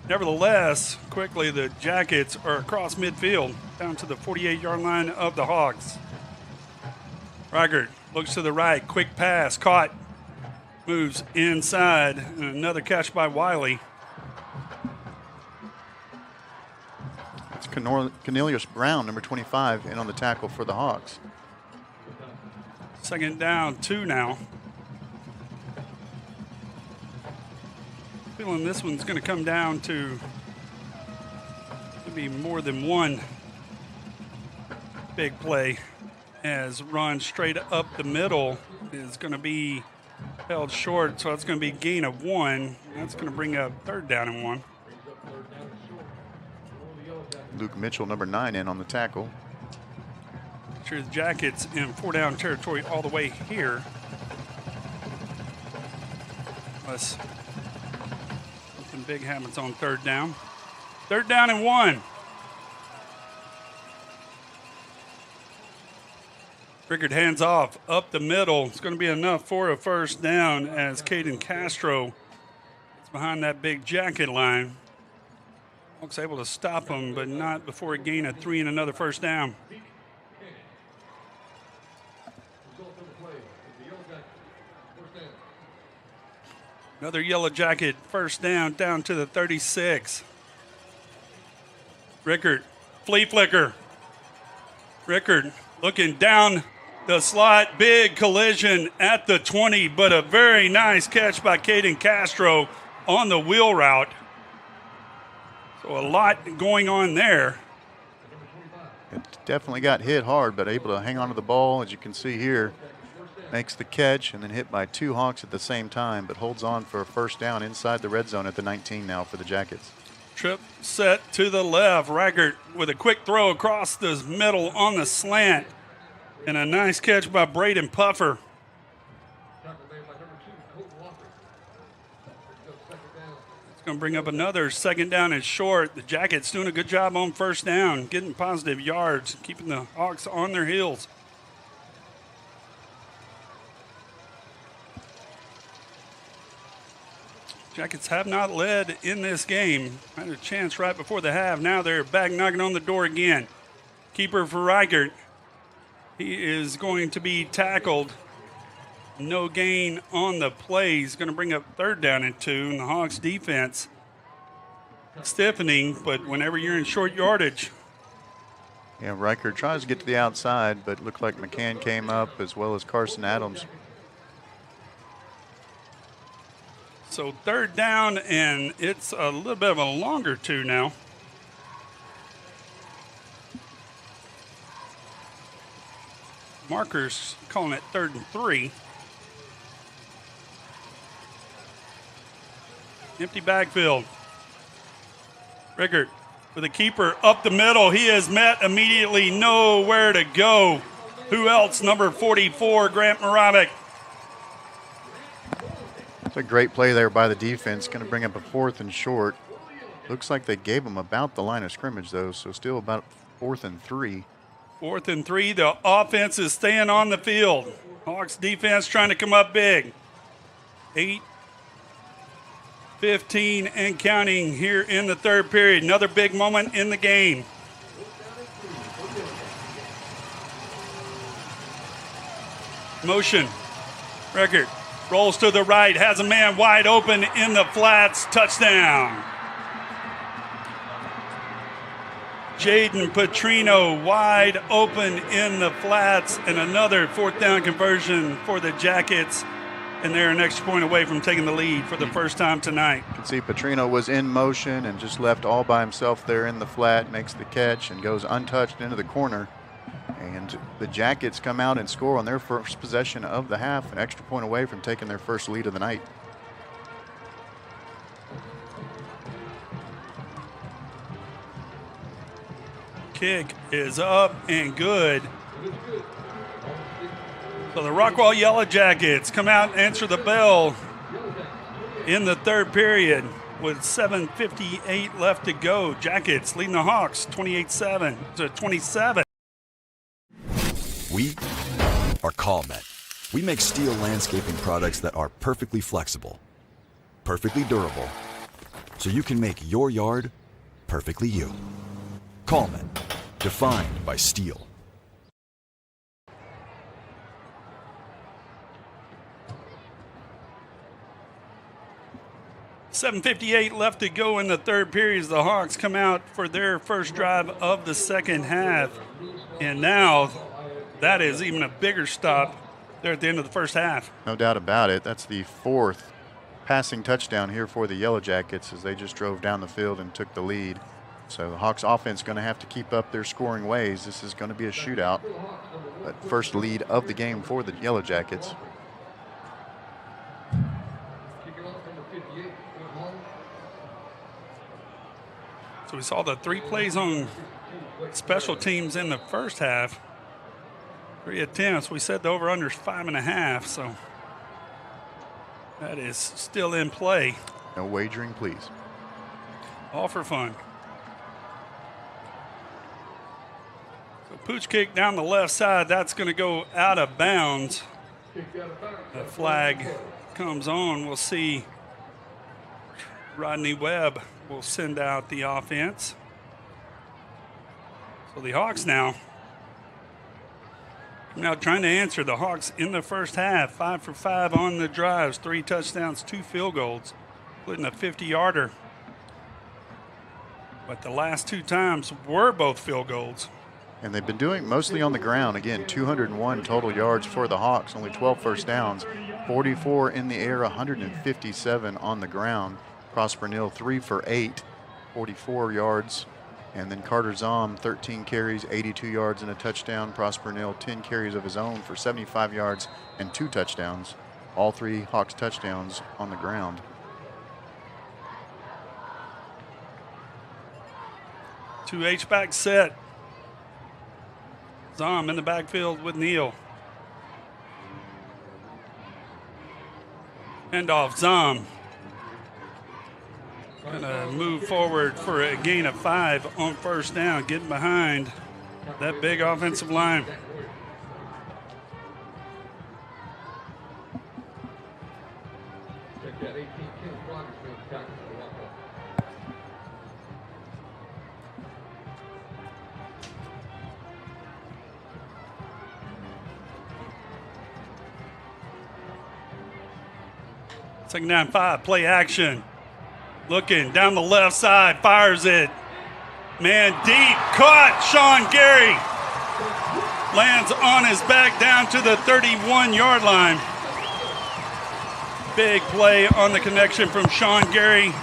Nevertheless, quickly the Jackets are across midfield down to the 48-yard line of the Hawks. Reichert looks to the right, quick pass, caught, moves inside, and another catch by Wiley. It's Cornelius Brown, number 25, in on the tackle for the Hawks. Second down, 2 now. feeling this one's going to come down to maybe more than one big play, as run straight up the middle is going to be held short, so it's going to be gain of 1. That's going to bring up 3rd down and 1. Luke Mitchell, number 9, in on the tackle. Sure, the Jackets in 4-down territory all the way here. Unless something big happens on 3rd down. 3rd down and 1. Rickard hands off up the middle. It's going to be enough for a 1st down as Caden Castro is behind that big Jacket line. Hawks able to stop him, but not before a gain of 3 and another 1st down. Another Yellow Jacket 1st down to the 36. Rickard, flea flicker. Rickard looking down the slot, big collision at the 20, but a very nice catch by Caden Castro on the wheel route. So a lot going on there. It definitely got hit hard, but able to hang on to the ball, as you can see here. Makes the catch and then hit by 2 Hawks at the same time, but holds on for a 1st down inside the red zone at the 19 now for the Jackets. Trip set to the left. Reichert with a quick throw across the middle on the slant. And a nice catch by Braden Puffer. It's going to bring up another 2nd down and short. The Jackets doing a good job on 1st down, getting positive yards, keeping the Hawks on their heels. Jackets have not led in this game. Had a chance right before the half. Now they're back knocking on the door again. Keeper for Reichert. He is going to be tackled. No gain on the play. He's going to bring up 3rd down and 2. And the Hawks defense stiffening, but whenever you're in short yardage. Yeah, Reichert tries to get to the outside, but looked like McCann came up as well as Carson Adams. So 3rd down, and it's a little bit of a longer 2 now. Markers calling it 3rd and 3. Empty backfield. Rickard with a keeper up the middle. He is met immediately, nowhere to go. Who else? Number 44, Grant Moravec. It's a great play there by the defense. Going to bring up a 4th and short. Looks like they gave him about the line of scrimmage, though, so still about 4th and 3. 4th and 3. The offense is staying on the field. Hawks defense trying to come up big. 8:15 and counting here in the 3rd period. Another big moment in the game. Motion. Rickard rolls to the right, has a man wide open in the flats. Touchdown. Jaden Petrino wide open in the flats, and another 4th down conversion for the Jackets. And they're an extra point away from taking the lead for the first time tonight. You can see Petrino was in motion and just left all by himself there in the flat, makes the catch and goes untouched into the corner. And the Jackets come out and score on their first possession of the half, an extra point away from taking their first lead of the night. Kick is up and good. So the Rockwall Yellow Jackets come out and answer the bell in the 3rd period with 7:58 left to go. Jackets leading the Hawks 28-7 to 27. We are CallMet. We make steel landscaping products that are perfectly flexible, perfectly durable, so you can make your yard perfectly you. CallMet, defined by steel. $7:58 left to go in the 3rd period as the Hawks come out for their first drive of the 2nd half. And now that is even a bigger stop there at the end of the first half. No doubt about it. That's the 4th passing touchdown here for the Yellow Jackets as they just drove down the field and took the lead. So the Hawks offense going to have to keep up their scoring ways. This is going to be a shootout. But first lead of the game for the Yellow Jackets. So we saw the 3 plays on special teams in the first half. 3 attempts. We said the over-under is 5.5, so that is still in play. No wagering, please. All for fun. So pooch kick down the left side. That's going to go out of bounds. The flag comes on. We'll see Rodney Webb will send out the offense. So the Hawks now trying to answer. The Hawks in the first half, 5 for 5 on the drives, 3 touchdowns, 2 field goals, including a 50-yarder. But the last 2 times were both field goals. And they've been doing mostly on the ground. Again, 201 total yards for the Hawks, only 12 first downs, 44 in the air, 157 on the ground. Prosper Neal 3 for 8, 44 yards. And then Carter Zom, 13 carries, 82 yards and a touchdown. Prosper Neal, 10 carries of his own for 75 yards and 2 touchdowns. All 3 Hawks touchdowns on the ground. Two H-back set. Zom in the backfield with Neal. Handoff, Zom. Gonna move forward for a gain of 5 on first down, getting behind that big offensive line. Second down, 5, play action. Looking down the left side, fires it. Man deep, caught, Sean Gary. Lands on his back down to the 31-yard line. Big play on the connection from Sean Gary.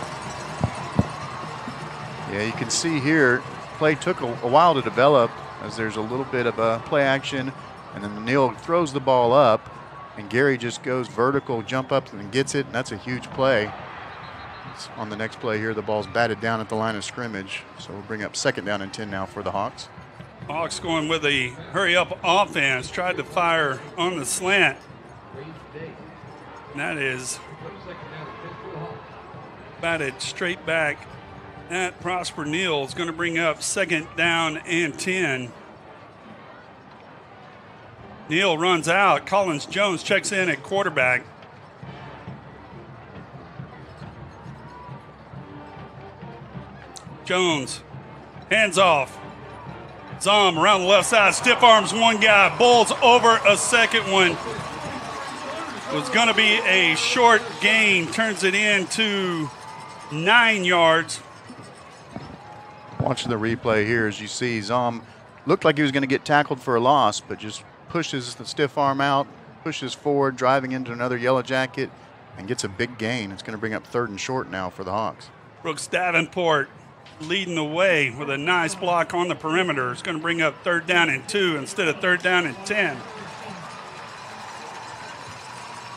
Yeah, you can see here, play took a while to develop as there's a little bit of a play action, and then Neal throws the ball up, and Gary just goes vertical, jump up and gets it, and that's a huge play. On the next play here, the ball's batted down at the line of scrimmage. So we'll bring up second down and 10 now for the Hawks. Hawks going with a hurry-up offense. Tried to fire on the slant. And that is batted straight back at Prosper Neal. It's going to bring up second down and 10. Neal runs out. Collins Jones checks in at quarterback. Jones, hands off. Zom around the left side, stiff arms one guy, bowls over a second one. Was going to be a short gain, turns it into 9 yards. Watching the replay here, as you see, Zom looked like he was going to get tackled for a loss, but just pushes the stiff arm out, pushes forward, driving into another Yellow Jacket, and gets a big gain. It's going to bring up 3rd and short now for the Hawks. Brooks Davenport leading the way with a nice block on the perimeter. It's going to bring up 3rd down and 2 instead of 3rd down and 10.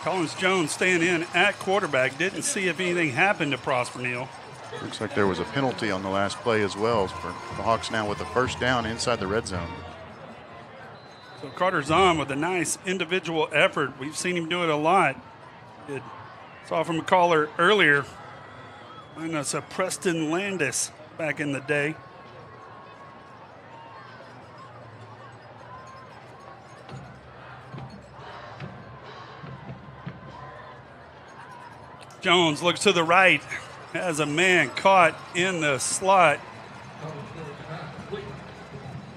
Collins Jones staying in at quarterback. Didn't see if anything happened to Prosper Neal. Looks like there was a penalty on the last play as well for the Hawks now with a first down inside the red zone. So Carter's on with a nice individual effort. We've seen him do it a lot. Saw from a caller earlier. And that's a Preston Landis back in the day. Jones looks to the right, has a man caught in the slot.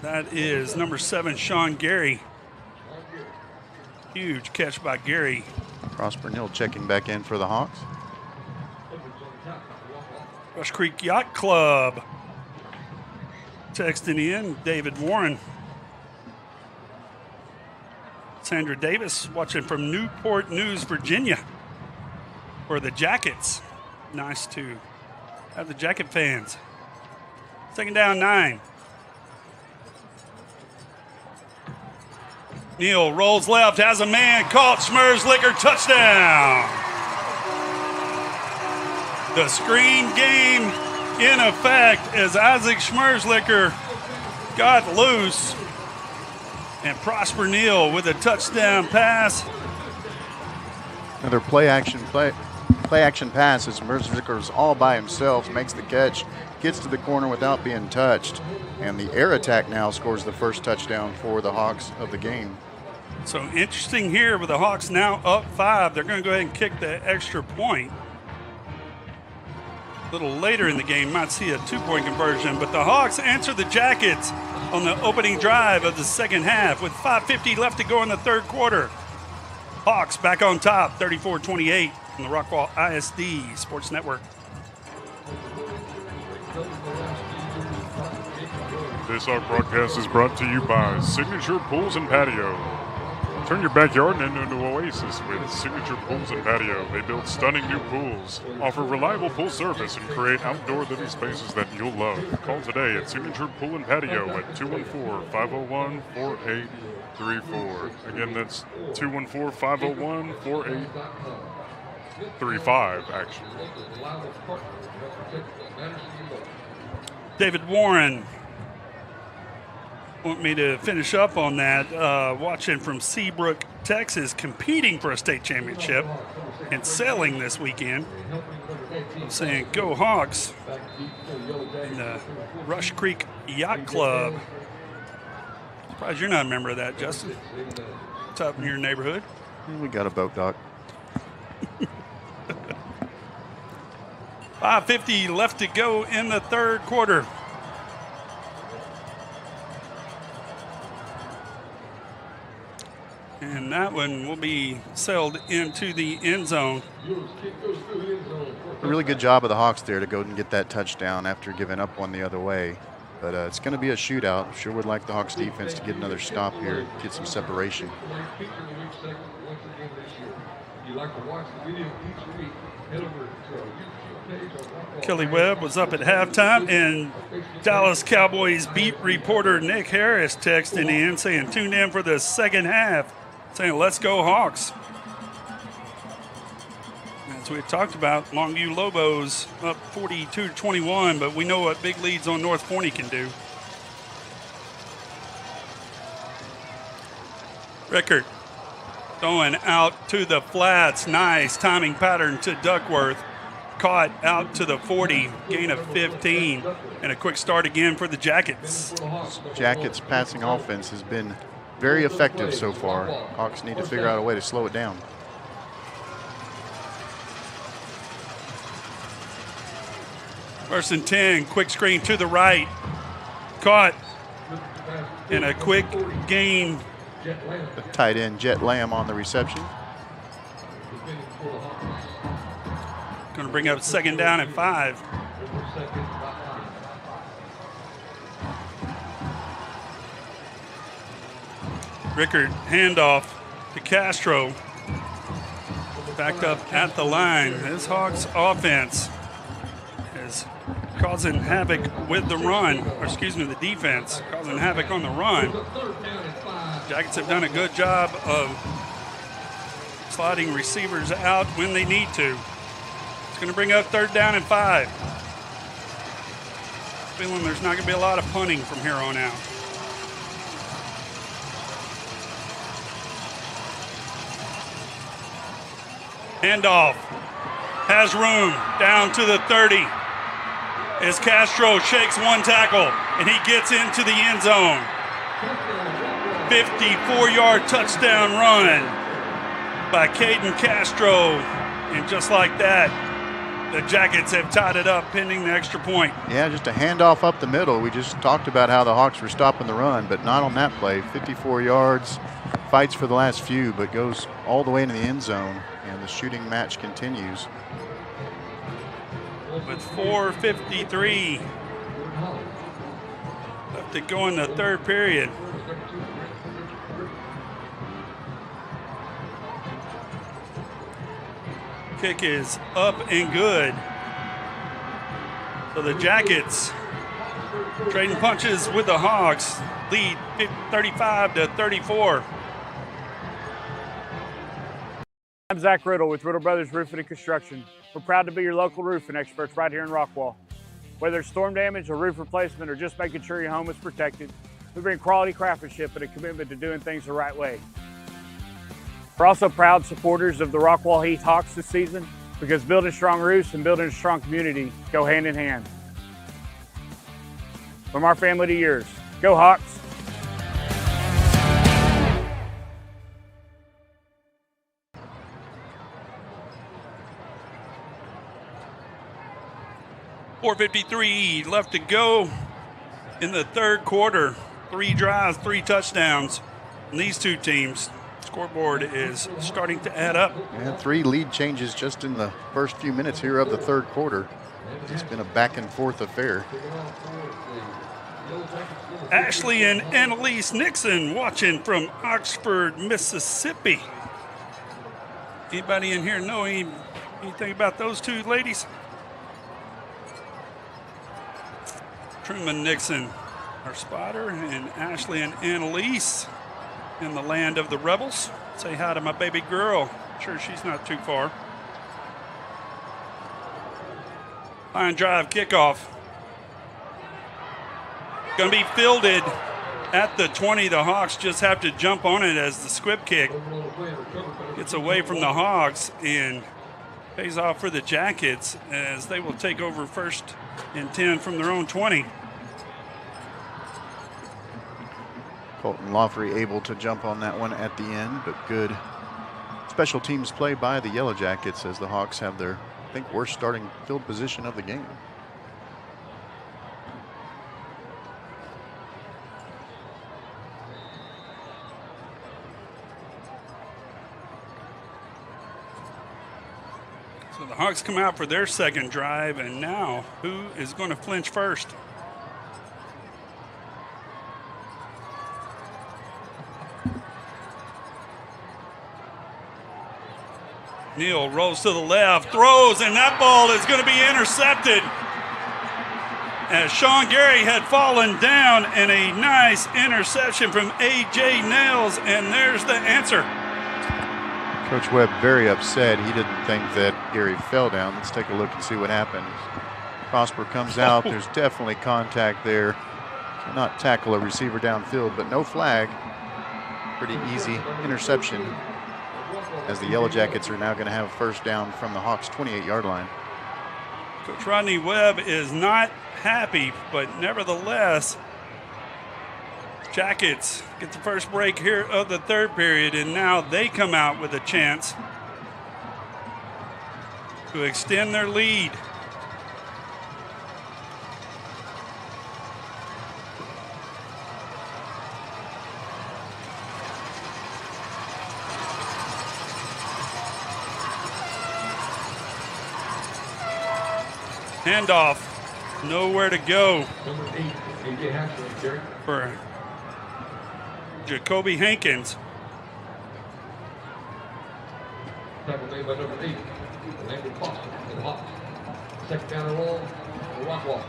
That is number 7, Sean Gary. Huge catch by Gary. Prosper Neal checking back in for the Hawks. Rush Creek Yacht Club texting in, David Warren. Sandra Davis watching from Newport News, Virginia. for the Jackets. Nice to have the Jacket fans. 2nd down, 9. Neal rolls left, has a man caught. Schmerzlicker, touchdown. The screen game in effect as Isaac Schmerzlicker got loose. And Prosper Neal with a touchdown pass. Another play action pass as Schmerzlicker's all by himself, makes the catch, gets to the corner without being touched. And the air attack now scores the first touchdown for the Hawks of the game. So interesting here with the Hawks now up 5. They're going to go ahead and kick the extra point. A little later in the game, might see a 2-point conversion, but the Hawks answer the Jackets on the opening drive of the second half with 5:50 left to go in the third quarter. Hawks back on top, 34-28 on the Rockwall ISD Sports Network. This Hawk broadcast is brought to you by Signature Pools and Patio. Turn your backyard into an oasis with Signature Pools and Patio. They build stunning new pools, offer reliable pool service, and create outdoor living spaces that you'll love. Call today at Signature Pool and Patio at 214-501-4834. Again, that's 214-501-4835, actually. David Warren want me to finish up on that, watching from Seabrook, Texas, competing for a state championship and sailing this weekend. I'm saying go Hawks in the Rush Creek Yacht Club. Surprised you're not a member of that, Justin. It's up in your neighborhood. We got a boat dock. 5:50 left to go in the third quarter. And that one will be sailed into the end zone. A really good job of the Hawks there to go and get that touchdown after giving up one the other way. But it's going to be a shootout. Sure would like the Hawks defense to get another stop here, get some separation. Kelly Webb was up at halftime, and Dallas Cowboys beat reporter Nick Harris texting in saying, tuned in for the second half, saying, let's go Hawks. As we talked about, Longview Lobos up 42-21, but we know what big leads on North Forney can do. Rickard throwing out to the flats. Nice timing pattern to Duckworth. Caught out to the 40, gain of 15, and a quick start again for the Jackets. Jackets' passing offense has been very effective so far. Hawks need to figure out a way to slow it down. First and 10, quick screen to the right. Caught in a quick gain. The tight end Jet Lamb on the reception. Going to bring up second down and 5. Rickard handoff to Castro. Backed up at the line. This Hawks offense is causing havoc with the run, or excuse me, the defense causing havoc on the run. Jackets have done a good job of sliding receivers out when they need to. It's going to bring up third down and 5. Feeling there's not going to be a lot of punting from here on out. Handoff. Has room down to the 30. As Castro shakes one tackle and he gets into the end zone. 54-yard touchdown run by Caden Castro. And just like that, the Jackets have tied it up pending the extra point. Yeah, just a handoff up the middle. We just talked about how the Hawks were stopping the run, but not on that play. 54 yards, fights for the last few, but goes all the way into the end zone, and the shooting match continues. With 4:53 left to go in the third period. Kick is up and good. So the Jackets trading punches with the Hogs, lead 35-34. I'm Zach Riddle with Riddle Brothers Roofing and Construction. We're proud to be your local roofing experts right here in Rockwall. Whether it's storm damage or roof replacement or just making sure your home is protected, we bring quality craftsmanship and a commitment to doing things the right way. We're also proud supporters of the Rockwall Heath Hawks this season because building strong roofs and building a strong community go hand in hand. From our family to yours, go Hawks! .453 left to go in the third quarter. 3 drives, 3 touchdowns. And these two teams, scoreboard is starting to add up. And 3 lead changes just in the first few minutes here of the third quarter. It's been a back and forth affair. Ashley and Annalise Nixon watching from Oxford, Mississippi. Anybody in here know anything about those two ladies? Truman Nixon, our spotter, and Ashley and Annalise in the land of the Rebels. Say hi to my baby girl. Sure she's not too far. Line drive kickoff. Going to be fielded at the 20. The Hawks just have to jump on it as the squib kick gets away from the Hogs and pays off for the Jackets as they will take over first and 10 from their own 20. Colton Lawfrey able to jump on that one at the end, but good special teams play by the Yellow Jackets as the Hawks have their, I think, worst starting field position of the game. So the Hawks come out for their second drive, and now who is going to flinch first? Neal rolls to the left, throws, and that ball is going to be intercepted. As Sean Gary had fallen down, and a nice interception from A.J. Nails, and there's the answer. Coach Webb very upset. He didn't think that Gary fell down. Let's take a look and see what happened. Prosper comes out. There's definitely contact there. Cannot tackle a receiver downfield, but no flag. Pretty easy interception as the Yellow Jackets are now going to have first down from the Hawks' 28-yard line. Coach Rodney Webb is not happy, but nevertheless, Jackets get the first break here of the third period, and now they come out with a chance to extend their lead. Handoff, nowhere to go for Jacoby Hankins. Tackle made by number 8, Landon Foster for the Hawks. Second down and long, Rockwall.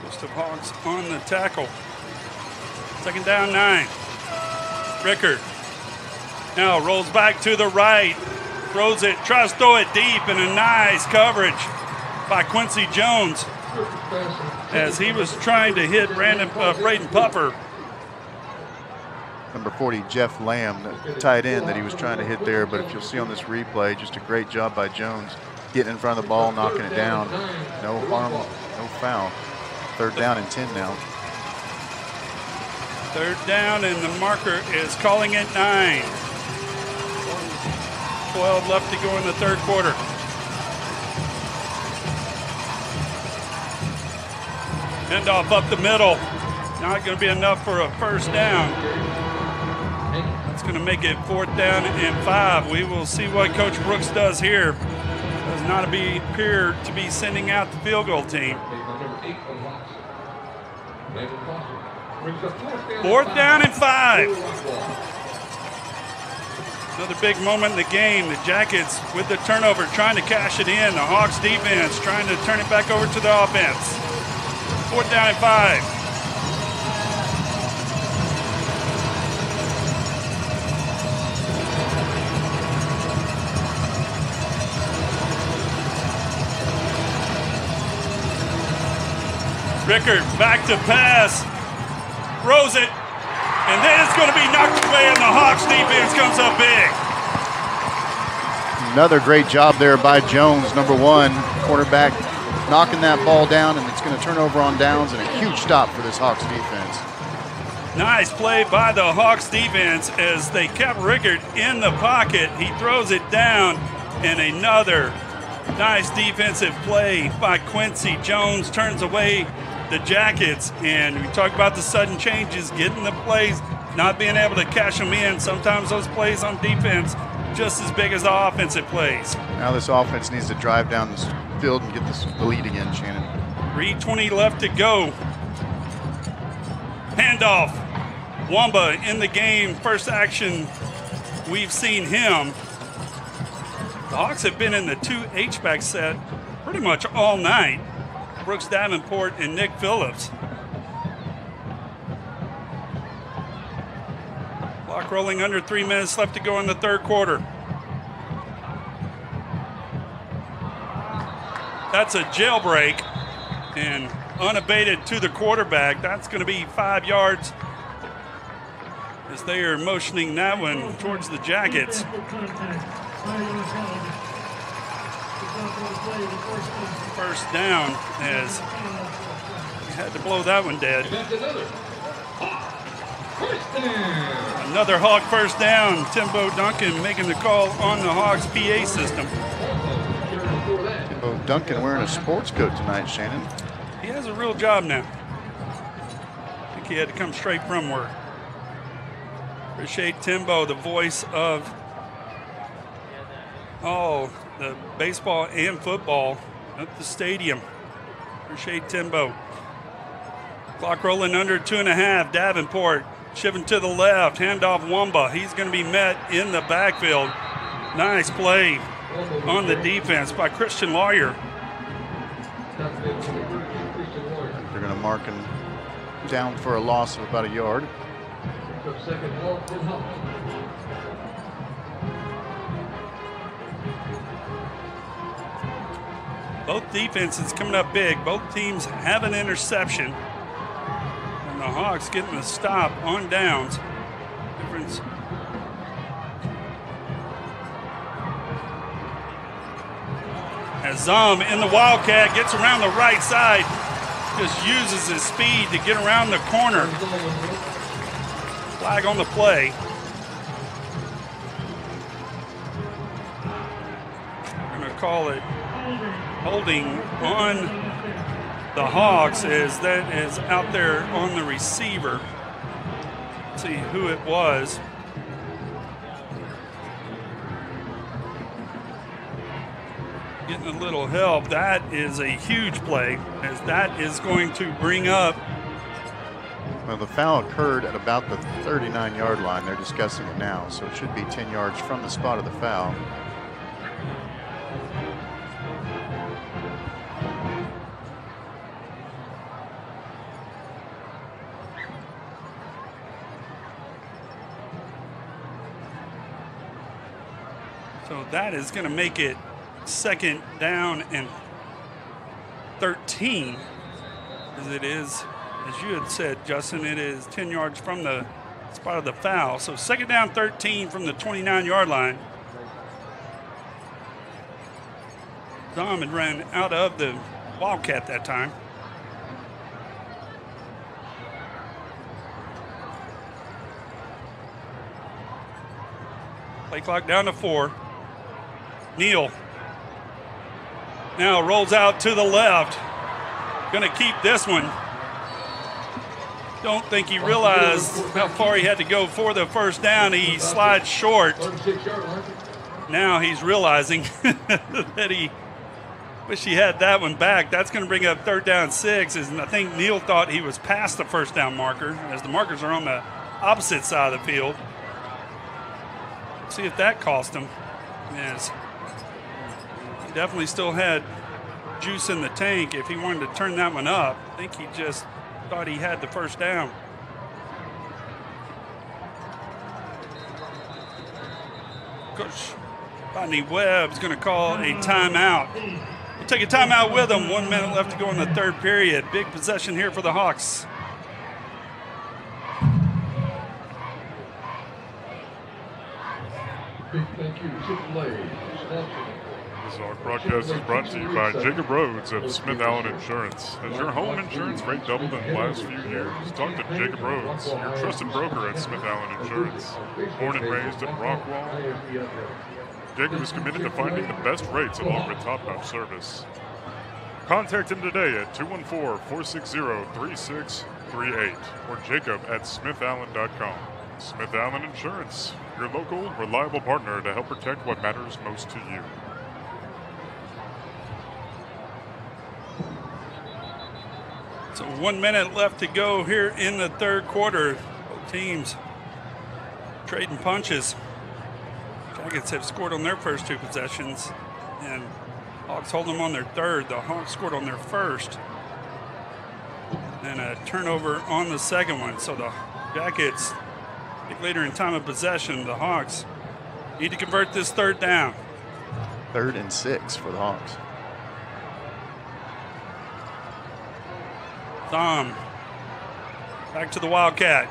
List of Hawks on the tackle. Second down, 9. Rickard now rolls back to the right. Throws it, tries to throw it deep, and a nice coverage by Quincy Jones as he was trying to hit Braden Puffer. Number 40, Jeff Lamb, the tight end that he was trying to hit there, but if you'll see on this replay, just a great job by Jones getting in front of the ball, knocking it down. No harm, no foul. Third down and 10 now. Third down, and the marker is calling it 9. 12 left to go in the third quarter. Handoff up the middle. Not going to be enough for a first down. That's going to make it 4th down and 5. We will see what Coach Brooks does here. Does not appear to be sending out the field goal team. 4th down and 5. Another big moment in the game. The Jackets with the turnover trying to cash it in. The Hawks defense trying to turn it back over to the offense. 4th down and 5. Rickard back to pass. Throws it. And then it's going to be knocked away, and the Hawks defense comes up big. Another great job there by Jones, number 1, quarterback, knocking that ball down, and it's going to turn over on downs, and a huge stop for this Hawks defense. Nice play by the Hawks defense as they kept Rickard in the pocket. He throws it down, and another nice defensive play by Quincy Jones turns away the Jackets. And we talk about the sudden changes, getting the plays, not being able to cash them in. Sometimes those plays on defense just as big as the offensive plays. Now this offense needs to drive down this field and get the lead again, Shannon. 3:20 left to go. Handoff. Wamba in the game. First action we've seen him. The Hawks have been in the 2 H-back set pretty much all night. Brooks Davenport and Nick Phillips. Clock rolling, under 3 minutes left to go in the 3rd quarter. That's a jailbreak and unabated to the quarterback. That's going to be 5 yards as they are motioning that one towards the Jackets. First down as he had to blow that one dead. Another Hawk first down. Timbo Duncan making the call on the Hawks PA system. Timbo Duncan wearing a sports coat tonight, Shannon. He has a real job now. I think he had to come straight from work. Appreciate Timbo, the voice of the baseball and football at the stadium. Appreciate Timbo. Clock rolling, under 2.5. Davenport shifting to the left. Handoff Wamba. He's going to be met in the backfield. Nice play on the defense by Christian Lawyer. They're going to mark him down for a loss of about a yard. Both defenses coming up big. Both teams have an interception. And the Hawks getting the stop on downs. Difference. As Zom in the Wildcat gets around the right side, just uses his speed to get around the corner. Flag on the play. I'm going to call it holding on the Hawks as that is out there on the receiver. Let's see who it was. Getting a little help. That is a huge play, as that is going to bring up. Well, the foul occurred at about the 39-yard line. They're discussing it now, so it should be 10 yards from the spot of the foul. So that is going to make it 2nd down and 13, as it is, as you had said, Justin, it is 10 yards from the spot of the foul. So 2nd down, 13 from the 29-yard line. Dom had ran out of the Wildcat that time. Play clock down to 4. Neal now rolls out to the left. Going to keep this one. Don't think he realized how far he had to go for the first down. He slides short. Now he's realizing that he wish he had that one back. That's going to bring up 3rd down 6. And I think Neal thought he was past the first down marker, as the markers are on the opposite side of the field. See if that cost him. Yes. He definitely still had juice in the tank if he wanted to turn that one up. I think he just thought he had the first down. Coach Rodney Webb's going to call a timeout. We'll take a timeout with him. 1 minute left to go in the third period. Big possession here for the Hawks. Big thank you to Chick-fil-A. This broadcast is brought to you by Jacob Rhodes of Smith Allen Insurance. Has your home insurance rate doubled in the last few years? Talk to Jacob Rhodes, your trusted broker at Smith Allen Insurance. Born and raised in Rockwall, Jacob is committed to finding the best rates along with top-notch service. Contact him today at 214-460-3638 or Jacob at smithallen.com. Smith Allen Insurance, your local, reliable partner to help protect what matters most to you. So 1 minute left to go here in the third quarter. Both teams trading punches. Jackets have scored on their first two possessions, and Hawks hold them on their third. The Hawks scored on their first, and a turnover on the second one. So the Jackets, later in time of possession, the Hawks need to convert this third down. 3rd and 6 for the Hawks. Thom back to the Wildcat.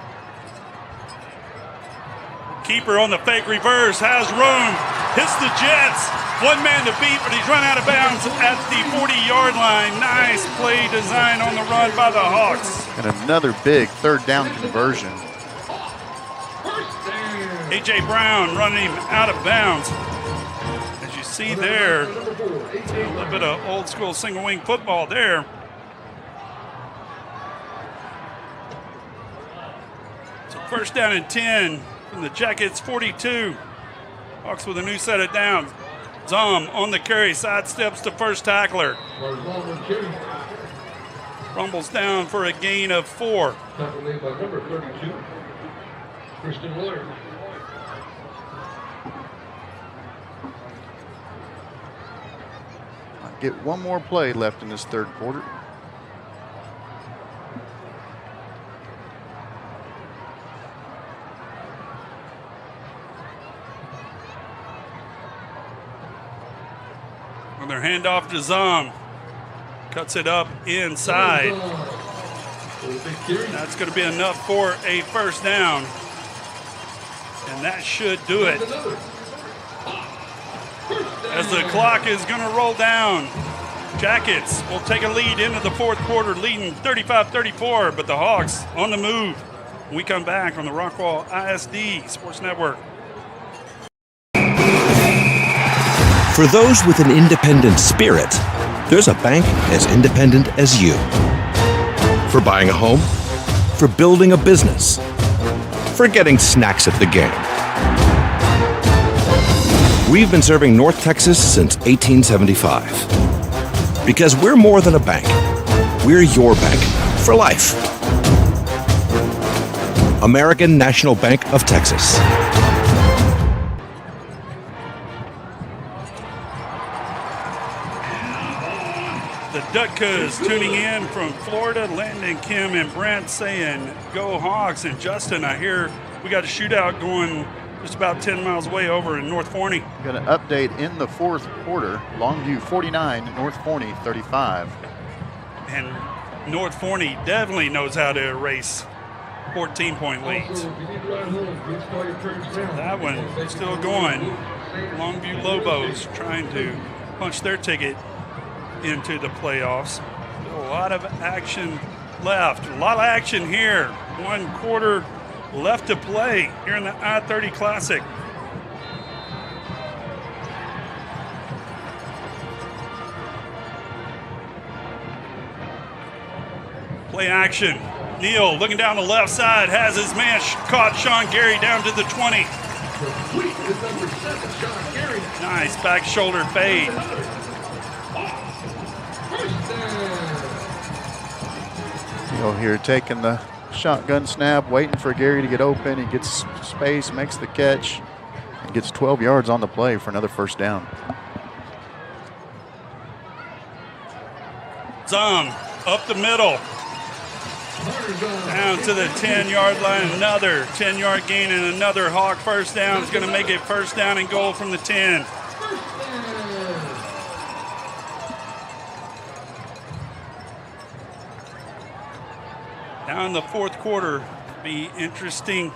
Keeper on the fake reverse, has room, hits the Jets. One man to beat, but he's run out of bounds at the 40-yard line. Nice play design on the run by the Hawks. And another big third down conversion. A.J. Brown running him out of bounds. As you see there, a little bit of old school single wing football there. So first down and 10 from the Jackets 42. Hawks with a new set of downs. Zom on the carry, sidesteps to first tackler. Rumbles down for a gain of 4. Tackle made by number 32, Christian Lawyer. Get one more play left in this third quarter. Another handoff to Zom. Cuts it up inside. That's going to be enough for a first down. And that should do it. As the clock is going to roll down, Jackets will take a lead into the fourth quarter, leading 35-34, but the Hawks on the move. When we come back on the Rockwall ISD Sports Network. For those with an independent spirit, there's a bank as independent as you. For buying a home, for building a business, for getting snacks at the game. We've been serving North Texas since 1875. Because we're more than a bank. We're your bank for life. American National Bank of Texas. The Dutkas tuning in from Florida. Landon, Kim, and Brent saying, go Hawks. And Justin, I hear we got a shootout going just about 10 miles away over in North Forney. Got an update in the fourth quarter. Longview 49, North Forney 35. And North Forney definitely knows how to erase 14-point leads. So that one still going. Longview Lobos trying to punch their ticket into the playoffs. Still a lot of action left. A lot of action here. 1 quarter left to play here in the I-30 Classic. Play action. Neal looking down the left side, has his man caught Sean Gary down to the 20. Nice back shoulder fade. Neal here taking the shotgun snap, waiting for Gary to get open. He gets space, makes the catch, and gets 12 yards on the play for another first down. Zom up the middle. Down to the 10-yard line. Another 10-yard gain and another Hawk first down. Is going to make it first down and goal from the 10. Now in the fourth quarter, be interesting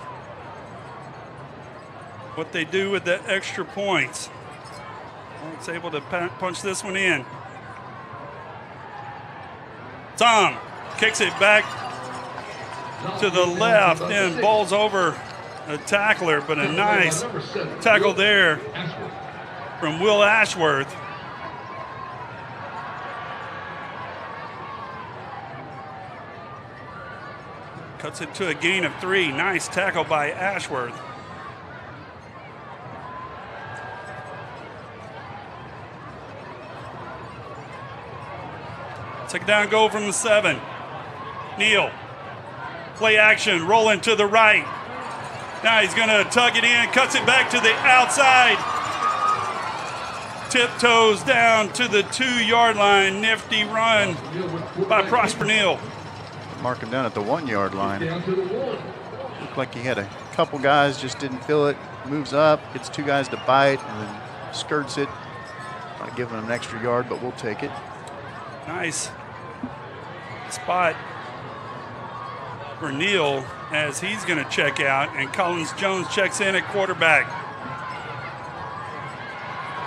what they do with the extra points. Hawks able to punch this one in. Tom kicks it back to the left and bowls over a tackler, but a nice tackle there from Will Ashworth. Cuts it to a gain of 3. Nice tackle by Ashworth. Second down, goal from the 7. Neal. Play action, rolling to the right. Now he's going to tug it in, cuts it back to the outside. Tiptoes down to the 2-yard line. Nifty run by Prosper Neal. Mark him down at the 1-yard line. Looked like he had a couple guys, just didn't feel it. Moves up, gets 2 guys to bite, and then skirts it. Not giving him an extra yard, but we'll take it. Nice spot for Neal as he's going to check out, and Collins Jones checks in at quarterback.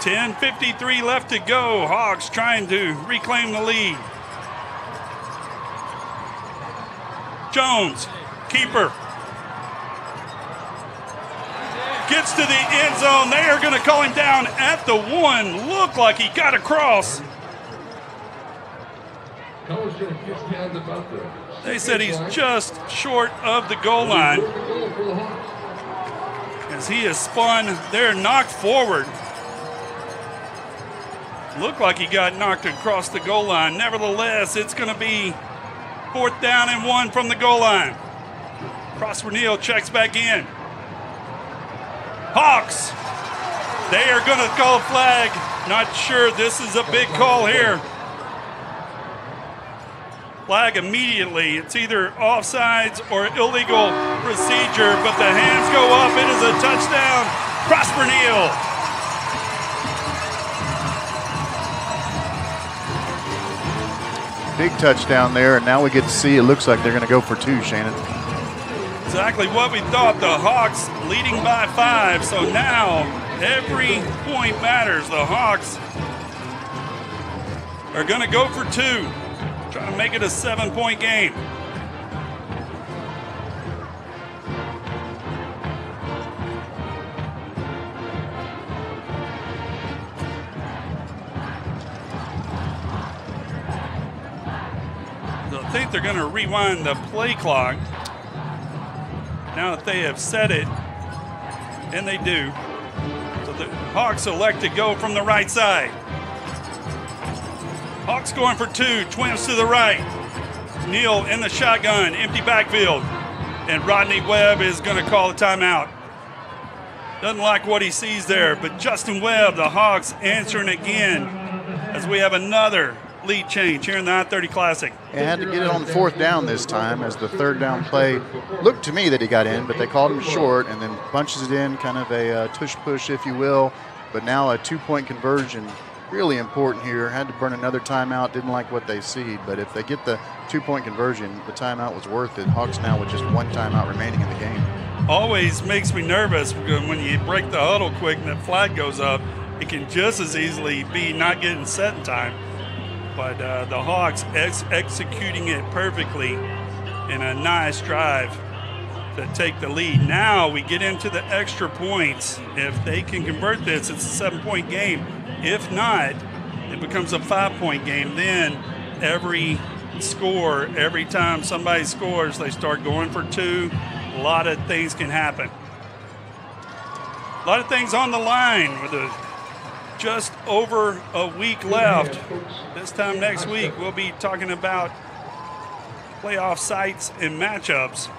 10:53 left to go. Hawks trying to reclaim the lead. Jones, keeper. Gets to the end zone. They are going to call him down at the 1. Looked like he got across. They said he's just short of the goal line as he is spun there, knocked forward. Looked like he got knocked across the goal line. Nevertheless, it's going to be 4th down and 1 from the goal line. Prosper Neal checks back in. Hawks, they are going to call a flag. Not sure this is a big call here. Flag immediately. It's either offsides or illegal procedure, but the hands go up. It is a touchdown. Prosper Neal. Big touchdown there, and now we get to see it looks like they're going to go for 2, Shannon. Exactly what we thought. The Hawks leading by 5, so now every point matters. The Hawks are going to go for 2. Trying to make it a 7-point game. So I think they're going to rewind the play clock now that they have set it, and they do. So the Hawks elect to go from the right side. Hawks going for 2, twins to the right. Neal in the shotgun, empty backfield. And Rodney Webb is going to call a timeout. Doesn't like what he sees there, but Justin Webb, the Hawks, answering again as we have another lead change here in the I-30 Classic. And had to get it on 4th down this time as the 3rd down play looked to me that he got in, but they called him short and then bunches it in, kind of a tush-push, if you will. But now a 2-point conversion. Really important here. Had to burn another timeout. Didn't like what they see, but if they get the 2-point conversion, the timeout was worth it. Hawks now with just 1 timeout remaining in the game. Always makes me nervous because when you break the huddle quick and that flag goes up, it can just as easily be not getting set in time. But the Hawks executing it perfectly in a nice drive to take the lead. Now we get into the extra points. If they can convert this, it's a 7-point game. If not, it becomes a 5-point game. Then every score, every time somebody scores, they start going for 2. A lot of things can happen. A lot of things on the line with just over a week left. This time next week, we'll be talking about playoff sites and matchups.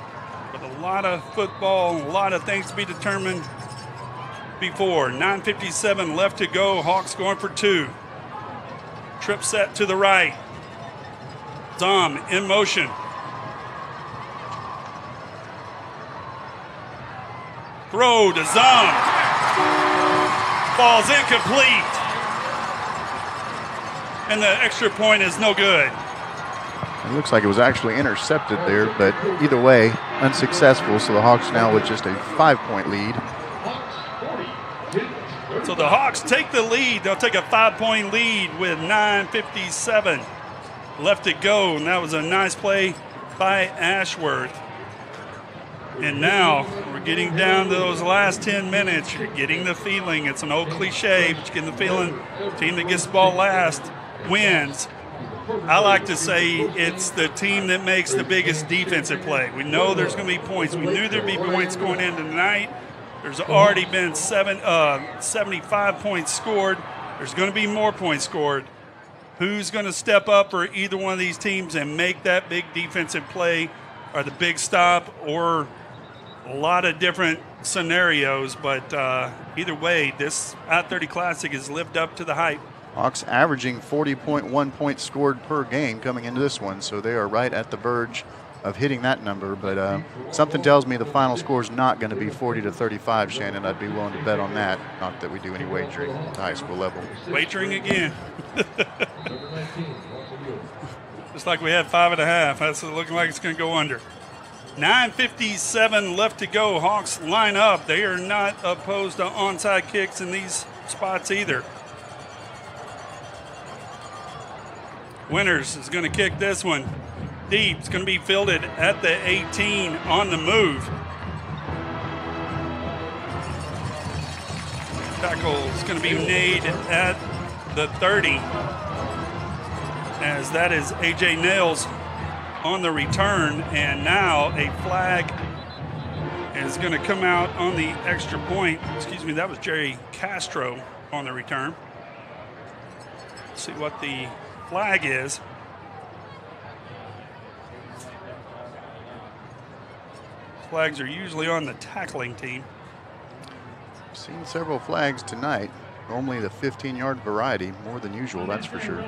With a lot of football, a lot of things to be determined. before. 9:57 left to go. Hawks going for 2. Trip set to the right. Zom in motion. Throw to Zom. Ball's incomplete. And the extra point is no good. It looks like it was actually intercepted there, but either way, unsuccessful. So the Hawks now with just a 5-point lead. So the Hawks take the lead. They'll take a 5-point lead with 9:57 left to go. And that was a nice play by Ashworth. And now we're getting down to those last 10 minutes. You're getting the feeling. It's an old cliche, but you're getting the feeling team that gets the ball last wins. I like to say it's the team that makes the biggest defensive play. We know there's going to be points. We knew there'd be points going into tonight. There's already been 75 points scored. There's going to be more points scored. Who's going to step up for either one of these teams and make that big defensive play or the big stop, or a lot of different scenarios? But either way, this I-30 Classic has lived up to the hype. Hawks averaging 40.1 points scored per game coming into this one, so they are right at the verge of hitting that number. But something tells me the final score is not going to be 40-35, Shannon. I'd be willing to bet on that. Not that we do any wagering at the high school level. Wagering again. Just like we had 5.5. That's looking like it's going to go under. 9:57 left to go. Hawks line up. They are not opposed to onside kicks in these spots either. Winters is going to kick this one deep. It's going to be fielded at the 18 on the move. Tackle is going to be made at the 30, as that is A.J. Nails on the return. And now a flag is going to come out on the extra point. Excuse me, that was Jerry Castro on the return. Let's see what the flag is. Flags are usually on the tackling team. I've seen several flags tonight. Normally the 15-yard variety, more than usual, that's for sure.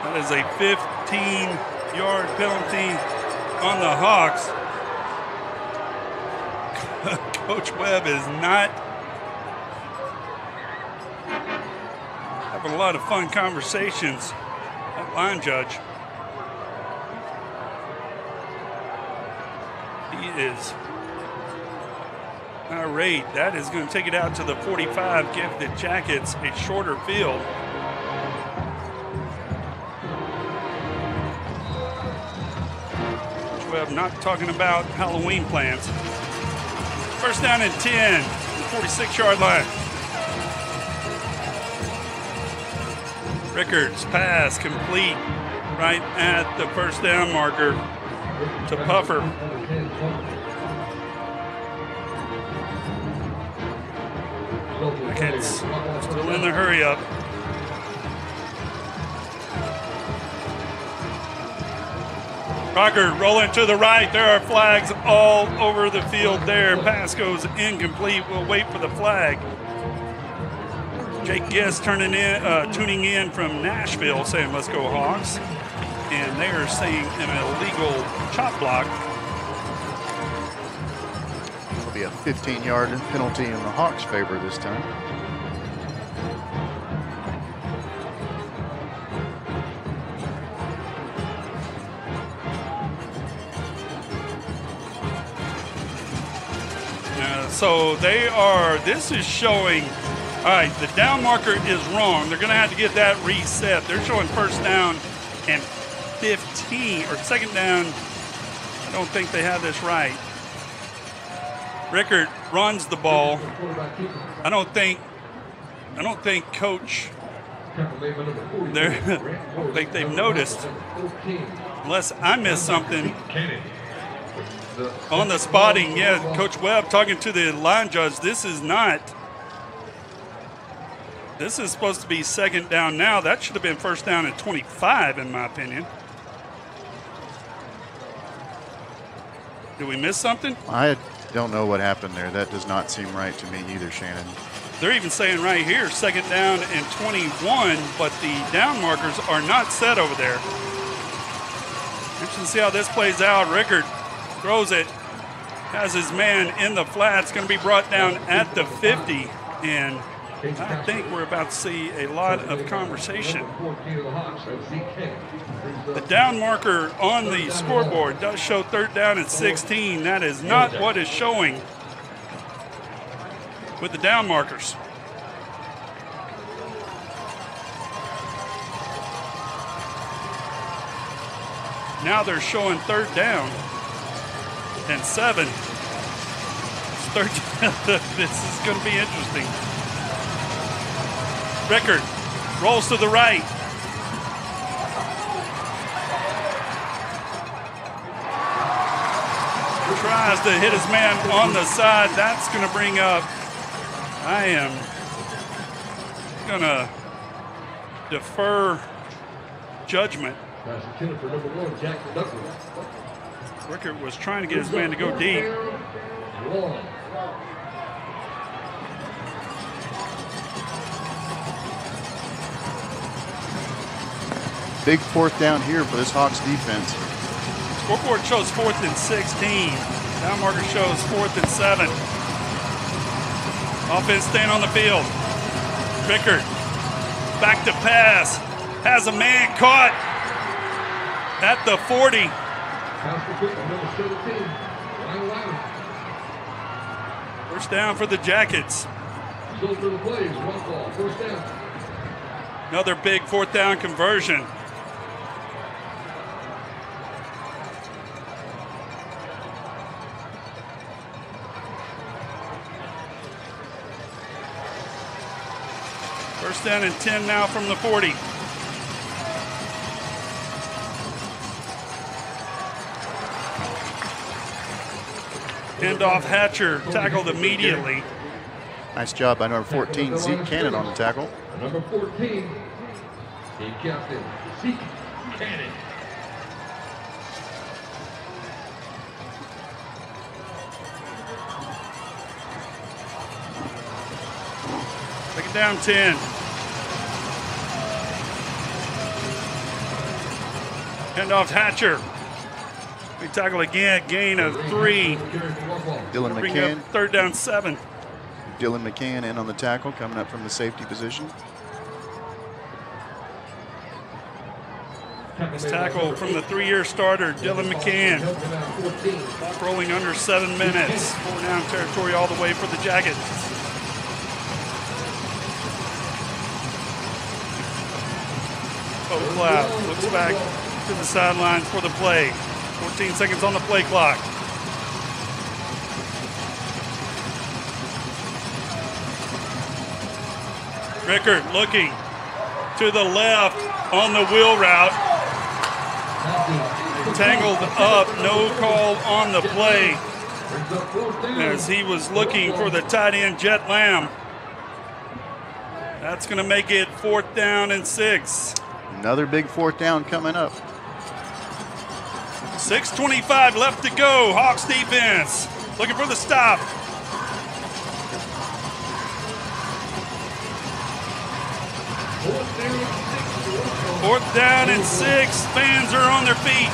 That is a 15-yard penalty on the Hawks. Coach Webb is not having a lot of fun conversations at line judge. He is irate. That is going to take it out to the 45, give the Jackets a shorter field. Coach Webb not talking about Halloween plans. First down and 10, 46-yard line. Rickards pass complete right at the first down marker to Puffer. Jackets still in the hurry up. Rocker rolling to the right. There are flags all over the field there. Pass goes incomplete. We'll wait for the flag. Jake Giss tuning in from Nashville saying, let's go Hawks. And they are saying an illegal chop block. It'll be a 15-yard penalty in the Hawks' favor this time. So this is showing, all right, the down marker is wrong. They're going to have to get that reset. They're showing first down and 15, or second down. I don't think they have this right. Rickard runs the ball. I don't think Coach, I don't think they've noticed, unless I missed something. On the spotting, yeah, Coach Webb talking to the line judge. This is supposed to be second down now. That should have been first down at 25, in my opinion. Did we miss something? I don't know what happened there. That does not seem right to me either, Shannon. They're even saying right here, second down and 21, but the down markers are not set over there. Interesting to see how this plays out. Rickard throws it, has his man in the flats, going to be brought down at the 50, and I think we're about to see a lot of conversation. The down marker on the scoreboard does show third down and 16. That is not what is showing with the down markers. Now they're showing third down and 7. This is going to be interesting. Rickard rolls to the right. Tries to hit his man on the side. That's going to bring up, I am going to defer judgment. Rickard was trying to get his man to go deep. Big fourth down here for this Hawks defense. Scoreboard shows 4th and 16. Down marker shows 4th and 7. Offense staying on the field. Rickard back to pass. Has a man caught at the 40. First down for the Jackets. Another big fourth down conversion. First down and 10 now from the 40. Handoff Hatcher tackled immediately. Nice job by number 14, Zeke Cannon on the tackle. Number 14, team captain, Zeke Cannon. Second down 10. Handoff Hatcher. We tackle again, gain of 3. Dylan Bring McCann. up third down 7. Dylan McCann in on the tackle, coming up from the safety position. This tackle from the 3-year starter, Dylan McCann. Clock rolling under 7 minutes. 4 down territory all the way for the Jackets. Cloud looks back to the sidelines for the play. 14 seconds on the play clock. Rickard looking to the left on the wheel route. Tangled up, no call on the play as he was looking for the tight end Jet Lamb. That's going to make it 4th down and 6. Another big fourth down coming up. 6:25 left to go. Hawks defense looking for the stop. Fourth down and 6. Fans are on their feet.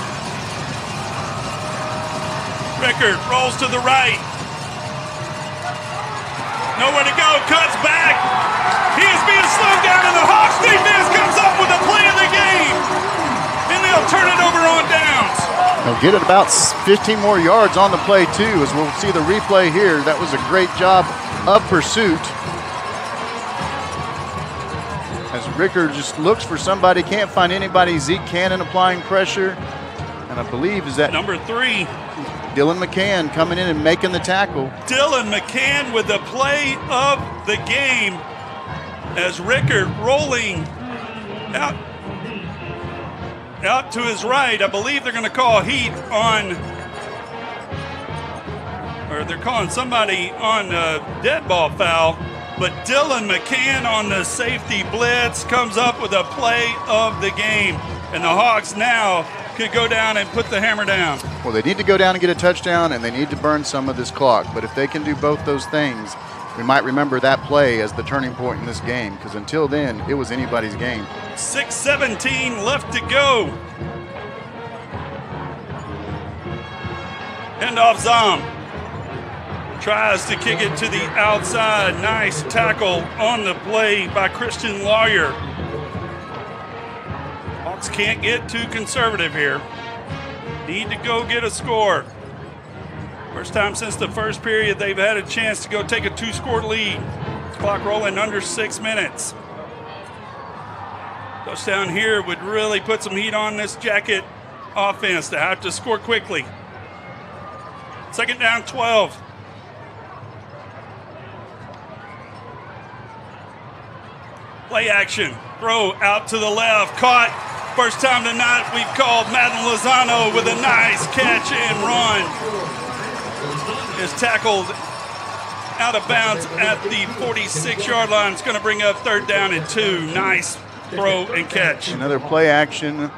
Rickard rolls to the right. Nowhere to go. Cuts back. He is being slowed down, and the Hawks defense comes up with the play of the game. And they'll turn it over on downs. They'll get it about 15 more yards on the play, too, as we'll see the replay here. That was a great job of pursuit. As Rickard just looks for somebody, can't find anybody. Zeke Cannon applying pressure. And I believe is that number 3. Dylan McCann coming in and making the tackle. Dylan McCann with the play of the game as Rickard rolling out to his right. I believe they're going to call Heath on, or they're calling somebody on a dead ball foul. But Dylan McCann on the safety blitz comes up with a play of the game. And the Hawks now could go down and put the hammer down. Well, they need to go down and get a touchdown, and they need to burn some of this clock. But if they can do both those things, we might remember that play as the turning point in this game, because until then, it was anybody's game. 6:17 left to go. Handoff Zom. Tries to kick it to the outside. Nice tackle on the play by Christian Lawyer. Hawks can't get too conservative here. Need to go get a score. First time since the first period they've had a chance to go take a 2-score lead. Clock rolling under 6 minutes. Touchdown here would really put some heat on this Jacket offense to have to score quickly. Second down, 12. Play action. Throw out to the left. Caught. First time tonight we've called Madden Lozano with a nice catch and run. Is tackled out of bounds at the 46-yard line. It's going to bring up third down and 2. Nice throw and catch. Another play action.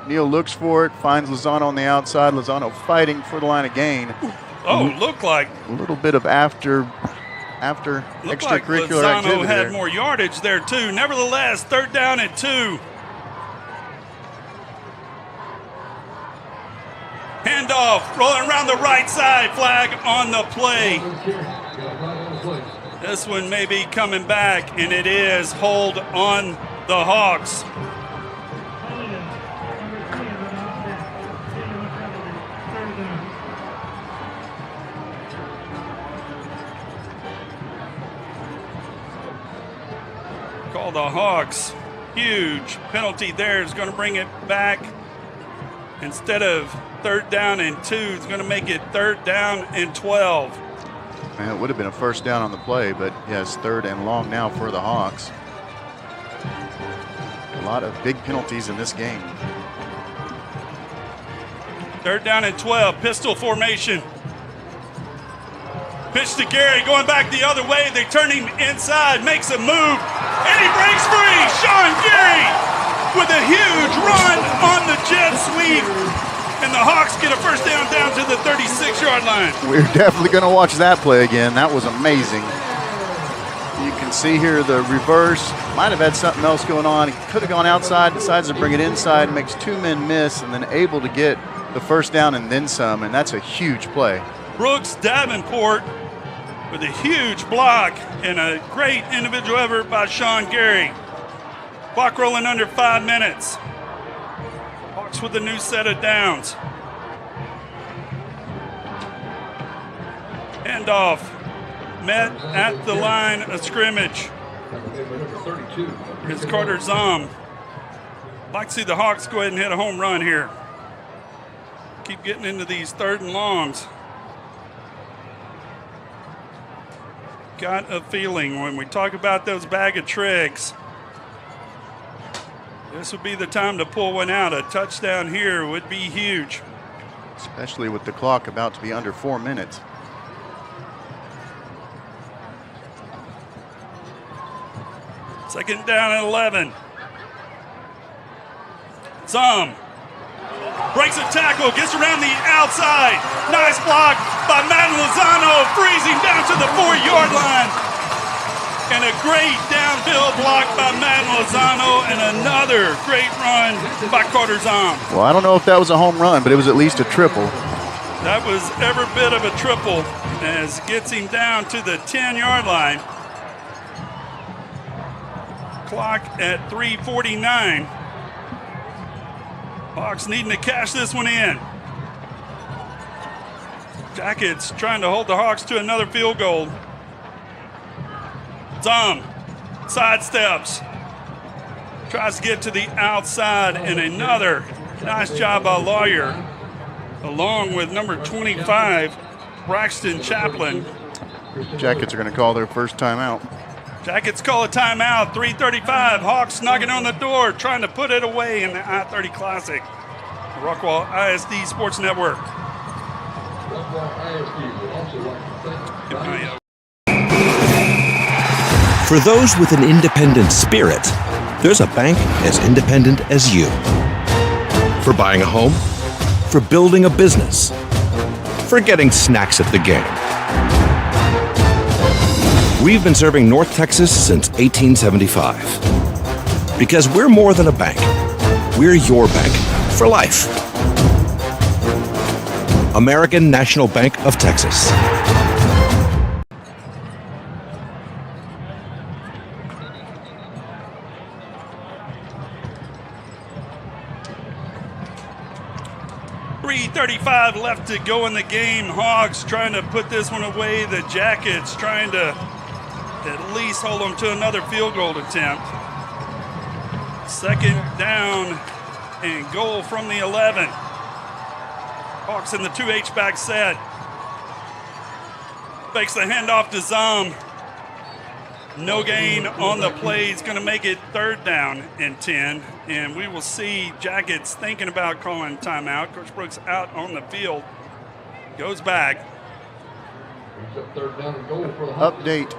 Neal looks for it, finds Lozano on the outside. Lozano fighting for the line of gain. Looked like a little bit of after extracurricular Lozano activity had there. more yardage there too. Nevertheless, third down and 2. Handoff, rolling around the right side, flag on the play. This one may be coming back, and it is. Hold on the Hawks. Call the Hawks. Huge penalty there is going to bring it back. Instead of third down and 2, it's going to make it third down and 12. Man, it would have been a first down on the play, but yes, third and long now for the Hawks. A lot of big penalties in this game. Third down and 12, pistol formation. Pitch to Gary, going back the other way. They turn him inside, makes a move, and he breaks free. Sean Gary with a huge run on the jet sweep. And the Hawks get a first down to the 36-yard line. We're definitely going to watch that play again. That was amazing. You can see here the reverse. Might have had something else going on. He could have gone outside, decides to bring it inside, makes 2 men miss, and then able to get the first down and then some, and that's a huge play. Brooks Davenport with a huge block and a great individual effort by Sean Gary. Clock rolling under 5 minutes. Hawks with a new set of downs. Handoff met at the line of scrimmage. It's Carter Zom. Like to see the Hawks go ahead and hit a home run here. Keep getting into these third and longs. Got a feeling when we talk about those bag of tricks, this would be the time to pull one out. A touchdown here would be huge. Especially with the clock about to be under 4 minutes. Second down and 11. Zom breaks a tackle, gets around the outside. Nice block by Madden Lozano, freezing down to the 4-yard line. And a great downfield block by Madden Lozano, and another great run by Carter Zom. Well, I don't know if that was a home run, but it was at least a triple. That was every bit of a triple, as gets him down to the 10-yard line. Clock at 3:49. Hawks needing to cash this one in. Jackets trying to hold the Hawks to another field goal. Zom sidesteps. Tries to get to the outside, and another nice job by Lawyer, along with number 25, Braxton Chaplin. Jackets are going to call their first timeout. Jackets call a timeout, 3:35. Hawks knocking on the door, trying to put it away in the I-30 Classic. The Rockwall ISD Sports Network. For those with an independent spirit, there's a bank as independent as you. For buying a home? For building a business? For getting snacks at the game? We've been serving North Texas since 1875. Because we're more than a bank. We're your bank for life. American National Bank of Texas. .335 left to go in the game. Hogs trying to put this one away. The Jackets trying to at least hold them to another field goal attempt. Second down and goal from the 11. Hawks in the 2H back set. Fakes the handoff to Zom. No gain on the play. It's going to make it third down and 10. And we will see Jackets thinking about calling timeout. Coach Brooks out on the field. Goes back. Update.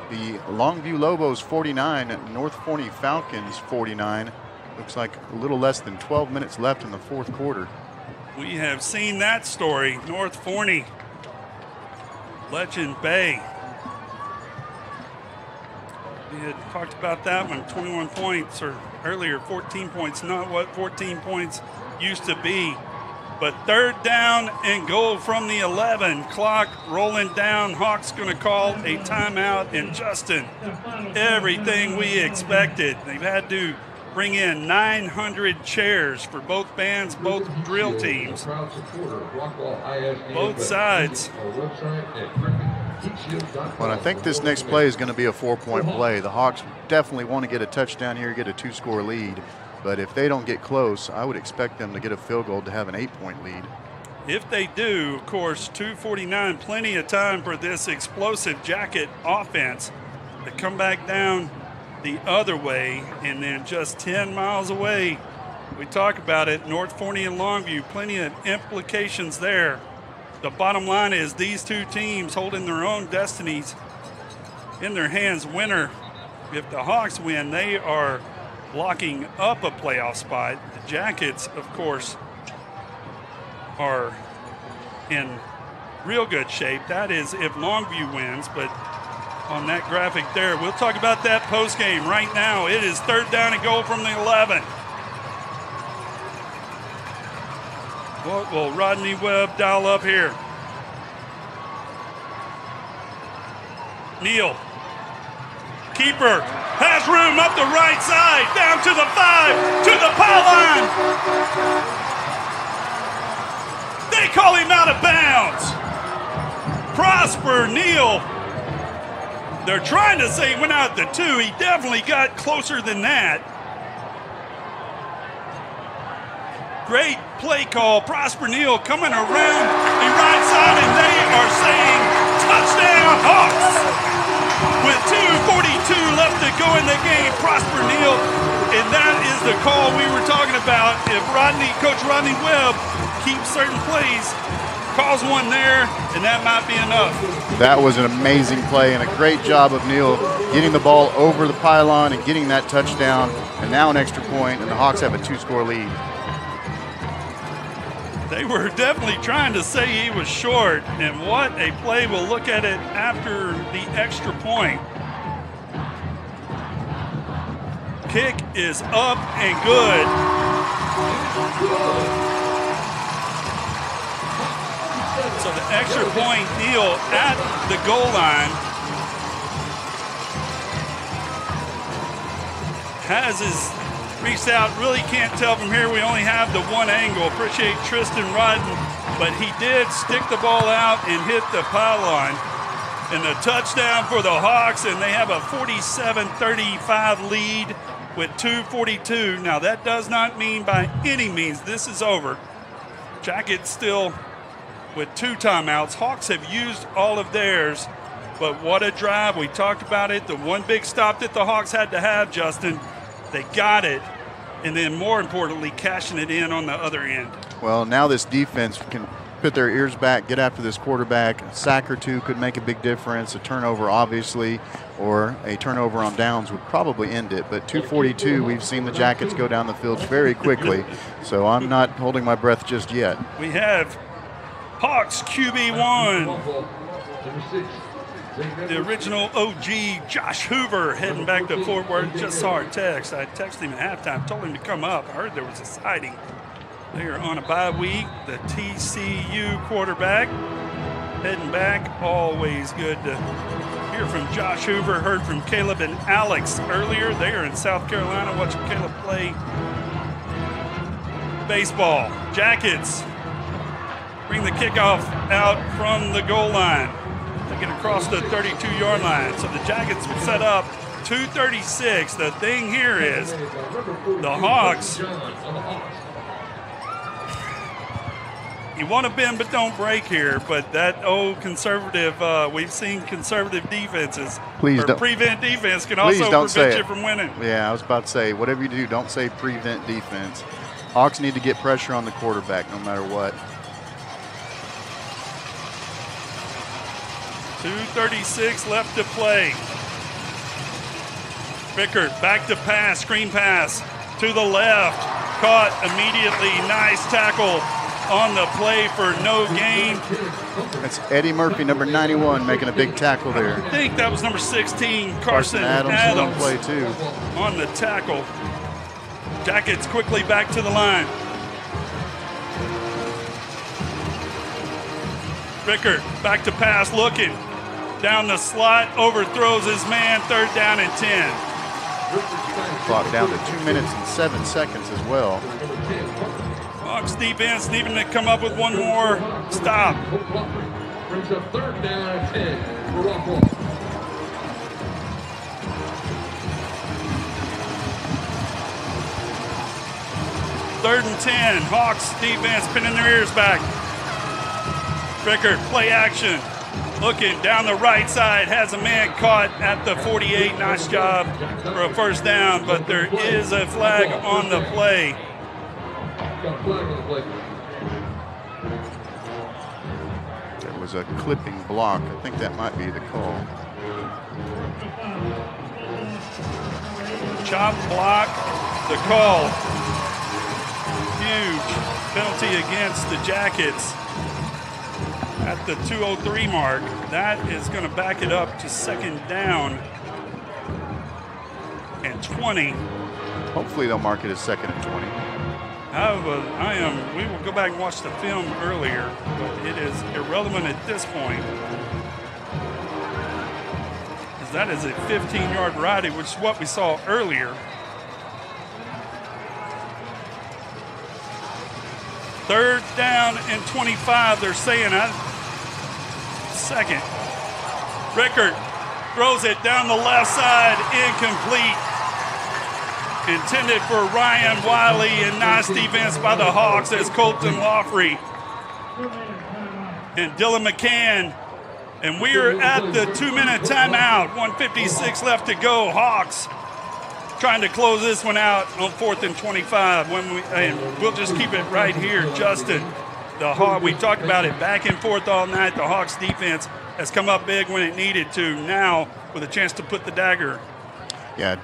The Longview Lobos 49, North Forney Falcons 49. Looks like a little less than 12 minutes left in the fourth quarter. We have seen that story. North Forney, Legend Bay. We had talked about that one, 21 points, or earlier 14 points, not what 14 points used to be. But third down and goal from the 11. Clock rolling down. Hawks going to call a timeout. And Justin, everything we expected. They've had to bring in 900 chairs for both bands, both drill teams. Both sides. Well, I think this next play is going to be a 4-point play. The Hawks definitely want to get a touchdown here, get a 2-score lead. But if they don't get close, I would expect them to get a field goal to have an 8-point lead. If they do, of course, 2:49, plenty of time for this explosive Jacket offense to come back down the other way. And then just 10 miles away, we talk about it, North Forney and Longview, plenty of implications there. The bottom line is these two teams holding their own destinies in their hands. Winner, if the Hawks win, they are blocking up a playoff spot. The Jackets, of course, are in real good shape. That is if Longview wins, but on that graphic there, we'll talk about that post game. Right now, it is third down and goal from the 11. What will Rodney Webb dial up here? Neal. Keeper has room up the right side, down to the 5, to the pylon. They call him out of bounds. Prosper Neal. They're trying to say he went out the 2. He definitely got closer than that. Great play call. Prosper Neal coming around the right side, and they are saying touchdown Hawks. With 2:42 left to go in the game, Prosper Neal, and that is the call we were talking about. If Coach Rodney Webb keeps certain plays, calls one there, and that might be enough. That was an amazing play and a great job of Neal getting the ball over the pylon and getting that touchdown, and now an extra point, and the Hawks have a 2-score lead. They were definitely trying to say he was short, and what a play. We'll look at it after the extra point. Kick is up and good. So the extra point, Neal at the goal line has his reached out, really can't tell from here. We only have the one angle. Appreciate Tristan Rodden, but he did stick the ball out and hit the pylon. And the touchdown for the Hawks, and they have a 47-35 lead with 2:42. Now that does not mean by any means this is over. Jackets still with 2 timeouts. Hawks have used all of theirs, but what a drive. We talked about it. The one big stop that the Hawks had to have, Justin. They got it, and then more importantly, cashing it in on the other end. Well, now this defense can put their ears back, get after this quarterback. A sack or two could make a big difference. A turnover, obviously, or a turnover on downs would probably end it. But 2:42, we've seen the Jackets go down the field very quickly, so I'm not holding my breath just yet. We have Hawks QB1. The original OG, Josh Hoover, heading back to Fort Worth. Just saw our text. I texted him at halftime, told him to come up. I heard there was a sighting. They are on a bye week. The TCU quarterback heading back. Always good to hear from Josh Hoover. Heard from Caleb and Alex earlier. They are in South Carolina watching Caleb play baseball. Jackets bring the kickoff out from the goal line. They get across the 32-yard line. So the Jackets will set up 2:36. The thing here is the Hawks. You want to bend but don't break here, but that old conservative, we've seen conservative defenses. Please don't. Prevent defense can also prevent you from winning. Yeah, I was about to say, whatever you do, don't say prevent defense. Hawks need to get pressure on the quarterback no matter what. 2:36 left to play. Rickard back to pass, screen pass to the left. Caught immediately. Nice tackle on the play for no gain. That's Eddie Murphy, number 91, making a big tackle there. I think that was number 16, Carson Adams on play too. On the tackle. Jackets quickly back to the line. Rickard back to pass, looking down the slot, overthrows his man. 3rd down and 10. Clock down to 2 minutes and 7 seconds as well. Hawks defense needing to come up with one more stop. Brings up 3rd down and 10 for Rockwall. Third and 10. Hawks defense pinning their ears back. Rickard, play action. Looking down the right side, has a man caught at the 48. Nice job for a 1st down, but there is a flag on the play. There was a clipping block. I think that might be the call. Chop block, the call. Huge penalty against the Jackets at the 2:03 mark. That is going to back it up to 2nd down and 20. Hopefully they'll mark it as 2nd and 20. We will go back and watch the film earlier, but it is irrelevant at this point. Because that is a 15-yard ride, which is what we saw earlier. 3rd down and 25, they're saying. 2nd. Rickard throws it down the left side, incomplete. Intended for Ryan Wiley, and nice defense by the Hawks as Colton Laughrey and Dylan McCann. And we are at the 2-minute timeout. 1:56 left to go. Hawks trying to close this one out on 4th and 25. We'll just keep it right here, Justin. We talked about it back and forth all night. The Hawks defense has come up big when it needed to. Now with a chance to put the dagger. Yeah,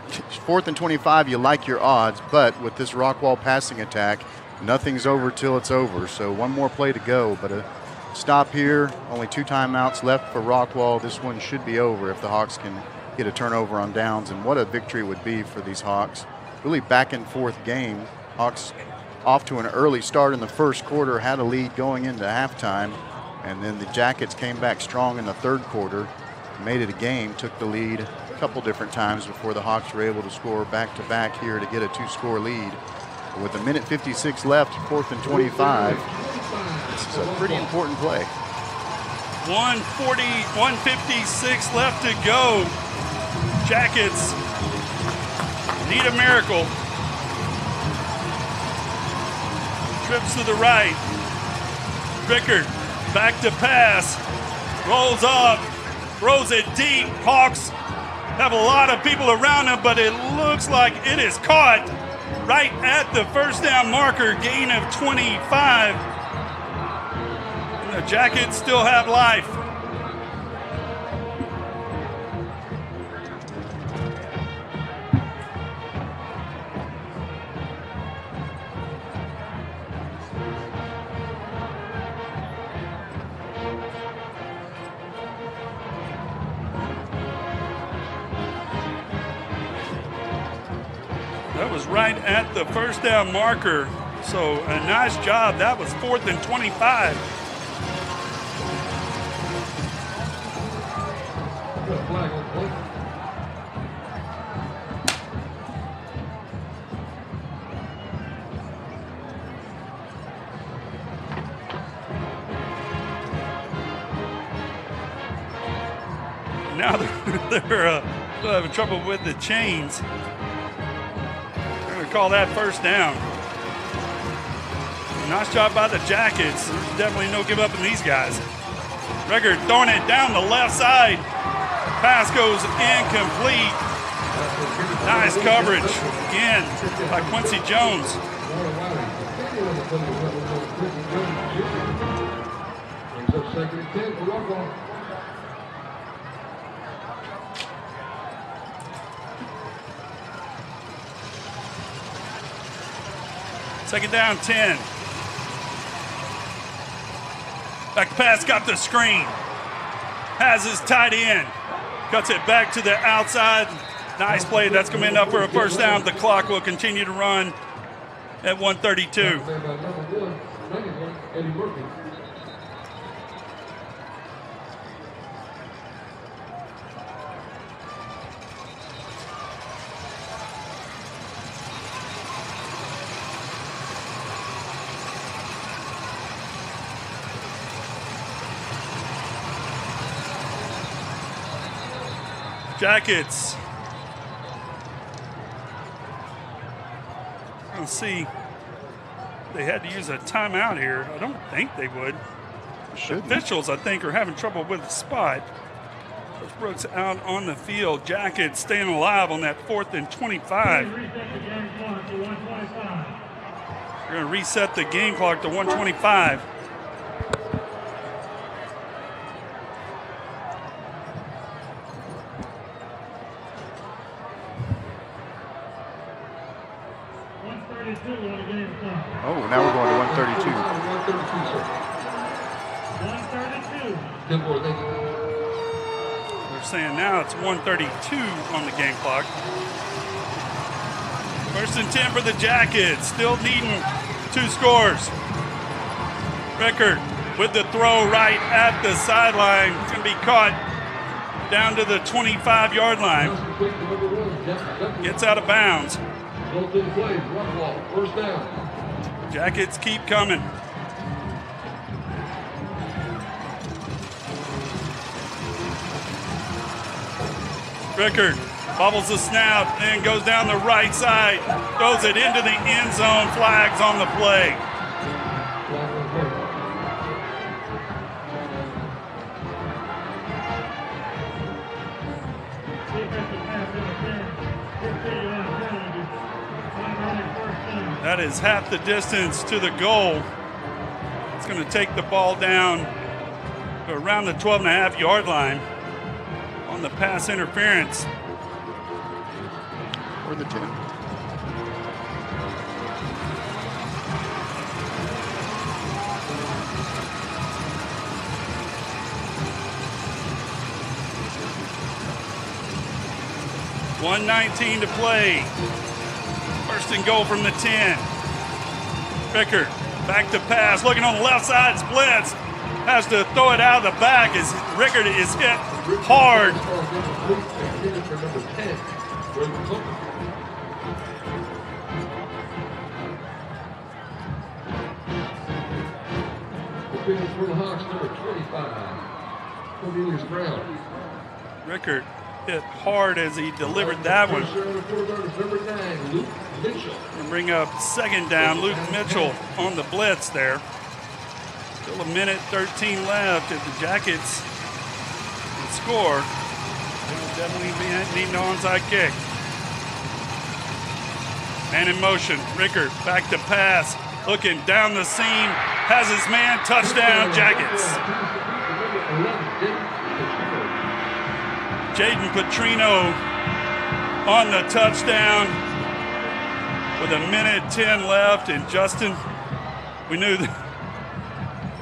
4th and 25, you like your odds, but with this Rockwall passing attack, nothing's over till it's over. So one more play to go, but a stop here. Only 2 timeouts left for Rockwall. This one should be over if the Hawks can get a turnover on downs, and what a victory it would be for these Hawks. Really back and forth game. Hawks off to an early start in the 1st quarter, had a lead going into halftime, and then the Jackets came back strong in the 3rd quarter, made it a game, took the lead a couple different times before the Hawks were able to score back-to-back here to get a 2-score lead. But with 1:56 left, 4th and 25, this is a pretty important play. 1:56 left to go. Jackets need a miracle. Trips to the right. Rickard back to pass. Rolls up. Throws it deep. Hawks have a lot of people around him, but it looks like it is caught right at the 1st down marker. Gain of 25. The Jackets still have life. That was right at the first down marker. So a nice job. That was 4th and 25. Now they're having trouble with the chains. They're going to call that first down. Nice job by the Jackets. There's definitely no give up in these guys. Rickard throwing it down the left side. Pass goes incomplete. Nice coverage again by Quincy Jones. Second down, 10. Back pass, got the screen. Has his tight end. Cuts it back to the outside. Nice play. That's going to end up for a first down. The clock will continue to run at 1:32. Jackets. Let's see. They had to use a timeout here. I don't think they would. Officials, I think, are having trouble with the spot. Coach Brooks out on the field. Jackets staying alive on that 4th and 25. We're going to reset the game clock to 125. Oh, now we're going to 132. 132. They're saying now it's 132 on the game clock. 1st and 10 for the Jackets. Still needing 2 scores. Rickard with the throw right at the sideline. It's going to be caught down to the 25-yard line. Gets out of bounds. Rockwall, first down. Jackets keep coming. Rickard bobbles the snap and goes down the right side. Throws it into the end zone. Flags on the play. That is half the distance to the goal. It's going to take the ball down to around the 12.5-yard line on the pass interference. Or the 10. .119 to play. 1st and goal from the 10. Rickard back to pass, looking on the left side, splits. Has to throw it out of the back as Rickard is hit hard. Rickard hit hard as he delivered that one. And bring up 2nd down. Luke Mitchell on the blitz there. Still a minute 13 left. If the Jackets can score, they will definitely need an onside kick. Man in motion. Rickard back to pass. looking down the seam, has his man, touchdown, Jackets. Jaden Petrino on the touchdown with 1:10 left. And Justin, we knew that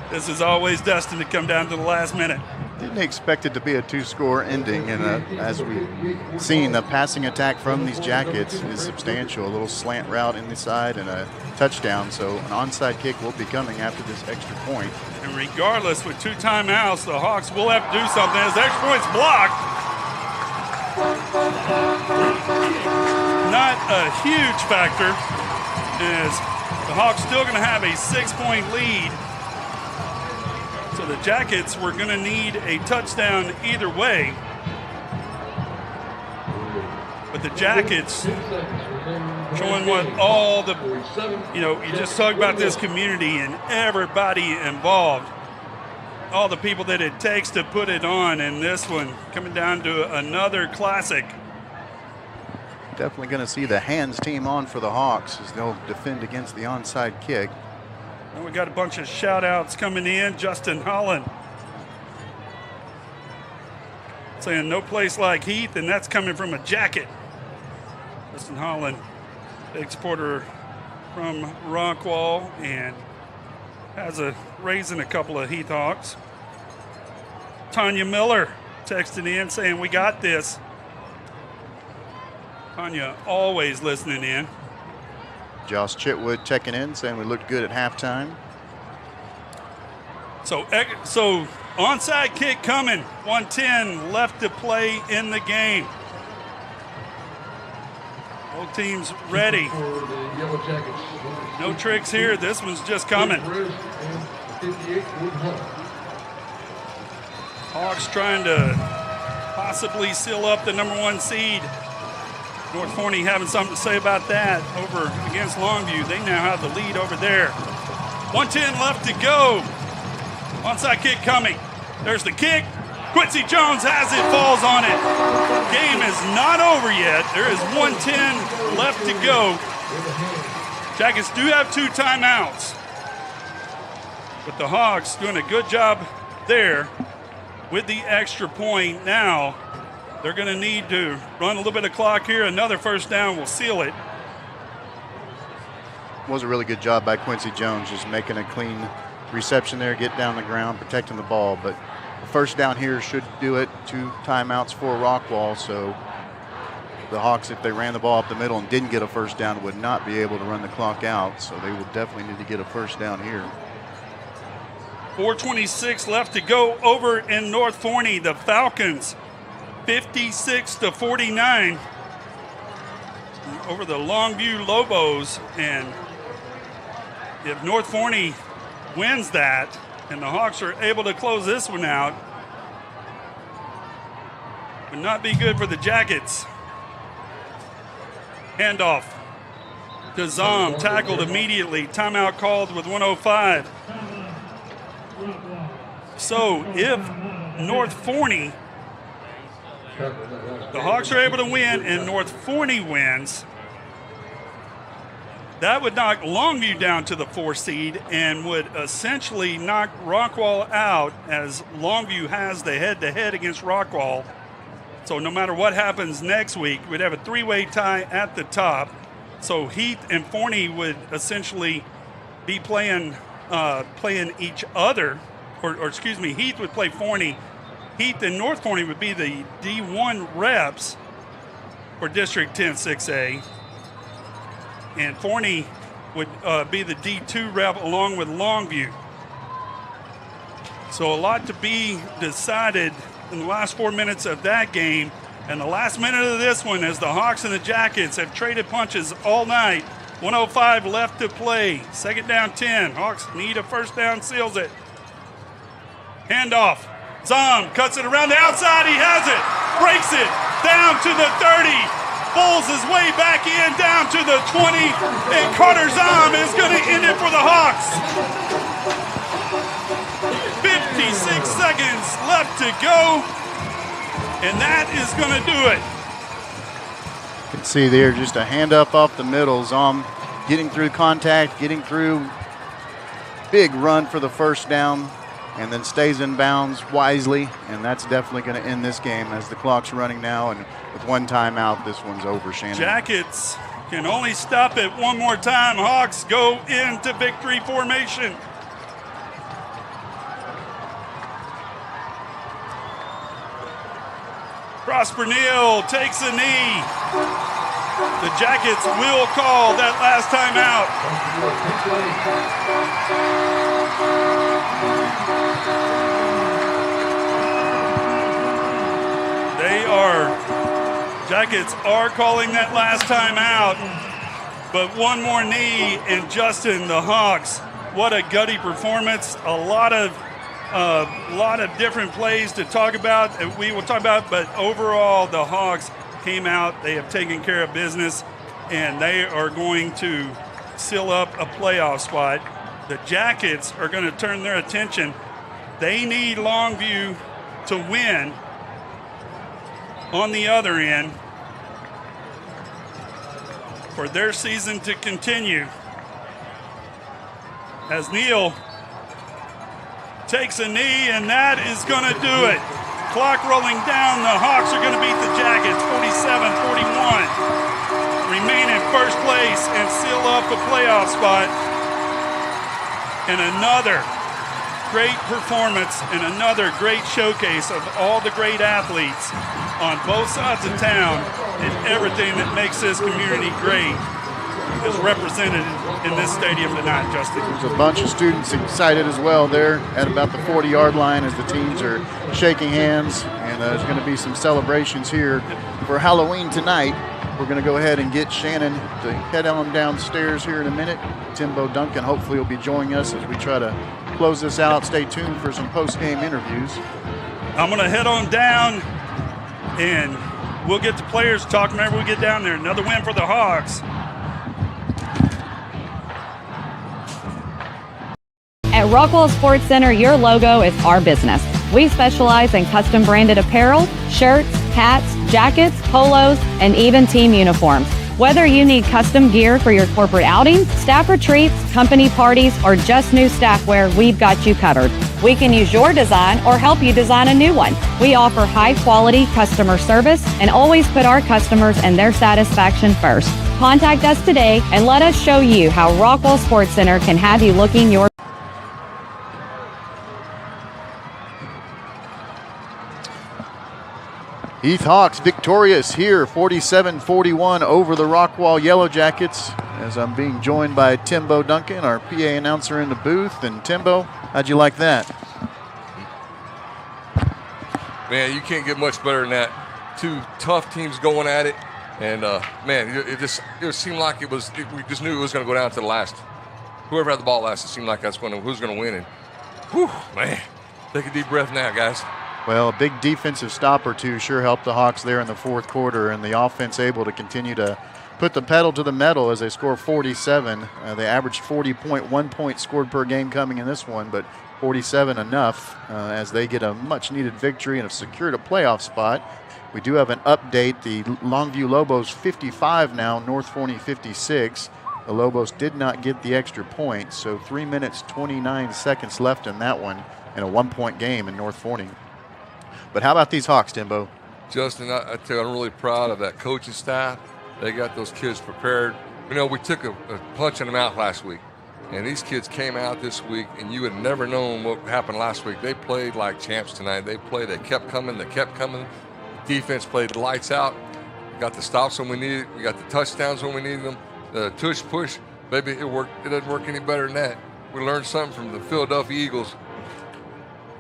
this is always destined to come down to the last minute. Didn't expect it to be a two-score ending, and as we've seen, the passing attack from these Jackets is substantial. A little slant route in the side and a touchdown, so an onside kick will be coming after this extra point. And regardless, with 2 timeouts, the Hawks will have to do something as the extra point's blocked. Not a huge factor, as the Hawks still going to have a 6-point lead. So the Jackets were going to need a touchdown either way. But the Jackets showing what all the, you just talk about this community and everybody involved, all the people that it takes to put it on, and this one coming down to another classic. Definitely going to see the hands team on for the Hawks as they'll defend against the onside kick. And we got a bunch of shout outs coming in. Justin Holland saying no place like Heath, and that's coming from a Jacket. Justin Holland, big supporter from Rockwall, and has raising a couple of Heath Hawks. Tanya Miller texting in saying we got this. Tanya always listening in. Josh Chitwood checking in, saying we looked good at halftime. So onside kick coming. 1:10 left to play in the game. Both teams ready. No tricks here. This one's just coming. Hawks trying to possibly seal up the #1 seed. North Forney having something to say about that over against Longview. They now have the lead over there. 1:10 left to go. Onside kick coming. There's the kick. Quincy Jones has it, falls on it. Game is not over yet. There is 1:10 left to go. Jackets do have 2 timeouts. But the Hawks doing a good job there with the extra point. Now they're going to need to run a little bit of clock here. Another first down will seal it. Was a really good job by Quincy Jones, just making a clean reception there, get down the ground, protecting the ball. But the first down here should do it. 2 timeouts for Rockwall. So the Hawks, if they ran the ball up the middle and didn't get a first down, would not be able to run the clock out. So they will definitely need to get a first down here. 4:26 left to go over in North Forney. The Falcons 56-49 over the Longview Lobos. And if North Forney wins that and the Hawks are able to close this one out, would not be good for the Jackets. Handoff to Zom, tackled immediately. Timeout called with 1:05. So if North Forney, the Hawks are able to win and North Forney wins, that would knock Longview down to the 4 seed and would essentially knock Rockwall out, as Longview has the head-to-head against Rockwall. So no matter what happens next week, we'd have a 3-way tie at the top. So Heath and Forney would essentially be playing each other, or excuse me, Heath would play Forney. Heath and North Forney would be the D1 reps for District 10 6A. And Forney would be the D2 rep along with Longview. So a lot to be decided in the last 4 minutes of that game. And the last minute of this one, as the Hawks and the Jackets have traded punches all night. 1:05 left to play. 2nd down 10. Hawks need a first down, seals it. Handoff. Zom cuts it around the outside. He has it. Breaks it. Down to the 30. Pulls his way back in, down to the 20. And Carter Zom is going to end it for the Hawks. 56 seconds left to go. And that is going to do it. You can see there just a hand up off the middle. Zom getting through contact, getting through. Big run for the first down, and then stays in bounds wisely, and that's definitely going to end this game as the clock's running now, and with one timeout, this one's over, Shannon. Jackets can only stop it one more time. Hawks go into victory formation. Prosper Neal takes a knee. The Jackets will call that last time out. Jackets are calling that last time out, but one more knee, and Justin, the Hawks, what a gutty performance. A lot of different plays to talk about, we will talk about, but overall the Hawks came out, they have taken care of business, and they are going to seal up a playoff spot. The Jackets are going to turn their attention. They need Longview to win on the other end for their season to continue. As Neal takes a knee, and that is going to do it. Clock rolling down. The Hawks are going to beat the Jackets 47-41. Remain in first place and seal up a playoff spot. And another great performance and another great showcase of all the great athletes on both sides of town, and everything that makes this community great is represented in this stadium tonight, Justin. There's a bunch of students excited as well there at about the 40-yard line as the teams are shaking hands, and there's going to be some celebrations here for Halloween tonight. We're going to go ahead and get Shannon to head on downstairs here in a minute. Timbo Duncan hopefully will be joining us as we try to close this out. Stay tuned for some post-game interviews. I'm going to head on down, and we'll get the players talking whenever we get down there. Another win for the Hawks. At Rockwall Sports Center, your logo is our business. We specialize in custom branded apparel, shirts, hats, jackets, polos, and even team uniforms. Whether you need custom gear for your corporate outings, staff retreats, company parties, or just new staff wear, we've got you covered. We can use your design or help you design a new one. We offer high-quality customer service and always put our customers and their satisfaction first. Contact us today and let us show you how Rockwall Sports Center can have you looking your Heath Hawks victorious here, 47-41 over the Rockwall Yellow Jackets, as I'm being joined by Timbo Duncan, our PA announcer in the booth. And Timbo, how'd you like that? Man, you can't get much better than that. Two tough teams going at it, and man, it just seemed like we just knew it was going to go down to the last. Whoever had the ball last, it seemed like who's going to win. And whew, man, take a deep breath now, guys. Well, a big defensive stop or two sure helped the Hawks there in the fourth quarter, and the offense able to continue to put the pedal to the metal as they score 47. They averaged 40.1 points scored per game coming in this one, but 47 enough as they get a much-needed victory and have secured a playoff spot. We do have an update. The Longview Lobos 55 now, North Forney 56. The Lobos did not get the extra point, so 3 minutes, 29 seconds left in that one in a one-point game in North Forney. But how about these Hawks, Timbo? Justin, I tell you, I'm really proud of that coaching staff. They got those kids prepared. You know, we took a punch in the mouth last week, and these kids came out this week, and you would have never known what happened last week. They played like champs tonight. They kept coming. Defense played the lights out. We got the stops when we needed it. We got the touchdowns when we needed them. The tush push, baby, it worked. It doesn't work any better than that. We learned something from the Philadelphia Eagles.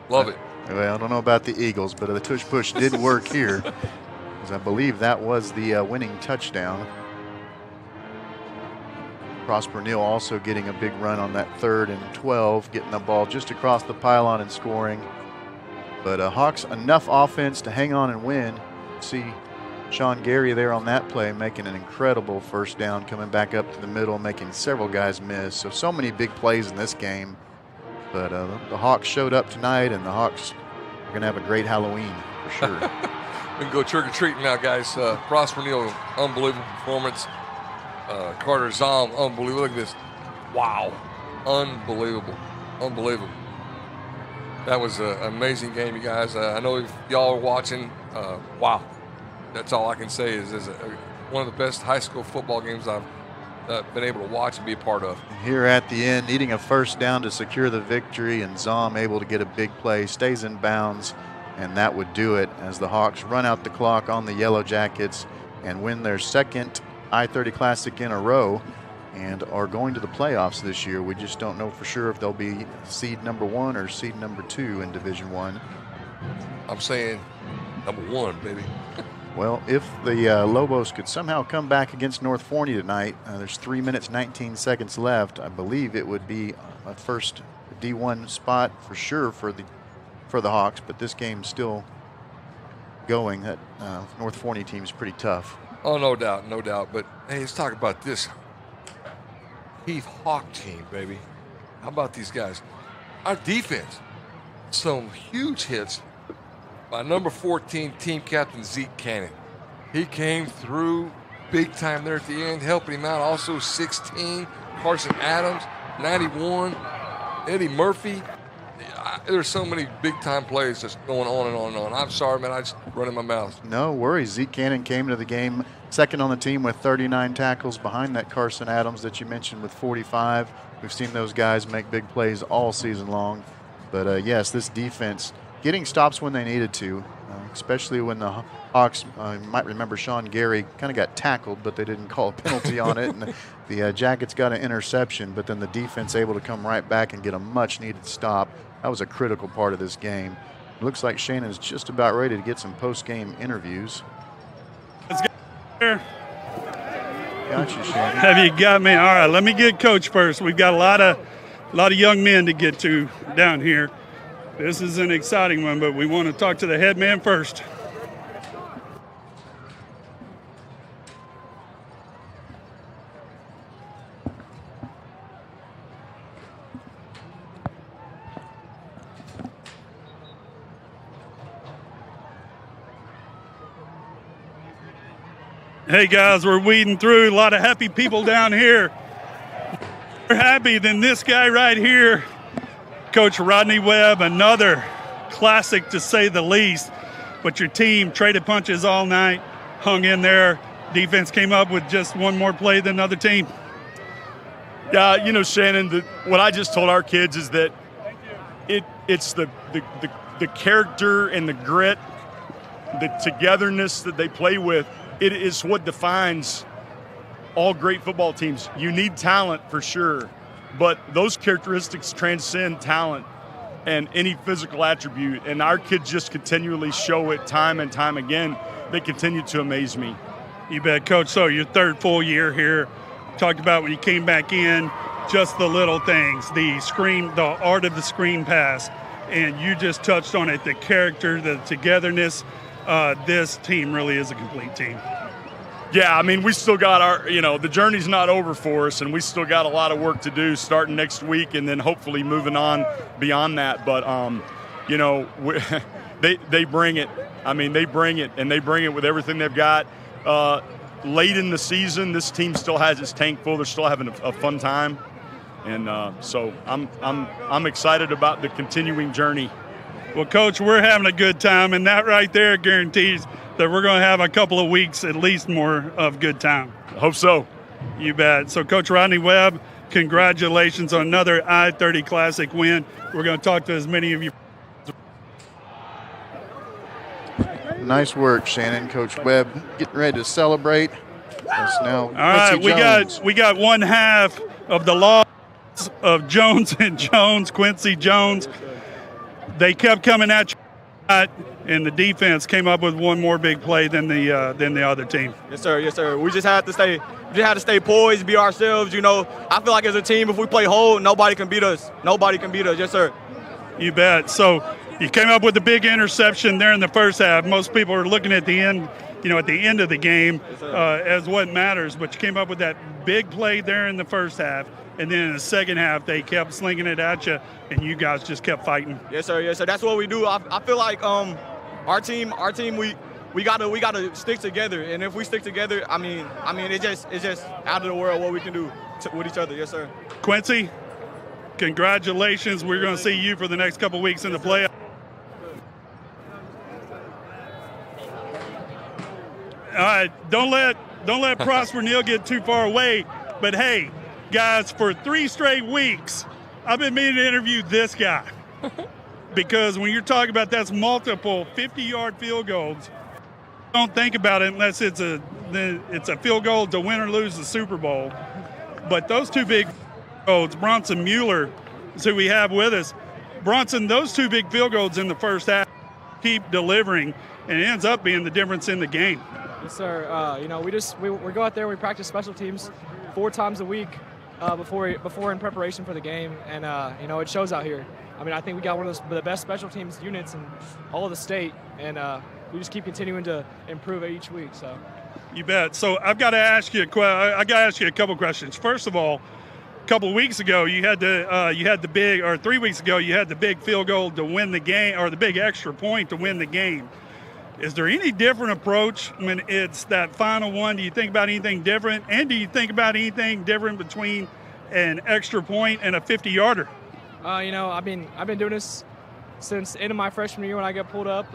Love it. Well, I don't know about the Eagles, but the tush push did work here, because I believe that was the winning touchdown. Prosper Neal also getting a big run on that 3rd and 12, getting the ball just across the pylon and scoring. But Hawks enough offense to hang on and win. See Sean Gary there on that play making an incredible first down, coming back up to the middle, making several guys miss. So many big plays in this game. But the Hawks showed up tonight, and the Hawks are going to have a great Halloween for sure. We can go trick-or-treating now, guys. Prosper Neal, unbelievable performance. Carter Zom, unbelievable. Look at this. Wow. Unbelievable. Unbelievable. That was an amazing game, you guys. I know if y'all are watching. Wow. That's all I can say is one of the best high school football games I've been able to watch and be a part of. Here at the end, needing a first down to secure the victory, and Zom able to get a big play, stays in bounds, and that would do it as the Hawks run out the clock on the Yellow Jackets and win their second I-30 Classic in a row and are going to the playoffs this year. We just don't know for sure if they'll be seed number 1 or seed number 2 in Division 1. I'm saying number 1, baby. Well, if the Lobos could somehow come back against North Forney tonight, there's 3 minutes, 19 seconds left. I believe it would be a first D1 spot for sure for the Hawks, but this game's still going. That North Forney team's pretty tough. Oh, no doubt, no doubt. But, hey, let's talk about this Heath Hawk team, baby. How about these guys? Our defense, some huge hits by number 14 team captain Zeke Cannon. He came through big time there at the end, helping him out. Also 16, Carson Adams, 91, Eddie Murphy. There's so many big time plays just going on and on and on. I'm sorry, man, I just running my mouth. No worries. Zeke Cannon came into the game second on the team with 39 tackles behind that Carson Adams that you mentioned with 45. We've seen those guys make big plays all season long. But yes, this defense getting stops when they needed to, especially when the Hawks, you might remember Sean Gary kind of got tackled, but they didn't call a penalty on it. And the Jackets got an interception, but then the defense able to come right back and get a much-needed stop. That was a critical part of this game. It looks like Shannon's just about ready to get some post-game interviews. Let's get here. Got you, Shannon. Have you got me? All right, let me get Coach first. We've got a lot of young men to get to down here. This is an exciting one, but we want to talk to the head man first. Hey guys, we're weeding through a lot of happy people down here. We're happy than this guy right here, Coach Rodney Webb, another classic to say the least. But your team traded punches all night, hung in there. Defense came up with just one more play than the other team. Yeah, you know, Shannon, what I just told our kids is that it's the character and the grit, the togetherness that they play with. It is what defines all great football teams. You need talent for sure, but those characteristics transcend talent and any physical attribute. And our kids just continually show it time and time again. They continue to amaze me. You bet, Coach. So your third full year here. Talked about when you came back in, just the little things, the art of the screen pass, and you just touched on it, the character, the togetherness. This team really is a complete team. Yeah, I mean, we still got the journey's not over for us, and we still got a lot of work to do starting next week and then hopefully moving on beyond that. But, they bring it. I mean, they bring it, and they bring it with everything they've got. Late in the season, this team still has its tank full. They're still having a fun time. And so I'm excited about the continuing journey. Well, Coach, we're having a good time, and that right there guarantees that we're going to have a couple of weeks at least more of good time. I hope so. You bet. So, Coach Rodney Webb, congratulations on another I-30 Classic win. We're going to talk to as many of you. Nice work, Shannon. Coach Webb getting ready to celebrate. Now, all right, we got one half of the loss of Jones and Jones, Quincy Jones. They kept coming at you, and the defense came up with one more big play than the other team. Yes, sir. Yes, sir. We just had to stay poised, be ourselves. You know, I feel like as a team, if we play hold, nobody can beat us. Nobody can beat us. Yes, sir. You bet. So you came up with a big interception there in the first half. Most people are looking at the end, at the end of the game as what matters. But you came up with that big play there in the first half. And then in the second half, they kept slinging it at you, and you guys just kept fighting. Yes, sir. Yes, sir. That's what we do. I feel like our team, we we gotta stick together. And if we stick together, I mean, it's just out of the world what we can do with each other. Yes, sir. Quincy, congratulations. We're going to see you for the next couple weeks in the playoffs. All right, don't let Prosper Neal get too far away. But hey, guys, for 3 straight weeks, I've been meaning to interview this guy because when you're talking about that's multiple 50-yard field goals, don't think about it unless it's a field goal to win or lose the Super Bowl. But those 2 big goals, Bronson Mueller is who we have with us. Bronson, those 2 big field goals in the first half keep delivering, and it ends up being the difference in the game. Yes, sir. We go out there, we practice special teams 4 times a week before in preparation for the game, and it shows out here. I mean, I think we got one of the best special teams units in all of the state, and we just keep continuing to improve it each week. So, you bet. So I've got to ask you a couple questions. First of all, a couple of weeks ago you had the big, or 3 weeks ago you had the big field goal to win the game, or the big extra point to win the game. Is there any different approach when it's that final one? Do you think about anything different? And do you think about anything different between an extra point and a 50-yarder? I've been doing this since the end of my freshman year when I got pulled up,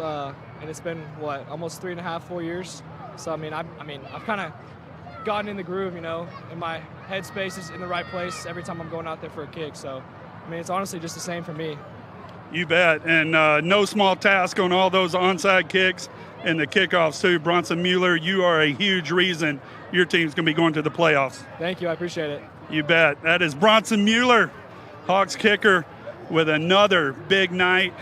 and it's been almost 3.5, 4 years. So I've kind of gotten in the groove, and my headspace is in the right place every time I'm going out there for a kick. So it's honestly just the same for me. You bet. And no small task on all those onside kicks and the kickoffs, too. Bronson Mueller, you are a huge reason your team's going to be going to the playoffs. Thank you. I appreciate it. You bet. That is Bronson Mueller, Hawks kicker, with another big night.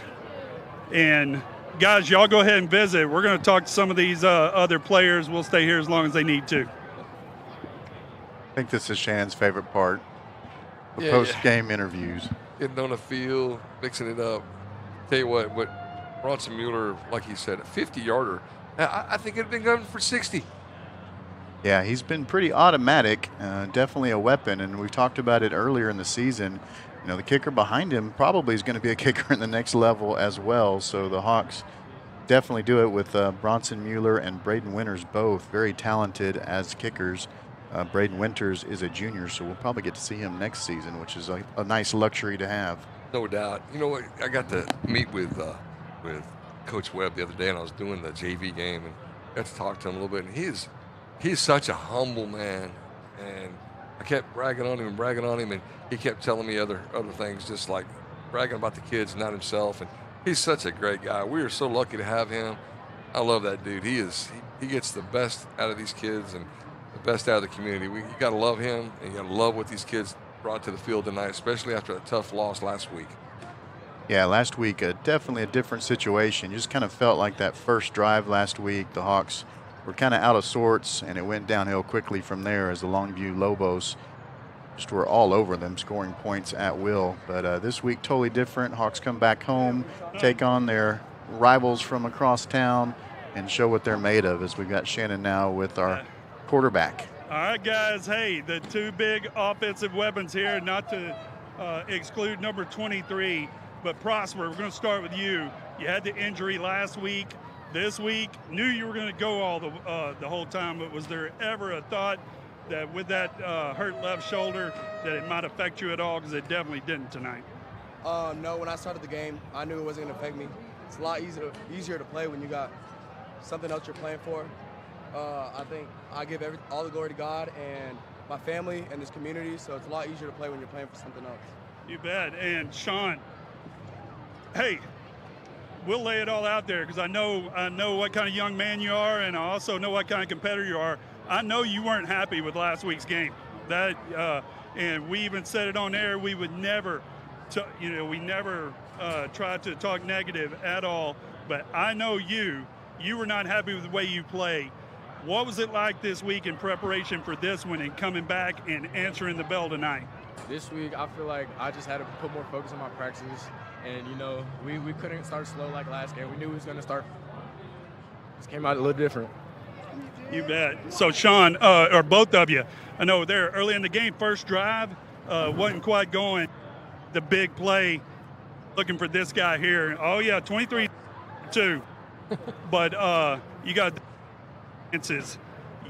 And, guys, y'all go ahead and visit. We're going to talk to some of these other players. We'll stay here as long as they need to. I think this is Shannon's favorite part, the post-game interviews. Getting on the field, mixing it up. Tell you what Bronson Mueller, like he said, a 50-yarder, I think it'd been going for 60. Yeah, he's been pretty automatic, definitely a weapon, and we talked about it earlier in the season. The kicker behind him probably is going to be a kicker in the next level as well, so the Hawks definitely do it with Bronson Mueller and Braden Winters, both very talented as kickers. Braden Winters is a junior, so we'll probably get to see him next season, which is a nice luxury to have. No doubt. You know what? I got to meet with Coach Webb the other day, and I was doing the JV game, and got to talk to him a little bit. And he's such a humble man, and I kept bragging on him, and he kept telling me other things, just like bragging about the kids, not himself. And he's such a great guy. We are so lucky to have him. I love that dude. He gets the best out of these kids and the best out of the community. You got to love him, and you got to love what these kids brought to the field tonight, especially after a tough loss last week. Yeah, last week, definitely a different situation. You just kind of felt like that first drive last week, the Hawks were kind of out of sorts, and it went downhill quickly from there as the Longview Lobos just were all over them, scoring points at will. But this week, totally different. Hawks come back home, take on their rivals from across town, and show what they're made of, as we've got Shannon now with our quarterback. All right, guys. Hey, the 2 big offensive weapons here, not to exclude number 23, but Prosper, we're going to start with you. You had the injury last week. This week, knew you were going to go all the whole time, but was there ever a thought that with that hurt left shoulder that it might affect you at all? Because it definitely didn't tonight. No, when I started the game, I knew it wasn't going to affect me. It's a lot easier to play when you got something else you're playing for. I think I give all the glory to God and my family and this community, so it's a lot easier to play when you're playing for something else. You bet. And Sean, hey, we'll lay it all out there because I know what kind of young man you are, and I also know what kind of competitor you are. I know you weren't happy with last week's game. And we even said it on air. We would never, try to talk negative at all. But I know you were not happy with the way you play. What was it like this week in preparation for this one and coming back and answering the bell tonight? This week, I feel like I just had to put more focus on my practices. And, we couldn't start slow like last game. We knew we was going to start. This came out a little different. You bet. So, Sean, or both of you, I know there early in the game, first drive, wasn't quite going. The big play, looking for this guy here. Oh, yeah, 23-2. but you got chances.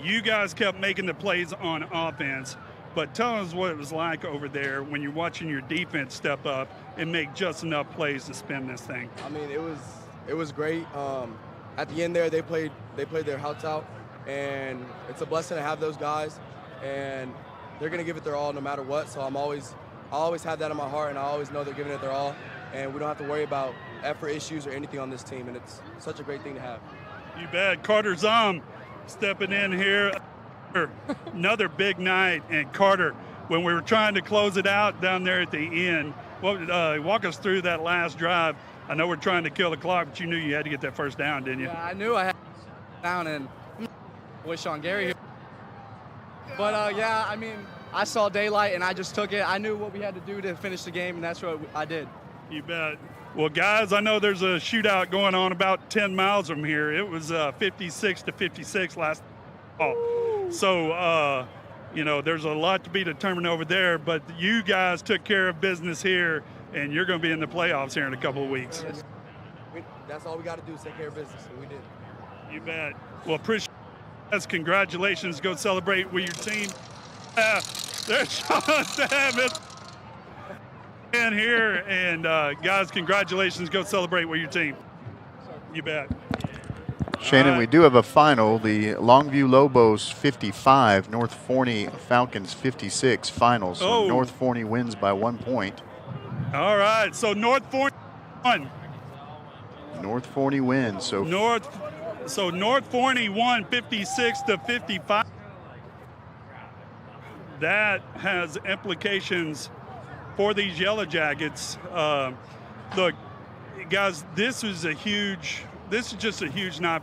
You guys kept making the plays on offense, but tell us what it was like over there when you're watching your defense step up and make just enough plays to spin this thing. I mean, it was great. At the end there, they played their hearts out, and it's a blessing to have those guys, and they're gonna give it their all no matter what. So I always have that in my heart, and I always know they're giving it their all, and we don't have to worry about effort issues or anything on this team, and it's such a great thing to have. You bet. Carter Zom stepping in here. Another big night. And Carter, when we were trying to close it out down there at the end, walk us through that last drive. I know we're trying to kill the clock, but you knew you had to get that first down, didn't you? Yeah, I knew I had down and with Sean Gary here. But, yeah, I mean, I saw daylight and I just took it. I knew what we had to do to finish the game, and that's what I did. You bet. Well, guys, I know there's a shootout going on about 10 miles from here. It was 56-56 last fall. So, there's a lot to be determined over there, but you guys took care of business here, and you're going to be in the playoffs here in a couple of weeks. That's all we got to do is take care of business, and we did. You bet. Well, appreciate it. Congratulations. Go celebrate with your team. There's Sean Davis in here, and guys, congratulations. Go celebrate with your team. You bet. Shannon, we do have a final. The Longview Lobos 55, North Forney Falcons 56 finals. So North Forney wins by 1 point. All right, so North Forney won. North Forney wins. So North Forney won 56-55. That has implications for these Yellow Jackets. Look, guys, this is just a huge night.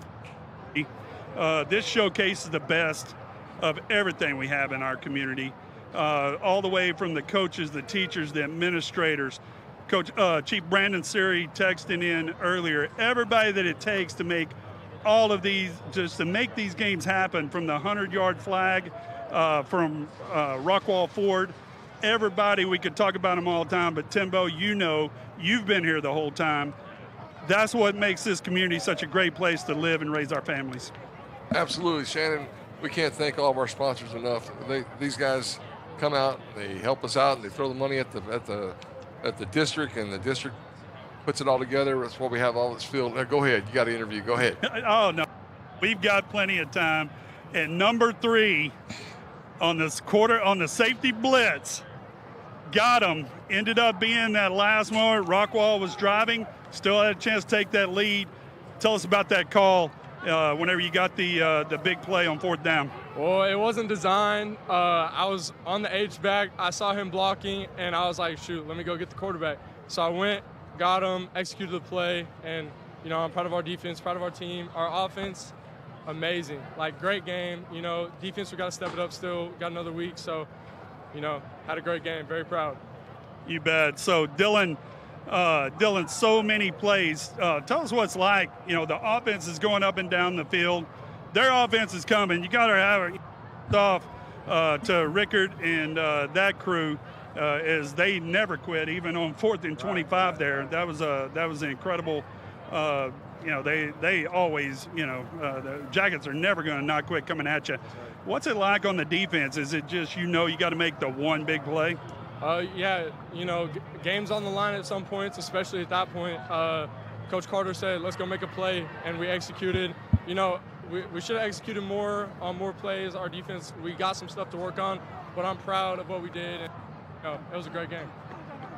This showcases the best of everything we have in our community, all the way from the coaches, the teachers, the administrators. Chief Brandon Siri texting in earlier, everybody that it takes to make all of these, just to make these games happen, from the 100-yard flag, from Rockwall Ford, everybody, we could talk about them all the time, but Timbo, you've been here the whole time. That's what makes this community such a great place to live and raise our families. Absolutely, Shannon. We can't thank all of our sponsors enough. These guys come out, they help us out, and they throw the money at the district, and the district puts it all together. That's why we have all this field. Now, go ahead. You got to interview. Go ahead. Oh, no. We've got plenty of time. And number 3 on this quarter, on the safety blitz, got him. Ended up being that last moment. Rockwall was driving, still had a chance to take that lead. Tell us about that call whenever you got the big play on 4th down. Well, it wasn't designed. I was on the H-back. I saw him blocking, and I was like, shoot, let me go get the quarterback. So I went, got him, executed the play, and, I'm proud of our defense, proud of our team. Our offense, amazing. Great game. Defense, we got to step it up still. Got another week, so, had a great game. Very proud. You bet. So, Dylan, so many plays. Tell us what it's like. The offense is going up and down the field. Their offense is coming. You got to have it off to Rickard and that crew as they never quit, even on 4th and 25 there. That was an incredible. They always, the Jackets are never going to not quit coming at you. What's it like on the defense? Is it just you got to make the one big play? Yeah, game's on the line at some points, especially at that point. Coach Carter said, let's go make a play, and we executed. We should have executed more on more plays. Our defense, we got some stuff to work on, but I'm proud of what we did. And, it was a great game.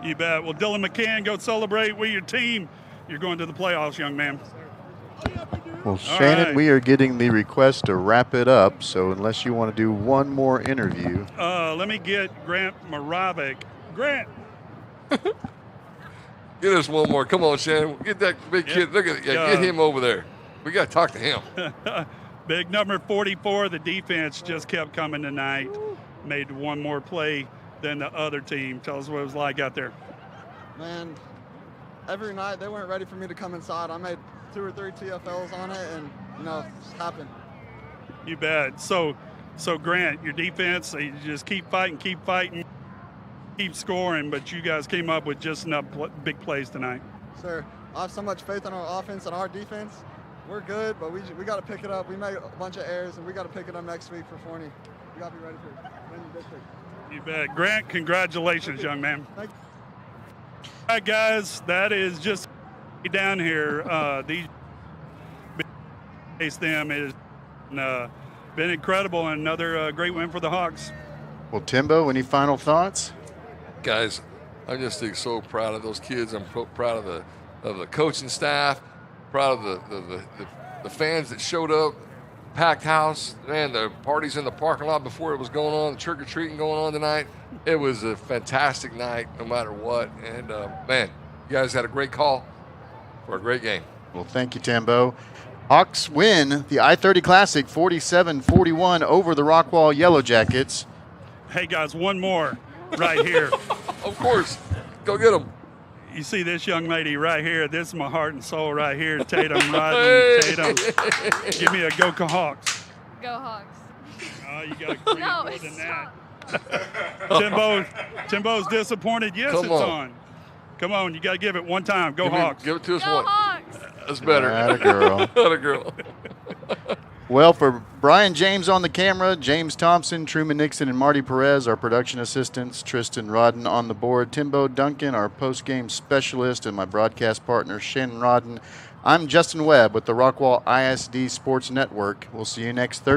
You bet. Well, Dylan McCann, go celebrate with your team. You're going to the playoffs, young man. Well, Shannon, we are getting the request to wrap it up, so unless you want to do one more interview. Let me get Grant Moravec. Grant. Get us one more. Come on, Shannon. Get that big kid. Look at get him over there. We got to talk to him. Big number 44. The defense just kept coming tonight. Made one more play than the other team. Tell us what it was like out there. Man, every night they weren't ready for me to come inside. I made 2 or 3 TFLs on it, and it happened. You bet. So Grant, your defense, they just keep fighting, keep scoring, but you guys came up with just enough big plays tonight. Sir, I have so much faith in our offense and our defense. we're good, but we got to pick it up. We made a bunch of errors, and we got to pick it up next week for Forney. We got to be ready for winning the district. You bet. Grant, congratulations, young man. Thank you. All right, guys, that is just down here. These them is been incredible, and another great win for the Hawks. Well, Timbo, any final thoughts? Guys, I'm just so proud of those kids. I'm proud of the coaching staff, proud of the fans that showed up, packed house. Man, the parties in the parking lot before it was going on, the trick-or-treating going on tonight. It was a fantastic night no matter what. And, man, you guys had a great call for a great game. Well, thank you, Timbo. Hawks win the I-30 Classic 47-41 over the Rockwall Yellow Jackets. Hey, guys, one more right here. Of course. Go get them. You see this young lady right here? This is my heart and soul right here. Tatum Rodman. Tatum. Give me a go Hawks. Go Hawks. Oh, you got to create more than that. Timbo's disappointed. Yes, Come it's on. on. Come on, you got to give it one time. Go Hawks. Give it to us Go one. Hawks. That's better. Atta girl. Atta girl. Well, for Brian James on the camera, James Thompson, Truman Nixon, and Marty Perez, our production assistants, Tristan Rodden on the board, Timbo Duncan, our post-game specialist, and my broadcast partner, Shannon Rodden. I'm Justin Webb with the Rockwall ISD Sports Network. We'll see you next Thursday.